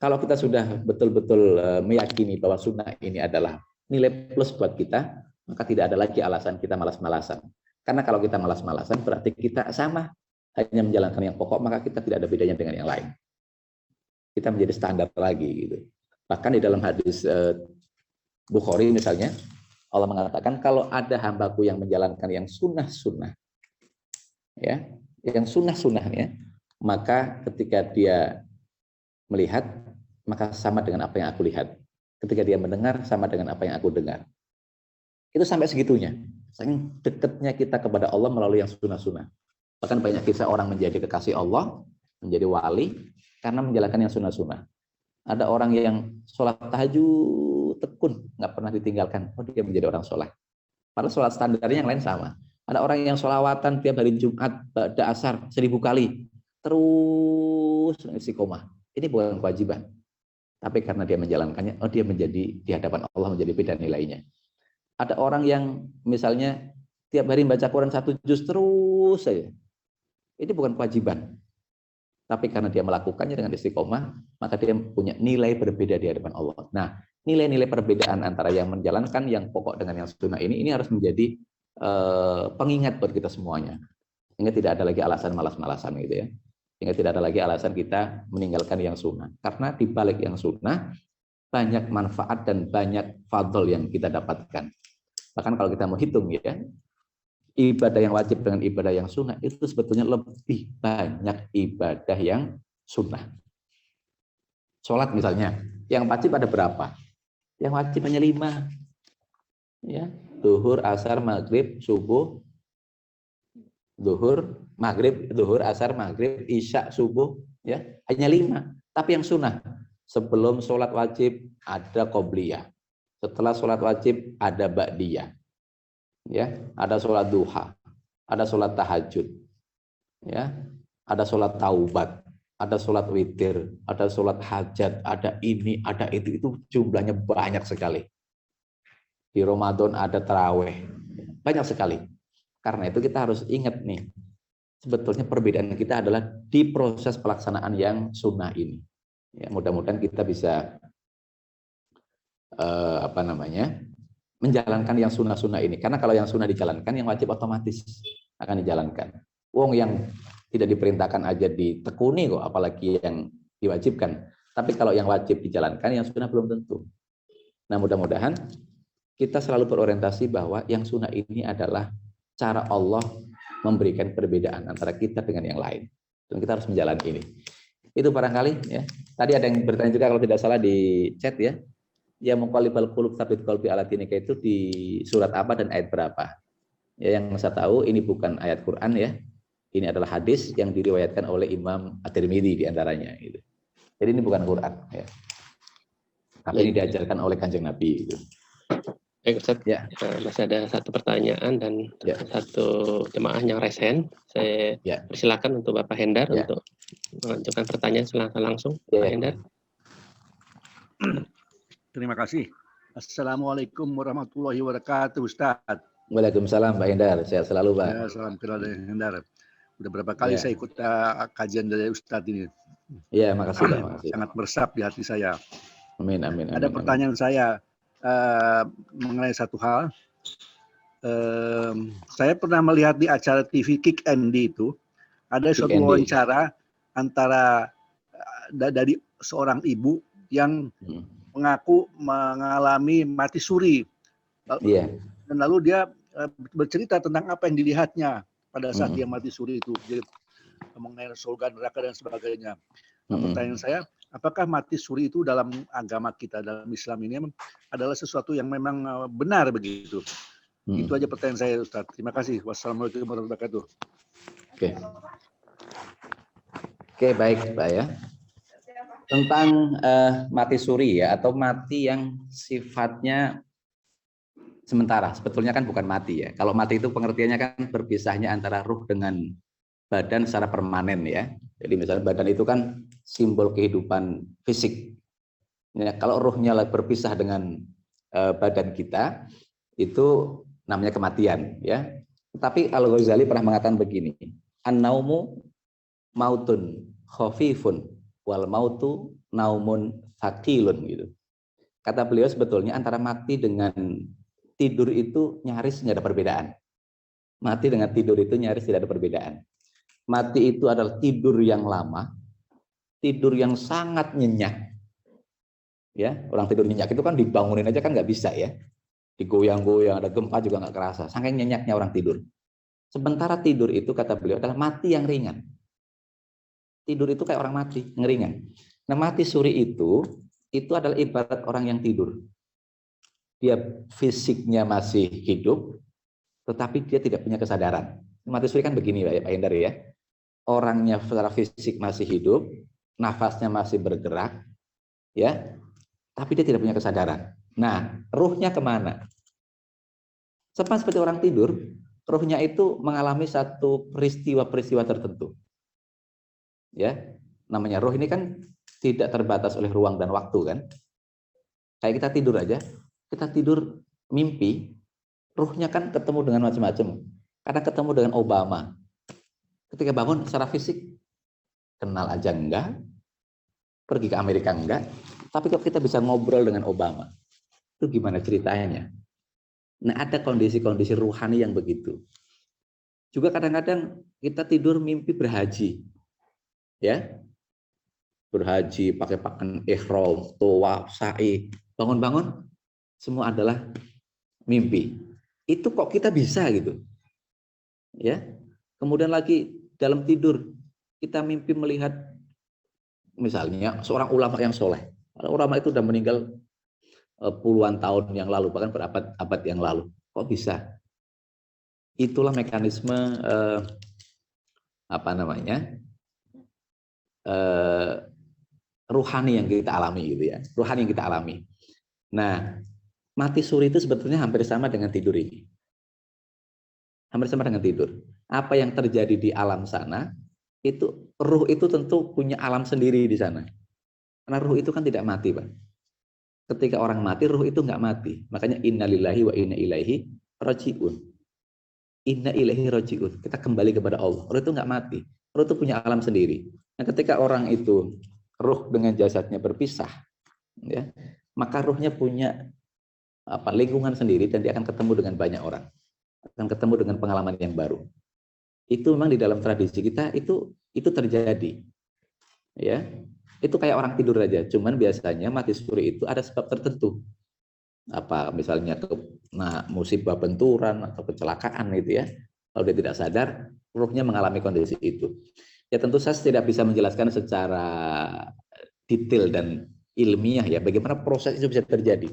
Kalau kita sudah betul-betul meyakini bahwa sunnah ini adalah nilai plus buat kita, maka tidak ada lagi alasan kita malas-malasan. Karena kalau kita malas-malasan, berarti kita sama. Hanya menjalankan yang pokok, maka kita tidak ada bedanya dengan yang lain. Kita menjadi standar lagi gitu. Bahkan di dalam hadis Bukhari misalnya, Allah mengatakan kalau ada hambaku yang menjalankan yang sunnah-sunnah, ya, yang sunnah-sunnahnya, maka ketika dia melihat, maka sama dengan apa yang aku lihat. Ketika dia mendengar, sama dengan apa yang aku dengar. Itu sampai segitunya. Saking dekatnya kita kepada Allah melalui yang sunnah-sunnah. Bahkan banyak kisah orang menjadi kekasih Allah, menjadi wali, karena menjalankan yang sunnah-sunnah. Ada orang yang sholat tahajud tekun, nggak pernah ditinggalkan. Oh, dia menjadi orang sholat. Padahal sholat standarnya yang lain sama. Ada orang yang sholawatan tiap hari Jumat, ba'da asar 1000 kali. Terus istiqomah. Ini bukan kewajiban. Tapi karena dia menjalankannya, oh dia menjadi di hadapan Allah menjadi beda nilainya. Ada orang yang misalnya tiap hari baca Quran 1 juz terus saja. Ini bukan kewajiban. Tapi karena dia melakukannya dengan istiqomah, maka dia punya nilai berbeda di hadapan Allah. Nah, nilai-nilai perbedaan antara yang menjalankan yang pokok dengan yang sunnah ini harus menjadi pengingat buat kita semuanya. Sehingga tidak ada lagi alasan malas-malasan gitu ya. Sehingga tidak ada lagi alasan kita meninggalkan yang sunnah. Karena di balik yang sunnah, banyak manfaat dan banyak fadl yang kita dapatkan. Bahkan kalau kita mau hitung ya, ibadah yang wajib dengan ibadah yang sunnah itu sebetulnya lebih banyak ibadah yang sunnah. Sholat misalnya, yang wajib ada berapa? Yang wajib hanya 5. Ya, zuhur, asar, maghrib, subuh, zuhur, maghrib, zuhur, asar, maghrib, isya, subuh, ya hanya 5. Tapi yang sunnah, sebelum sholat wajib ada qobliyah, setelah sholat wajib ada ba'diyah. Ya, ada sholat duha, ada sholat tahajud, ya, ada sholat taubat, ada sholat witir, ada sholat hajat, ada ini, ada itu jumlahnya banyak sekali. Di Ramadan ada taraweh, banyak sekali. Karena itu kita harus ingat nih, sebetulnya perbedaan kita adalah di proses pelaksanaan yang sunnah ini. Ya, mudah-mudahan kita bisa menjalankan yang sunnah-sunnah ini. Karena kalau yang sunnah dijalankan, yang wajib otomatis akan dijalankan. Wong yang tidak diperintahkan aja ditekuni kok, apalagi yang diwajibkan. Tapi kalau yang wajib dijalankan, yang sunnah belum tentu. Nah, mudah-mudahan kita selalu berorientasi bahwa yang sunnah ini adalah cara Allah memberikan perbedaan antara kita dengan yang lain. Dan kita harus menjalani ini. Itu barangkali ya. Tadi ada yang bertanya juga kalau tidak salah di chat ya. Ya muqallibal qulub tsabit qalbi ala dinika itu di surat apa dan ayat berapa? Ya, yang saya tahu ini bukan ayat Quran ya. Ini adalah hadis yang diriwayatkan oleh Imam At-Tirmidzi di antaranya gitu. Jadi ini bukan Quran ya. Tapi ini diajarkan oleh Kanjeng Nabi gitu. Baik Ustaz, ya. Masih ada satu pertanyaan dan satu jemaah yang resen. Saya persilakan untuk Bapak Hendar untuk mengajukan pertanyaan langsung. Pak Hendar. Terima kasih. Assalamualaikum warahmatullahi wabarakatuh, Ustaz. Waalaikumsalam, Pak Hendar. Sehat selalu, Pak. Ya, salam kenal Hendar. Udah berapa kali saya ikut kajian dari Ustaz ini. Iya, makasih, Pak. Makasih. Sangat meresap di hati saya. Amin, amin, Ada amin, pertanyaan saya mengenai satu hal. Saya pernah melihat di acara TV Kick Andy itu ada Kick suatu Andy. wawancara antara dari seorang ibu yang mengaku mengalami mati suri. Iya. Dan lalu dia bercerita tentang apa yang dilihatnya pada saat dia mati suri itu. Jadi mengenai surga, neraka dan sebagainya. Nah, pertanyaan saya, apakah mati suri itu dalam agama kita, dalam Islam ini adalah sesuatu yang memang benar begitu? Itu aja pertanyaan saya, Ustaz. Terima kasih. Wassalamualaikum warahmatullahi wabarakatuh. Oke. Oke, baik, Pak ya. Tentang mati suri ya, atau mati yang sifatnya sementara. Sebetulnya kan bukan mati ya. Kalau mati itu pengertiannya kan berpisahnya antara ruh dengan badan secara permanen ya. Jadi misalnya badan itu kan simbol kehidupan fisik. Ya, kalau ruhnya berpisah dengan badan kita, itu namanya kematian ya. Tetapi Al-Ghazali pernah mengatakan begini, an-naumu mautun khafifun wal mautu naumun thaqilun gitu. Kata beliau sebetulnya antara mati dengan tidur itu nyaris tidak ada perbedaan. Mati dengan tidur itu nyaris tidak ada perbedaan. Mati itu adalah tidur yang lama, tidur yang sangat nyenyak. Ya, orang tidur nyenyak itu kan dibangunin aja kan nggak bisa ya. Digoyang-goyang, ada gempa juga nggak kerasa. Saking nyenyaknya orang tidur. Sementara tidur itu kata beliau adalah mati yang ringan. Tidur itu kayak orang mati, yang ringan. Nah, mati suri itu adalah ibarat orang yang tidur. Dia fisiknya masih hidup, tetapi dia tidak punya kesadaran. Mati suri kan begini Pak Hendar ya. Orangnya secara fisik masih hidup, nafasnya masih bergerak, ya, tapi dia tidak punya kesadaran. Nah, ruhnya kemana? Sama seperti orang tidur, ruhnya itu mengalami satu peristiwa-peristiwa tertentu. Ya, namanya ruh ini kan tidak terbatas oleh ruang dan waktu kan. Kayak kita tidur aja, kita tidur mimpi, ruhnya kan ketemu dengan macam-macam. Kadang ketemu dengan Obama. Ketika bangun secara fisik, kenal aja enggak, pergi ke Amerika enggak, tapi kalau kita bisa ngobrol dengan Obama, itu gimana ceritanya? Nah, ada kondisi-kondisi ruhani yang begitu. Juga kadang-kadang kita tidur mimpi berhaji. Ya, berhaji pakai pakaian ihram, tawaf, sa'i, bangun-bangun semua adalah mimpi. Itu kok kita bisa gitu. Ya. Kemudian lagi dalam tidur kita mimpi melihat misalnya seorang ulama yang soleh. Ulama itu sudah meninggal puluhan tahun yang lalu, bahkan berabad-abad yang lalu. Kok bisa? Itulah mekanisme ruhani yang kita alami gitu ya. Ruhani yang kita alami. Nah, mati suri itu sebetulnya hampir sama dengan tidur ini. Hampir sama dengan tidur. Apa yang terjadi di alam sana, itu ruh itu tentu punya alam sendiri di sana. Karena ruh itu kan tidak mati, Pak. Ketika orang mati, ruh itu nggak mati. Makanya innalillahi wa inna ilaihi raji'un. Inna ilaihi raji'un. Kita kembali kepada Allah. Ruh itu nggak mati. Ruh itu punya alam sendiri. Nah, ketika orang itu ruh dengan jasadnya berpisah, ya, maka ruhnya punya lingkungan sendiri dan dia akan ketemu dengan banyak orang. Akan ketemu dengan pengalaman yang baru. Itu memang di dalam tradisi kita itu terjadi. Ya. Itu kayak orang tidur aja, cuman biasanya mati suri itu ada sebab tertentu. Misalnya musibah benturan atau kecelakaan gitu ya. Kalau dia tidak sadar, ruhnya mengalami kondisi itu. Ya tentu saya tidak bisa menjelaskan secara detail dan ilmiah ya bagaimana proses itu bisa terjadi.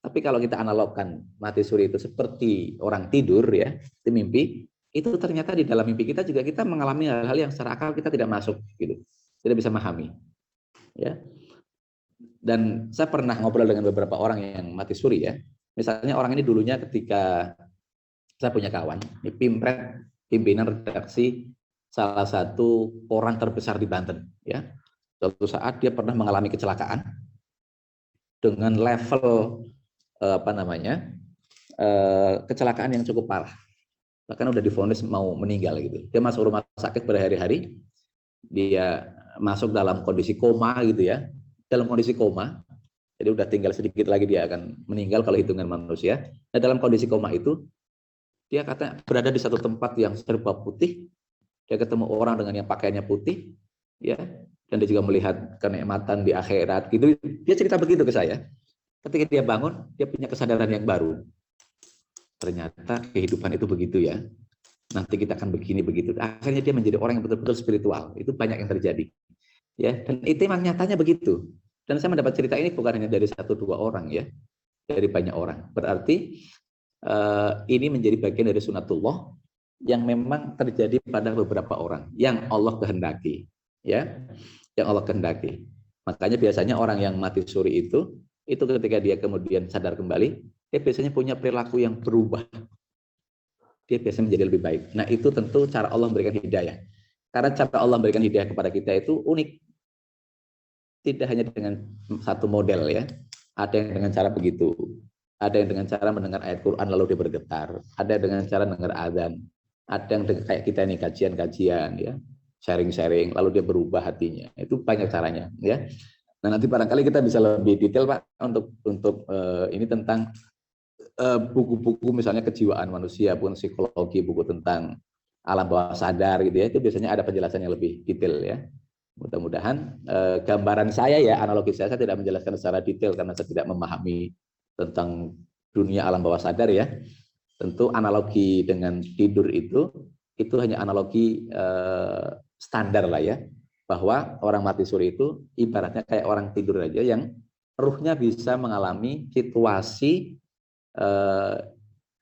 Tapi kalau kita analogkan mati suri itu seperti orang tidur ya, di mimpi, itu ternyata di dalam mimpi kita juga kita mengalami hal-hal yang secara akal kita tidak masuk gitu. Tidak bisa memahami. Ya. Dan saya pernah ngobrol dengan beberapa orang yang mati suri ya. Misalnya orang ini dulunya ketika saya punya kawan, pimpinan redaksi salah satu koran terbesar di Banten ya. Suatu saat dia pernah mengalami kecelakaan dengan level kecelakaan yang cukup parah. Bahkan udah divonis mau meninggal gitu. Dia masuk rumah sakit berhari-hari. Dia masuk dalam kondisi koma gitu ya. Dalam kondisi koma. Jadi udah tinggal sedikit lagi dia akan meninggal kalau hitungan manusia. Nah, dalam kondisi koma itu, dia katanya berada di satu tempat yang serba putih, dia ketemu orang dengan yang pakaiannya putih, ya, dan dia juga melihat kenikmatan di akhirat gitu. Dia cerita begitu ke saya. Ketika dia bangun, dia punya kesadaran yang baru. Ternyata kehidupan itu begitu ya. Nanti kita akan begini begitu. Akhirnya dia menjadi orang yang betul-betul spiritual. Itu banyak yang terjadi. Ya, dan itu memang nyatanya begitu. Dan saya mendapat cerita ini bukan hanya dari 1-2 orang ya, dari banyak orang. Berarti ini menjadi bagian dari sunatullah yang memang terjadi pada beberapa orang yang Allah kehendaki, ya, yang Allah kehendaki. Makanya biasanya orang yang mati suri itu ketika dia kemudian sadar kembali, dia biasanya punya perilaku yang berubah. Dia biasanya menjadi lebih baik. Nah, itu tentu cara Allah memberikan hidayah. Karena cara Allah memberikan hidayah kepada kita itu unik. Tidak hanya dengan satu model ya. Ada yang dengan cara begitu. Ada yang dengan cara mendengar ayat Quran lalu dia bergetar. Ada yang dengan cara mendengar azan. Ada yang dengan, kayak kita ini kajian-kajian ya. Sharing-sharing lalu dia berubah hatinya. Itu banyak caranya ya. Nah, nanti barangkali kita bisa lebih detail Pak untuk ini tentang buku-buku misalnya kejiwaan manusia pun psikologi, buku tentang alam bawah sadar gitu ya, itu biasanya ada penjelasan yang lebih detail ya. Mudah-mudahan gambaran saya ya, analogi saya tidak menjelaskan secara detail karena saya tidak memahami tentang dunia alam bawah sadar ya. Tentu analogi dengan tidur itu hanya analogi standar lah ya, bahwa orang mati suri itu ibaratnya kayak orang tidur aja yang ruhnya bisa mengalami situasi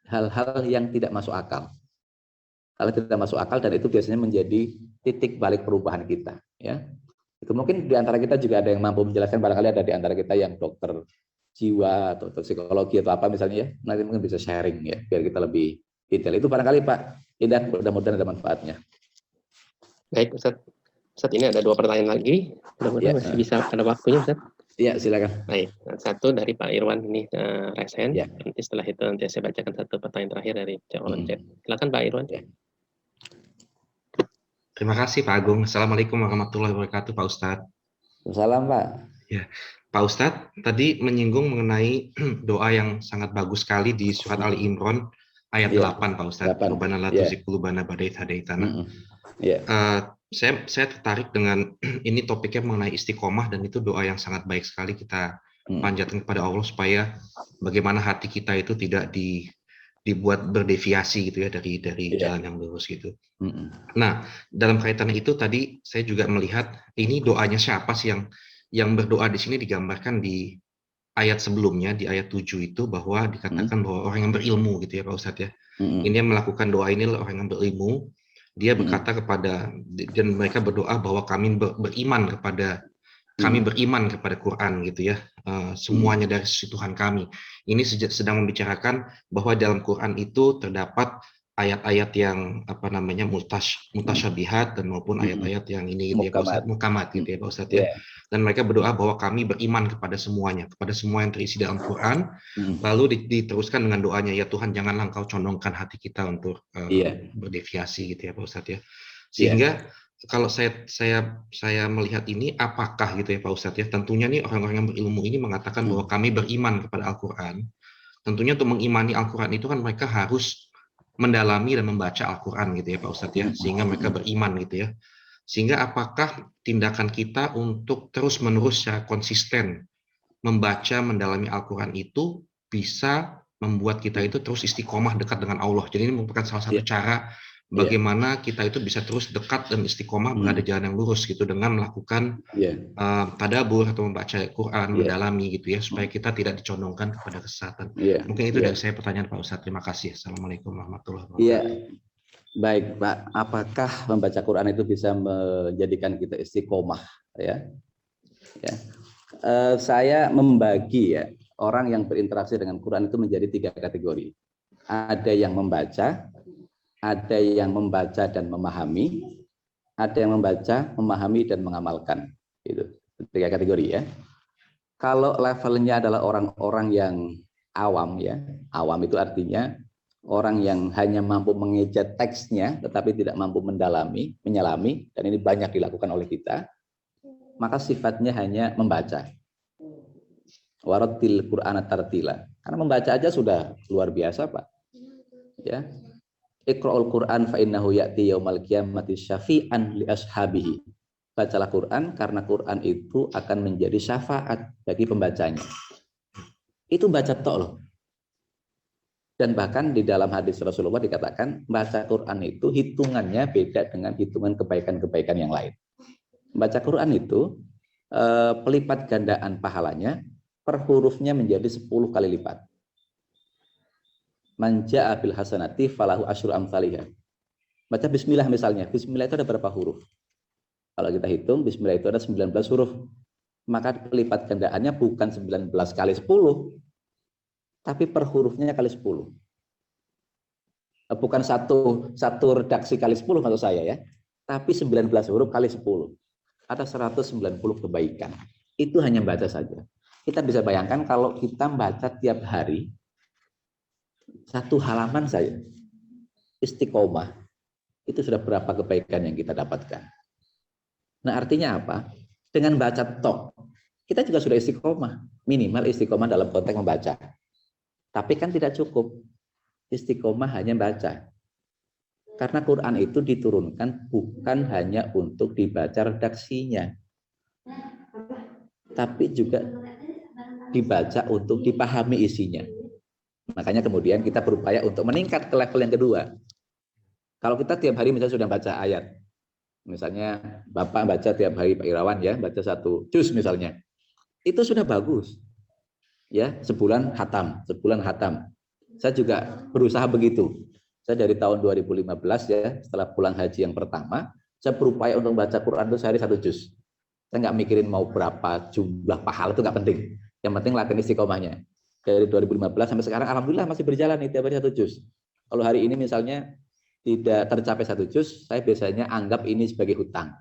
hal-hal yang tidak masuk akal. Kalau tidak masuk akal, dan itu biasanya menjadi titik balik perubahan kita. Ya, itu mungkin di antara kita juga ada yang mampu menjelaskan. Barangkali ada di antara kita yang dokter jiwa atau dokter psikologi atau apa misalnya ya. Nanti mungkin bisa sharing ya, biar kita lebih detail. Itu barangkali Pak Idan, mudah-mudahan ada manfaatnya. Baik Ustaz. Ustaz, ini ada 2 pertanyaan lagi. Mudah-mudahan masih bisa ada waktunya Ustaz. Iya, silakan. Baik, satu dari Pak Irwan ini resen. Ya. Nanti setelah itu nanti saya bacakan satu pertanyaan terakhir dari kolom chat. Silakan Pak Irwan. Ya. Terima kasih Pak Agung. Assalamualaikum warahmatullahi wabarakatuh Pak Ustadz. Salam Pak. Ya, Pak Ustadz tadi menyinggung mengenai doa yang sangat bagus sekali di surat Ali Imran ayat 8 Pak Ustadz. Rabbana la tuzigh qulubana ba'da idh hadaitana. Saya tertarik dengan ini topiknya mengenai istiqomah, dan itu doa yang sangat baik sekali kita panjatkan kepada Allah supaya bagaimana hati kita itu tidak dibuat berdeviasi gitu ya dari jalan yang lurus gitu. Nah, dalam kaitannya itu tadi saya juga melihat ini doanya siapa sih yang berdoa di sini digambarkan di ayat sebelumnya, di ayat 7 itu, bahwa dikatakan bahwa orang yang berilmu gitu ya Pak Ustadz ya. Ini yang melakukan doa ini adalah orang yang berilmu. Dia berkata kepada, dan mereka berdoa bahwa kami beriman kepada Quran gitu ya, semuanya dari sisi Tuhan kami. Ini sedang membicarakan bahwa dalam Quran itu terdapat ayat-ayat yang mutasyabihat dan maupun ayat-ayat yang ini gitu ya Pak Ustadz, muhkamat gitu ya Pak Ustadz ya. Dan mereka berdoa bahwa kami beriman kepada semuanya, kepada semua yang terisi dalam Quran. Lalu diteruskan dengan doanya, ya Tuhan janganlah Engkau condongkan hati kita untuk berdeviasi gitu ya Pak Ustadz ya. Sehingga kalau saya melihat ini, apakah gitu ya Pak Ustadz ya, tentunya nih orang-orang yang berilmu ini mengatakan bahwa kami beriman kepada Al-Quran. Tentunya untuk mengimani Al-Quran itu kan mereka harus mendalami dan membaca Al-Quran gitu ya Pak Ustadz ya, sehingga mereka beriman gitu ya. Sehingga apakah tindakan kita untuk terus-menerus secara konsisten membaca, mendalami Al-Quran itu bisa membuat kita itu terus istiqomah dekat dengan Allah. Jadi ini merupakan salah satu cara bagaimana kita itu bisa terus dekat dan istiqomah berada jalan yang lurus gitu, dengan melakukan tadabbur atau membaca Quran, mendalami gitu ya, supaya kita tidak dicondongkan kepada kesesatan. Mungkin itu dari saya pertanyaan Pak Ustadz. Terima kasih. Assalamualaikum warahmatullahi wabarakatuh. Baik Pak, apakah membaca Quran itu bisa menjadikan kita istiqomah ya? Saya membagi ya orang yang berinteraksi dengan Quran itu menjadi 3 kategori. Ada yang membaca, ada yang membaca dan memahami, ada yang membaca, memahami dan mengamalkan. Itu 3 kategori ya. Kalau levelnya adalah orang-orang yang awam ya, awam itu artinya orang yang hanya mampu mengeja teksnya tetapi tidak mampu mendalami, menyelami, dan ini banyak dilakukan oleh kita, maka sifatnya hanya membaca. Warattil Qur'ana tartila. Karena membaca aja sudah luar biasa, Pak. Ya. Iqra'ul Qur'an fa innahu ya'ti yaumal qiyamati syafi'an li ashabihi. Bacalah Quran karena Quran itu akan menjadi syafaat bagi pembacanya. Itu baca tok loh. Dan bahkan di dalam hadis Rasulullah dikatakan baca Quran itu hitungannya beda dengan hitungan kebaikan-kebaikan yang lain. Baca Quran itu pelipat gandaan pahalanya per hurufnya menjadi 10 kali lipat. Man jaa bil hasanati falahu asyru amsalihha. Baca bismillah misalnya. Bismillah itu ada berapa huruf? Kalau kita hitung bismillah itu ada 19 huruf. Maka pelipat gandaannya bukan 19 kali 10, tapi per hurufnya kali 10. Bukan satu redaksi kali 10 maksud saya ya. Tapi 19 huruf kali 10. Ada 190 kebaikan. Itu hanya baca saja. Kita bisa bayangkan kalau kita baca tiap hari 1 halaman saja, istiqomah, itu sudah berapa kebaikan yang kita dapatkan. Nah artinya apa? Dengan baca tok, kita juga sudah istiqomah. Minimal istiqomah dalam konteks membaca. Tapi kan tidak cukup. Istiqomah hanya baca. Karena Quran itu diturunkan bukan hanya untuk dibaca redaksinya, tapi juga dibaca untuk dipahami isinya. Makanya kemudian kita berupaya untuk meningkat ke level yang kedua. Kalau kita tiap hari misalnya sudah baca ayat, misalnya Bapak baca tiap hari Pak Irawan ya, baca 1 juz misalnya, itu sudah bagus. Ya, sebulan khatam. Saya juga berusaha begitu. Saya dari tahun 2015 ya, setelah pulang haji yang pertama, saya berupaya untuk baca Quran itu sehari 1 juz. Saya nggak mikirin mau berapa jumlah pahala, itu nggak penting. Yang penting latihan istiqomahnya. Dari 2015 sampai sekarang, alhamdulillah masih berjalan nih tiap hari 1 juz. Kalau hari ini misalnya tidak tercapai 1 juz, saya biasanya anggap ini sebagai hutang.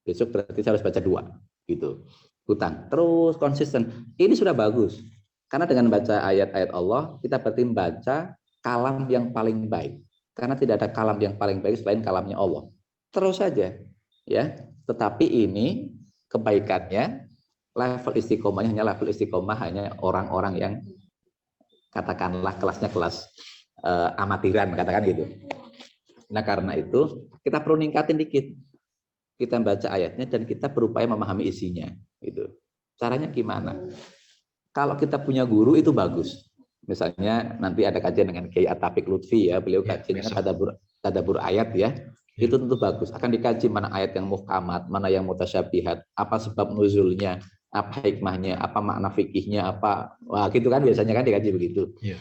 Besok berarti saya harus baca 2, gitu. Hutang. Terus konsisten. Ini sudah bagus. Karena dengan baca ayat-ayat Allah, kita berarti membaca kalam yang paling baik. Karena tidak ada kalam yang paling baik selain kalamnya Allah. Terus saja, ya. Tetapi ini kebaikannya, level istiqomahnya hanya level istiqomah hanya orang-orang yang katakanlah kelasnya kelas amatiran, katakan gitu. Nah karena itu kita perlu ningkatin dikit. Kita baca ayatnya dan kita berupaya memahami isinya. Gitu. Caranya gimana? Kalau kita punya guru itu bagus. Misalnya nanti ada kajian dengan Kiai Atapik Lutfi ya, beliau kajiannya tadabbur ayat ya. Itu tentu bagus. Akan dikaji mana ayat yang muhkamat, mana yang mutasyabihat, apa sebab nuzulnya, apa hikmahnya, apa makna fikihnya, apa wah gitu kan biasanya kan dikaji begitu. Yeah.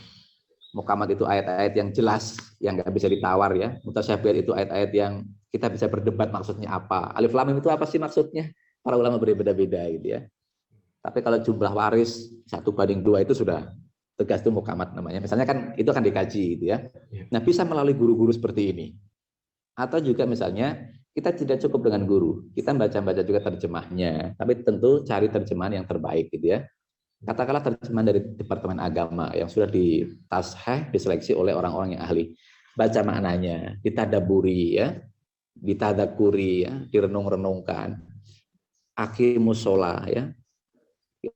Muhkamat itu ayat-ayat yang jelas, yang nggak bisa ditawar ya. Mutasyabihat itu ayat-ayat yang kita bisa berdebat maksudnya apa. Alif lam mim itu apa sih maksudnya? Para ulama berbeda-beda gitu ya. Tapi kalau jumlah waris 1:2 itu sudah tegas itu muhkamat namanya. Misalnya kan itu akan dikaji gitu ya. Nah bisa melalui guru-guru seperti ini. Atau juga misalnya kita tidak cukup dengan guru, kita baca-baca juga terjemahnya. Tapi tentu cari terjemahan yang terbaik gitu ya. Katakanlah terjemahan dari Departemen Agama yang sudah ditasheh, diseleksi oleh orang-orang yang ahli. Baca maknanya, ditadaburi ya, ditadakuri ya, direnung-renungkan. Aqimus sholah ya.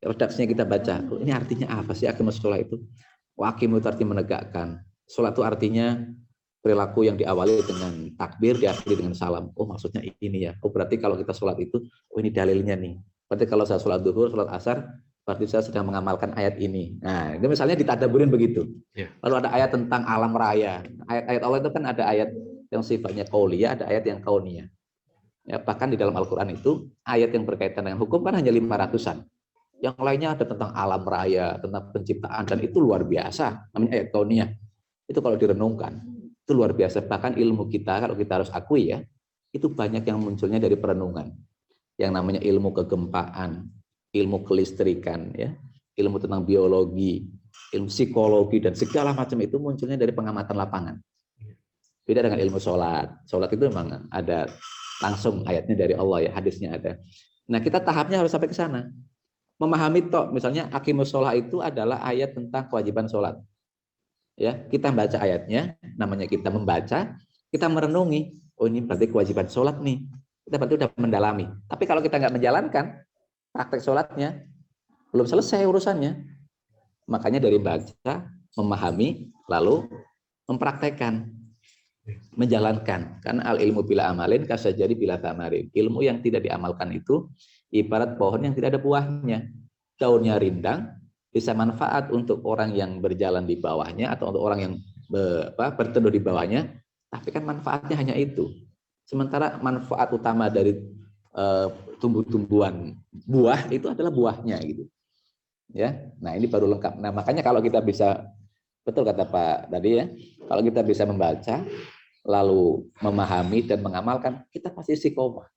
Redaksinya kita baca, ini artinya apa sih aqimus sholah itu? Aqimu itu artinya menegakkan. Sholat itu artinya perilaku yang diawali dengan takbir, diakhiri dengan salam. Oh maksudnya ini ya. Oh berarti kalau kita sholat itu, oh ini dalilnya nih. Berarti kalau saya sholat duhur, sholat asar, berarti saya sedang mengamalkan ayat ini. Nah itu misalnya ditadaburin begitu. Lalu ada ayat tentang alam raya. Ayat-ayat Allah itu kan ada ayat yang sifatnya qauliyah, ada ayat yang kauniyah. Ya, bahkan di dalam Al-Quran itu, ayat yang berkaitan dengan hukum kan hanya 500-an. Yang lainnya ada tentang alam raya, tentang penciptaan, dan itu luar biasa. Namanya ayat kauniyah. Itu kalau direnungkan, itu luar biasa. Bahkan ilmu kita, kalau kita harus akui ya, itu banyak yang munculnya dari perenungan. Yang namanya ilmu kegempaan, ilmu kelistrikan, ya, ilmu tentang biologi, ilmu psikologi, dan segala macam itu munculnya dari pengamatan lapangan. Beda dengan ilmu sholat. Sholat itu memang ada langsung ayatnya dari Allah ya, hadisnya ada. Nah kita tahapnya harus sampai ke sana. Memahami tok, misalnya aqimus sholah itu adalah ayat tentang kewajiban sholat. Ya, kita baca ayatnya, namanya kita membaca, kita merenungi. Oh ini berarti kewajiban sholat nih. Kita berarti udah mendalami. Tapi kalau kita nggak menjalankan praktek sholatnya, Belum selesai urusannya. Makanya dari baca, memahami, lalu mempraktekkan, menjalankan. Karena al ilmu bila amalin kasajari bila tamarin. Ilmu yang tidak diamalkan itu ibarat pohon yang tidak ada buahnya. Daunnya rindang, bisa manfaat untuk orang yang berjalan di bawahnya atau untuk orang yang berteduh di bawahnya, tapi kan manfaatnya hanya itu. Sementara manfaat utama dari tumbuh-tumbuhan buah itu adalah buahnya gitu. Ya. Nah, ini baru lengkap. Nah, makanya kalau kita bisa, betul kata Pak tadi ya, kalau kita bisa membaca lalu memahami dan mengamalkan, kita pasti istiqomah.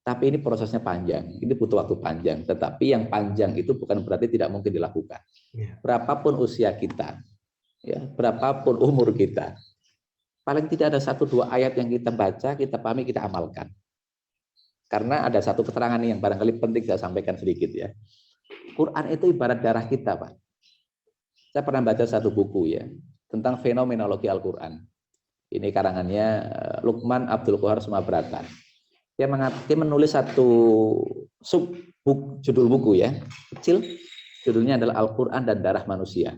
Tapi ini prosesnya panjang, ini butuh waktu panjang. Tetapi yang panjang itu bukan berarti tidak mungkin dilakukan. Berapapun usia kita, ya, berapapun umur kita, paling tidak ada 1-2 ayat yang kita baca, kita pahami, kita amalkan. Karena ada satu keterangan yang barangkali penting saya sampaikan sedikit ya. Quran itu ibarat darah kita, Pak. Saya pernah baca satu buku ya tentang fenomenologi Al-Quran. Ini karangannya Lukman Abdul Qahar Sumabrata. Dia menulis satu judul buku ya, kecil, judulnya adalah Al-Quran dan Darah Manusia.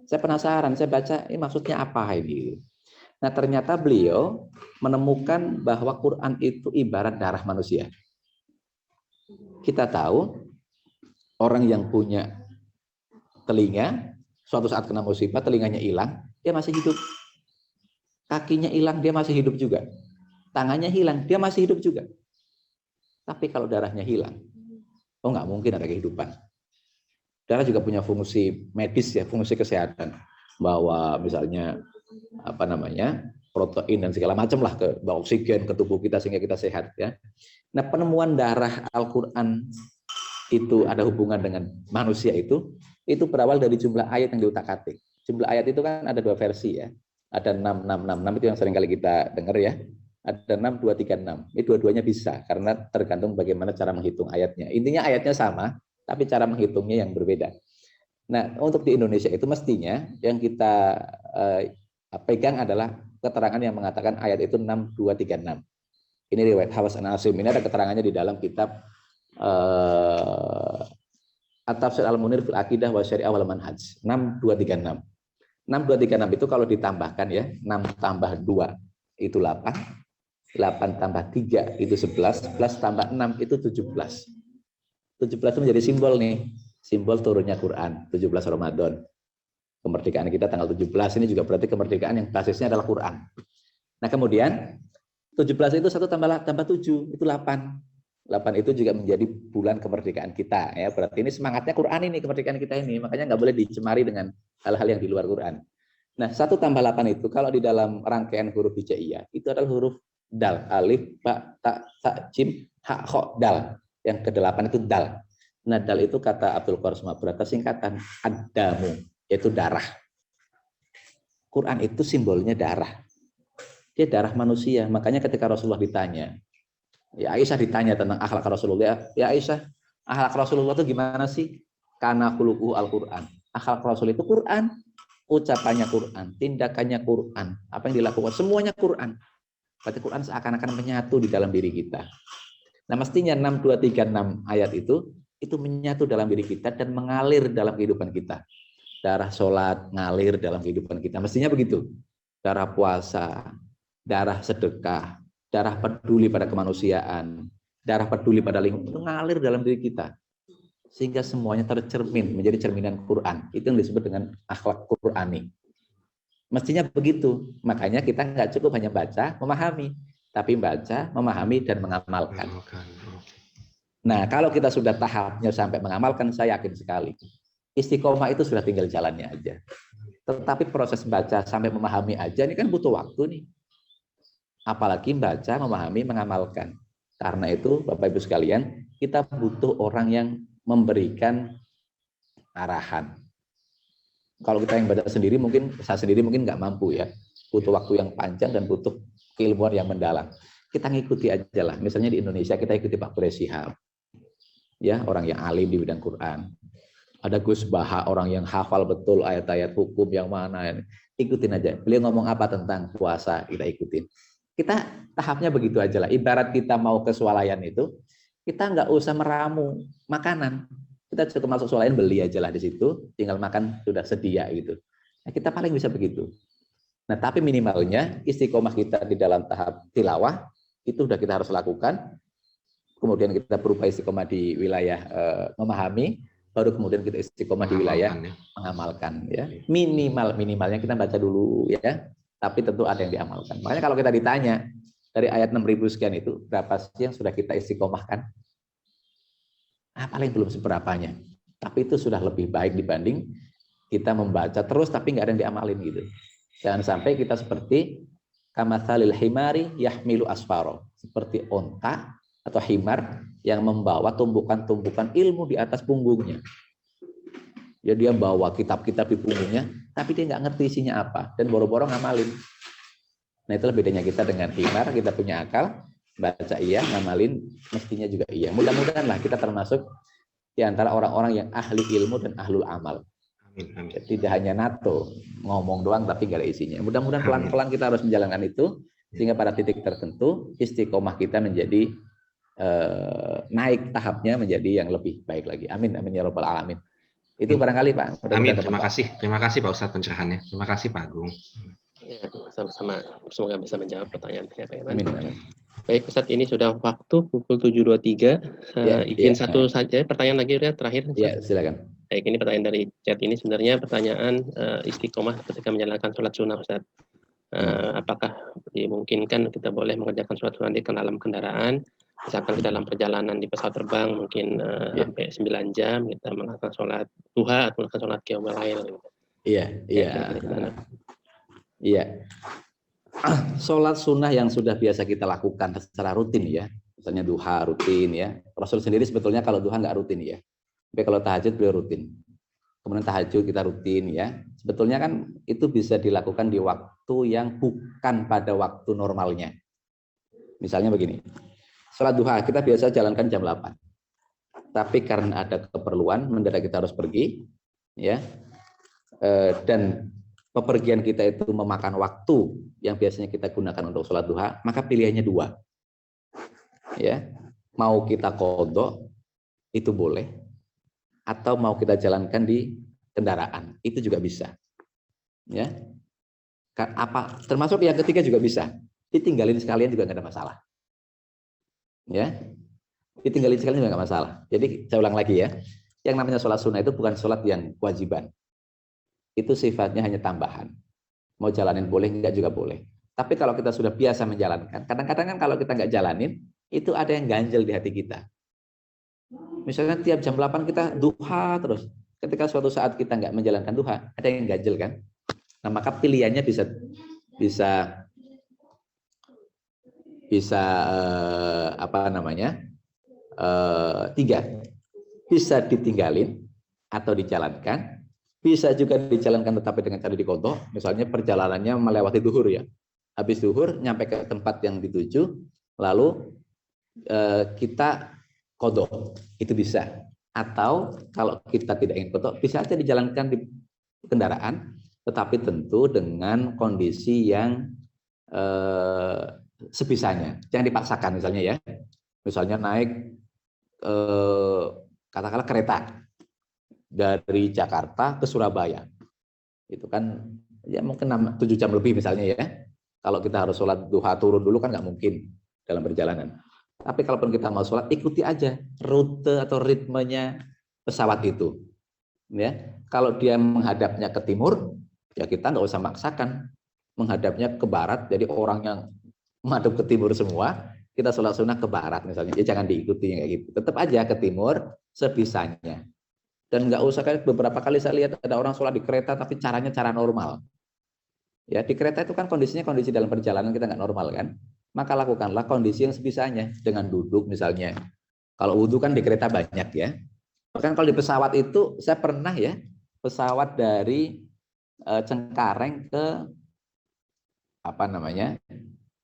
Saya penasaran, saya baca, ini maksudnya apa ini? Nah, ternyata beliau menemukan bahwa Quran itu ibarat darah manusia. Kita tahu, orang yang punya telinga, suatu saat kena musibah, telinganya hilang, dia masih hidup. Kakinya hilang, dia masih hidup juga. Tangannya hilang, dia masih hidup juga. Tapi kalau darahnya hilang, oh nggak mungkin ada kehidupan. Darah juga punya fungsi medis ya, fungsi kesehatan. Bahwa misalnya protein dan segala macam lah ke oksigen ke tubuh kita sehingga kita sehat ya. Nah, penemuan darah Al-Qur'an itu ada hubungan dengan manusia itu berawal dari jumlah ayat yang diutak-atik. Jumlah ayat itu kan ada 2 versi ya. Ada 6, 6, 6, 6 itu yang sering kali kita dengar ya. Ada 6, 2, 3, 6. Ini dua-duanya bisa karena tergantung bagaimana cara menghitung ayatnya. Intinya ayatnya sama, tapi cara menghitungnya yang berbeda. Nah, untuk di Indonesia itu mestinya yang kita pegang adalah keterangan yang mengatakan ayat itu 6, 2, 3, 6. Ini riwayat Hawas an Asim. Ini ada keterangannya di dalam kitab At-Tafsir Al-Munir fil Aqidah wa Syari'ah wal Manhaj. 6, 2, 3, 6. 6, 2, 3, 6 itu kalau ditambahkan ya, 6 tambah 2 itu 8. 8 tambah 3 itu 11, 11 tambah 6 itu 17. 17 itu menjadi simbol nih, simbol turunnya Quran, 17 Ramadan. Kemerdekaan kita tanggal 17, ini juga berarti kemerdekaan yang basisnya adalah Quran. Nah kemudian, 17 itu 1 tambah 7, itu 8. 8 itu juga menjadi bulan kemerdekaan kita. Ya, berarti ini semangatnya Quran ini, kemerdekaan kita ini. Makanya nggak boleh dicemari dengan hal-hal yang di luar Quran. Nah, 1 tambah 8 itu, kalau di dalam rangkaian huruf hijaiyah, itu adalah huruf dal, alif, ba, ta, sa, jim, ha, kho, dal. Yang ke-8 itu dal. Nah, dal itu kata Abdul Qahar Sumabrata singkatan ad-damu, yaitu darah. Quran itu simbolnya darah. Dia darah manusia. Makanya ketika Rasulullah ditanya, ya Aisyah ditanya tentang akhlak Rasulullah, ya Aisyah, akhlak Rasulullah itu gimana sih? Kana khuluquhu Al-Quran. Akhlak Rasul itu Quran, ucapannya Quran, tindakannya Quran, apa yang dilakukan semuanya Quran. Berarti Quran seakan-akan menyatu di dalam diri kita. Nah, mestinya 6, 2, 3, 6 ayat itu menyatu dalam diri kita dan mengalir dalam kehidupan kita. Darah sholat ngalir dalam kehidupan kita. Mestinya begitu. Darah puasa, darah sedekah, darah peduli pada kemanusiaan, darah peduli pada lingkungan, itu ngalir dalam diri kita. Sehingga semuanya tercermin, menjadi cerminan Quran. Itu yang disebut dengan akhlak Qurani. Mestinya begitu. Makanya kita nggak cukup hanya baca, memahami. Tapi baca, memahami, dan mengamalkan. Nah, kalau kita sudah tahapnya sampai mengamalkan, saya yakin sekali. Istiqomah itu sudah tinggal jalannya aja. Tetapi proses baca sampai memahami aja, ini kan butuh waktu nih. Apalagi baca, memahami, mengamalkan. Karena itu, Bapak Ibu sekalian, kita butuh orang yang memberikan arahan. Kalau kita yang baca sendiri, saya sendiri mungkin nggak mampu ya. Butuh waktu yang panjang dan butuh keilmuan yang mendalam. Kita ngikuti aja lah. Misalnya di Indonesia kita ikuti Pak Quraish Shihab. Ya, orang yang alim di bidang Quran. Ada Gus Baha, orang yang hafal betul ayat-ayat hukum yang mana. Ikutin aja. Beliau ngomong apa tentang puasa, kita ikutin. Kita tahapnya begitu aja lah. Ibarat kita mau ke swalayan itu, kita nggak usah meramu makanan. Kita cukup masuk sholat beli aja lah di situ, tinggal makan sudah sedia gitu. Nah, kita paling bisa begitu. Nah, tapi minimalnya istiqomah kita di dalam tahap tilawah itu sudah kita harus lakukan. Kemudian kita berupaya istiqomah di wilayah memahami, baru kemudian kita istiqomah di wilayah mengamalkan. Ya, minimalnya kita baca dulu ya. Tapi tentu ada yang diamalkan. Makanya kalau kita ditanya dari ayat 6.000 sekian itu berapa sih yang sudah kita istiqomahkan? Paling belum seberapanya. Tapi itu sudah lebih baik dibanding kita membaca terus tapi nggak ada yang diamalin gitu. Jangan sampai kita seperti kamatsalil himari yahmilu asfaro, seperti onta atau himar yang membawa tumpukan-tumpukan ilmu di atas punggungnya. Ya, dia bawa kitab-kitab di punggungnya, tapi dia nggak ngerti isinya apa dan boro-boro ngamalin. Nah, itulah bedanya kita dengan himar. Kita punya akal, baca iya, ngamalin mestinya juga iya. Mudah-mudahan lah kita termasuk di antara orang-orang yang ahli ilmu dan ahlul amal. Amin. Tidak hanya NATO, ngomong doang tapi nggak ada isinya. Mudah-mudahan pelan-pelan kita harus menjalankan itu, sehingga pada titik tertentu istiqomah kita menjadi naik tahapnya menjadi yang lebih baik lagi. Amin ya rabbal alamin. Itu barangkali Pak. Amin. Terima kasih Pak Ustadz pencerahannya. Terima kasih Pak Agung. Ya, sama-sama. Semoga bisa menjawab pertanyaan Pak Iman. Amin. Baik Ustadz, ini sudah waktu pukul 7.23. Izin satu saja pertanyaan lagi ya terakhir. Ya, silakan. Baik, ini pertanyaan dari chat. Ini sebenarnya pertanyaan istiqomah ketika menjalankan sholat sunnah, Ustadz. Apakah dimungkinkan kita boleh mengerjakan sholat sunnah di dalam kendaraan, misalkan di dalam perjalanan di pesawat terbang mungkin sampai 9 jam kita melakukan sholat duha atau melakukan sholat qiyamul lail. Iya. Sholat sunnah yang sudah biasa kita lakukan secara rutin ya, misalnya duha rutin ya. Rasul sendiri sebetulnya kalau duha nggak rutin ya, tapi kalau tahajud beliau rutin. Kemudian tahajud kita rutin ya. Sebetulnya kan itu bisa dilakukan di waktu yang bukan pada waktu normalnya. Misalnya begini, sholat duha kita biasa jalankan jam 8. Tapi karena ada keperluan mendadak kita harus pergi ya, dan pepergian kita itu memakan waktu yang biasanya kita gunakan untuk sholat duha, maka pilihannya 2. Ya, mau kita qadha itu boleh, atau mau kita jalankan di kendaraan itu juga bisa. Ya, termasuk yang ketiga juga bisa, ditinggalin sekalian juga nggak ada masalah. Ya, ditinggalin sekalian juga nggak masalah. Jadi saya ulang lagi ya, yang namanya sholat sunnah itu bukan sholat yang kewajiban. Itu sifatnya hanya tambahan. Mau jalanin boleh, enggak juga boleh. Tapi kalau kita sudah biasa menjalankan, kadang-kadang kan kalau kita nggak jalanin, itu ada yang ganjel di hati kita. Misalnya tiap jam 8 kita duha terus. Ketika suatu saat kita nggak menjalankan duha, ada yang ganjel kan? Nah, maka pilihannya bisa 3. Bisa ditinggalin atau dijalankan. Bisa juga dijalankan tetapi dengan cara diqadha, misalnya perjalanannya melewati duhur ya. Habis duhur nyampe ke tempat yang dituju, lalu kita qadha, itu bisa. Atau kalau kita tidak ingin qadha, bisa saja dijalankan di kendaraan, tetapi tentu dengan kondisi yang sebisanya, jangan dipaksakan misalnya ya. Misalnya naik katakanlah kereta dari Jakarta ke Surabaya, itu kan ya mungkin 7 jam lebih misalnya ya. Kalau kita harus sholat duha turun dulu kan nggak mungkin dalam perjalanan. Tapi kalaupun kita mau sholat, ikuti aja rute atau ritmenya pesawat itu. Ya, kalau dia menghadapnya ke timur, ya kita nggak usah maksakan menghadapnya ke barat. Jadi orang yang menghadap ke timur semua, kita sholat sunnah ke barat misalnya, ya jangan diikuti yang kayak gitu. Tetap aja ke timur sebisanya. Dan nggak usah, kayak beberapa kali saya lihat ada orang sholat di kereta tapi caranya cara normal. Ya, di kereta itu kan kondisinya kondisi dalam perjalanan kita nggak normal kan. Maka lakukanlah kondisi yang sebisanya dengan duduk misalnya. Kalau wudhu kan di kereta banyak ya. Bahkan kalau di pesawat itu saya pernah ya, pesawat dari Cengkareng ke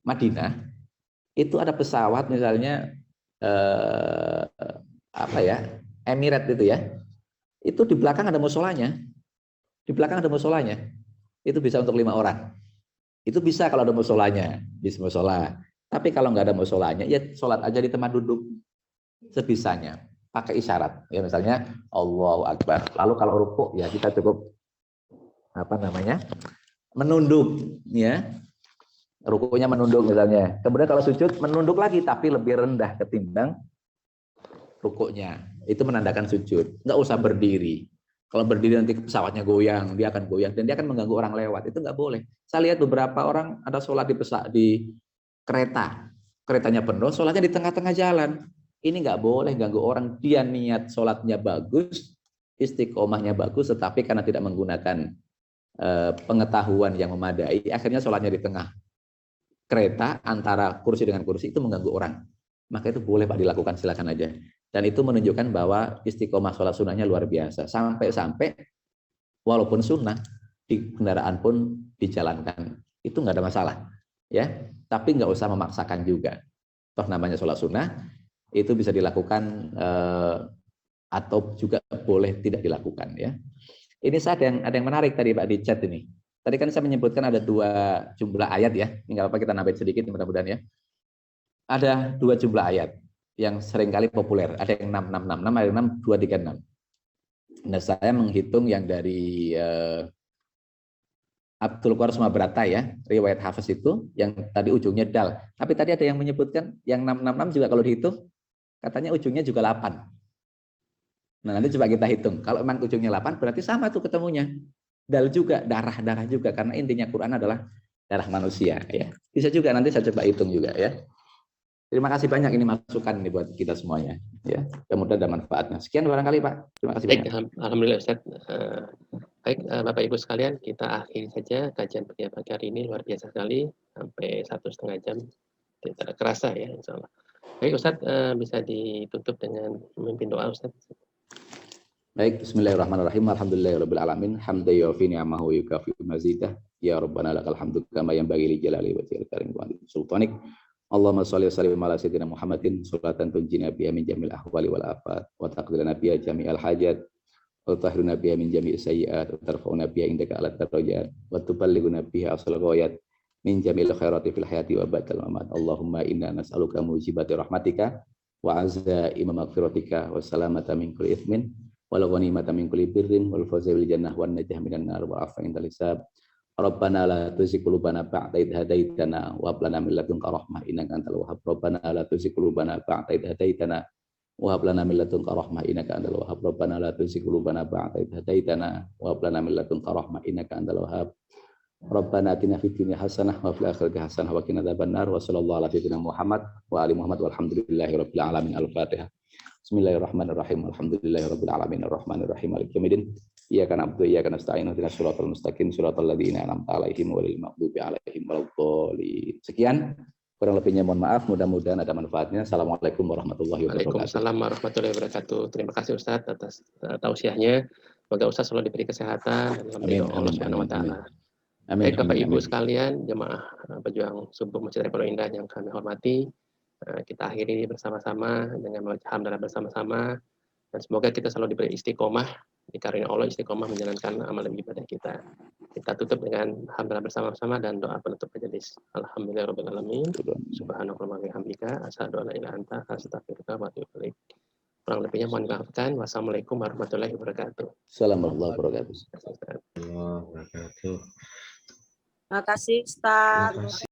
Madinah, itu ada pesawat misalnya Emirates itu ya. Itu di belakang ada musolanya. Di belakang ada musolanya. Itu bisa untuk 5 orang. Itu bisa kalau ada musolanya, bisa musola. Tapi kalau nggak ada musolanya, ya sholat aja di tempat duduk. sebisanya, pakai isyarat. Ya misalnya Allahu Akbar. Lalu kalau rukuk ya kita cukup menunduk ya. Rukuknya menunduk misalnya. Kemudian kalau sujud menunduk lagi tapi lebih rendah ketimbang rukuknya. Itu menandakan sujud. Nggak usah berdiri. Kalau berdiri nanti pesawatnya goyang, dia akan goyang dan dia akan mengganggu orang lewat. Itu nggak boleh. Saya lihat beberapa orang ada sholat di kereta. Keretanya penuh, sholatnya di tengah-tengah jalan. Ini nggak boleh ganggu orang. Dia niat sholatnya bagus, istiqomahnya bagus, tetapi karena tidak menggunakan pengetahuan yang memadai, akhirnya sholatnya di tengah kereta antara kursi dengan kursi, itu mengganggu orang. Maka itu boleh Pak dilakukan, silakan aja. Dan itu menunjukkan bahwa istiqomah sholat sunnahnya luar biasa. Sampai-sampai walaupun sunnah di kendaraan pun dijalankan, itu nggak ada masalah, ya. Tapi nggak usah memaksakan juga. Toh namanya sholat sunnah itu bisa dilakukan atau juga boleh tidak dilakukan, ya. Ini saya ada yang menarik tadi Pak di chat ini. Tadi kan saya menyebutkan ada 2 jumlah ayat ya. Ini nggak apa-apa kita nambahin sedikit mudah-mudahan ya. Ada 2 jumlah ayat yang seringkali populer. Ada yang 6666, ada yang 6236. Nah, saya menghitung yang dari Abdul Qadir Sumabrata ya, riwayat Hafiz itu yang tadi ujungnya dal. Tapi tadi ada yang menyebutkan yang 666 juga kalau dihitung katanya ujungnya juga 8. Nah, nanti coba kita hitung. Kalau memang ujungnya 8 berarti sama tuh ketemunya. Dal juga, darah juga karena intinya Quran adalah darah manusia ya. Bisa juga nanti saya coba hitung juga ya. Terima kasih banyak, ini masukan nih buat kita semuanya ya. Kemudian ada manfaatnya. Sekian barangkali Pak. Terima kasih banyak. Alhamdulillah Ustaz. Baik Bapak Ibu sekalian, kita akhiri saja kajian pagi hari ini, luar biasa sekali sampai 1,5 jam. Tidak kerasa ya insyaallah. Baik Ustaz, bisa ditutup dengan memimpin doa Ustaz. Baik, bismillahirrahmanirrahim. Alhamdulillahirabbil alamin. Hamdan yu'affi ni'amahu wa yukafi mazidah. Ya Rabbana lakal hamdu kama yanbaghi li jalali wajhil karim wa sultanik. Allahumma sholli wa sallim ala sayyidina Muhammadin salatan tunjina biha min jamil ahwali wal afat wa taqdirana biha jami'al hajat wa tahhiruna biha min jami'is sayyi'at wa tarfa'una biha indaka ala darajat wa tuballighuna biha asal ghayat min jamil khairati fil hayati wa ba'dal mamat. Allahumma inna nas'aluka mujibati rahmatika wa azaima maghfiratika wa salamata min kulli ithmin wal ghanimata min kulli birrin wal fawza bil jannah wan najah minan nar wa afa indal hisab. Rabbana la tuzigh qulubana ba'da idh hadaitana wa hab lana min ladunka rahmah innaka antal wahhab. Rabbana la tuzigh qulubana ba'da idh hadaitana wa hab lana min ladunka rahmah innaka antal wahhab. Rabbana la tuzigh qulubana ba'da idh hadaitana wa hab lana min ladunka rahmah innaka antal wahhab. Rabbana atina fid dunya hasanah wa fil akhirati hasanah wa qina adzabannar. Wa sallallahu ala sayyidina Muhammad wa ali Muhammad walhamdulillahi rabbil alamin. Al-Fatihah. Bismillahirrahmanirrahim. Alhamdulillahirabbil alamin arrahmanir rahim maliki yaumiddin. Iyyaka na'budu wa iyyaka nasta'in ihdinas siratal mustaqim siratal ladzina an'amta 'alaihim ghairil maghdubi 'alaihim waladdallin. Sekian, kurang lebihnya mohon maaf, mudah-mudahan ada manfaatnya. Assalamualaikum warahmatullahi wabarakatuh. Waalaikumsalam warahmatullahi wabarakatuh. Terima kasih Ustaz atas tausiahnya. Semoga Ustaz selalu diberi kesehatan dan alhamdulillah Allah Subhanahu wa taala. Baik Bapak Ibu sekalian, jemaah pejuang subuh Masjid Pondok Indah yang kami hormati, kita akhiri bersama-sama dengan membaca hamdalah bersama-sama dan semoga kita selalu diberi istiqomah, dikarunia Allah istiqomah menjalankan amal ibadah kita. Kita tutup dengan hamdalah bersama-sama dan doa penutup majelis. Alhamdulillahirabbil alamin. Subhanakallahumma wa bihamdika asyhadu an la ilaha illa anta astaghfiruka wa atubu ilaik. Kurang lebihnya mohon dimaafkan. Wassalamualaikum warahmatullahi wabarakatuh. Assalamualaikum warahmatullahi wabarakatuh. Wabarakatuh. Terima kasih Ustaz.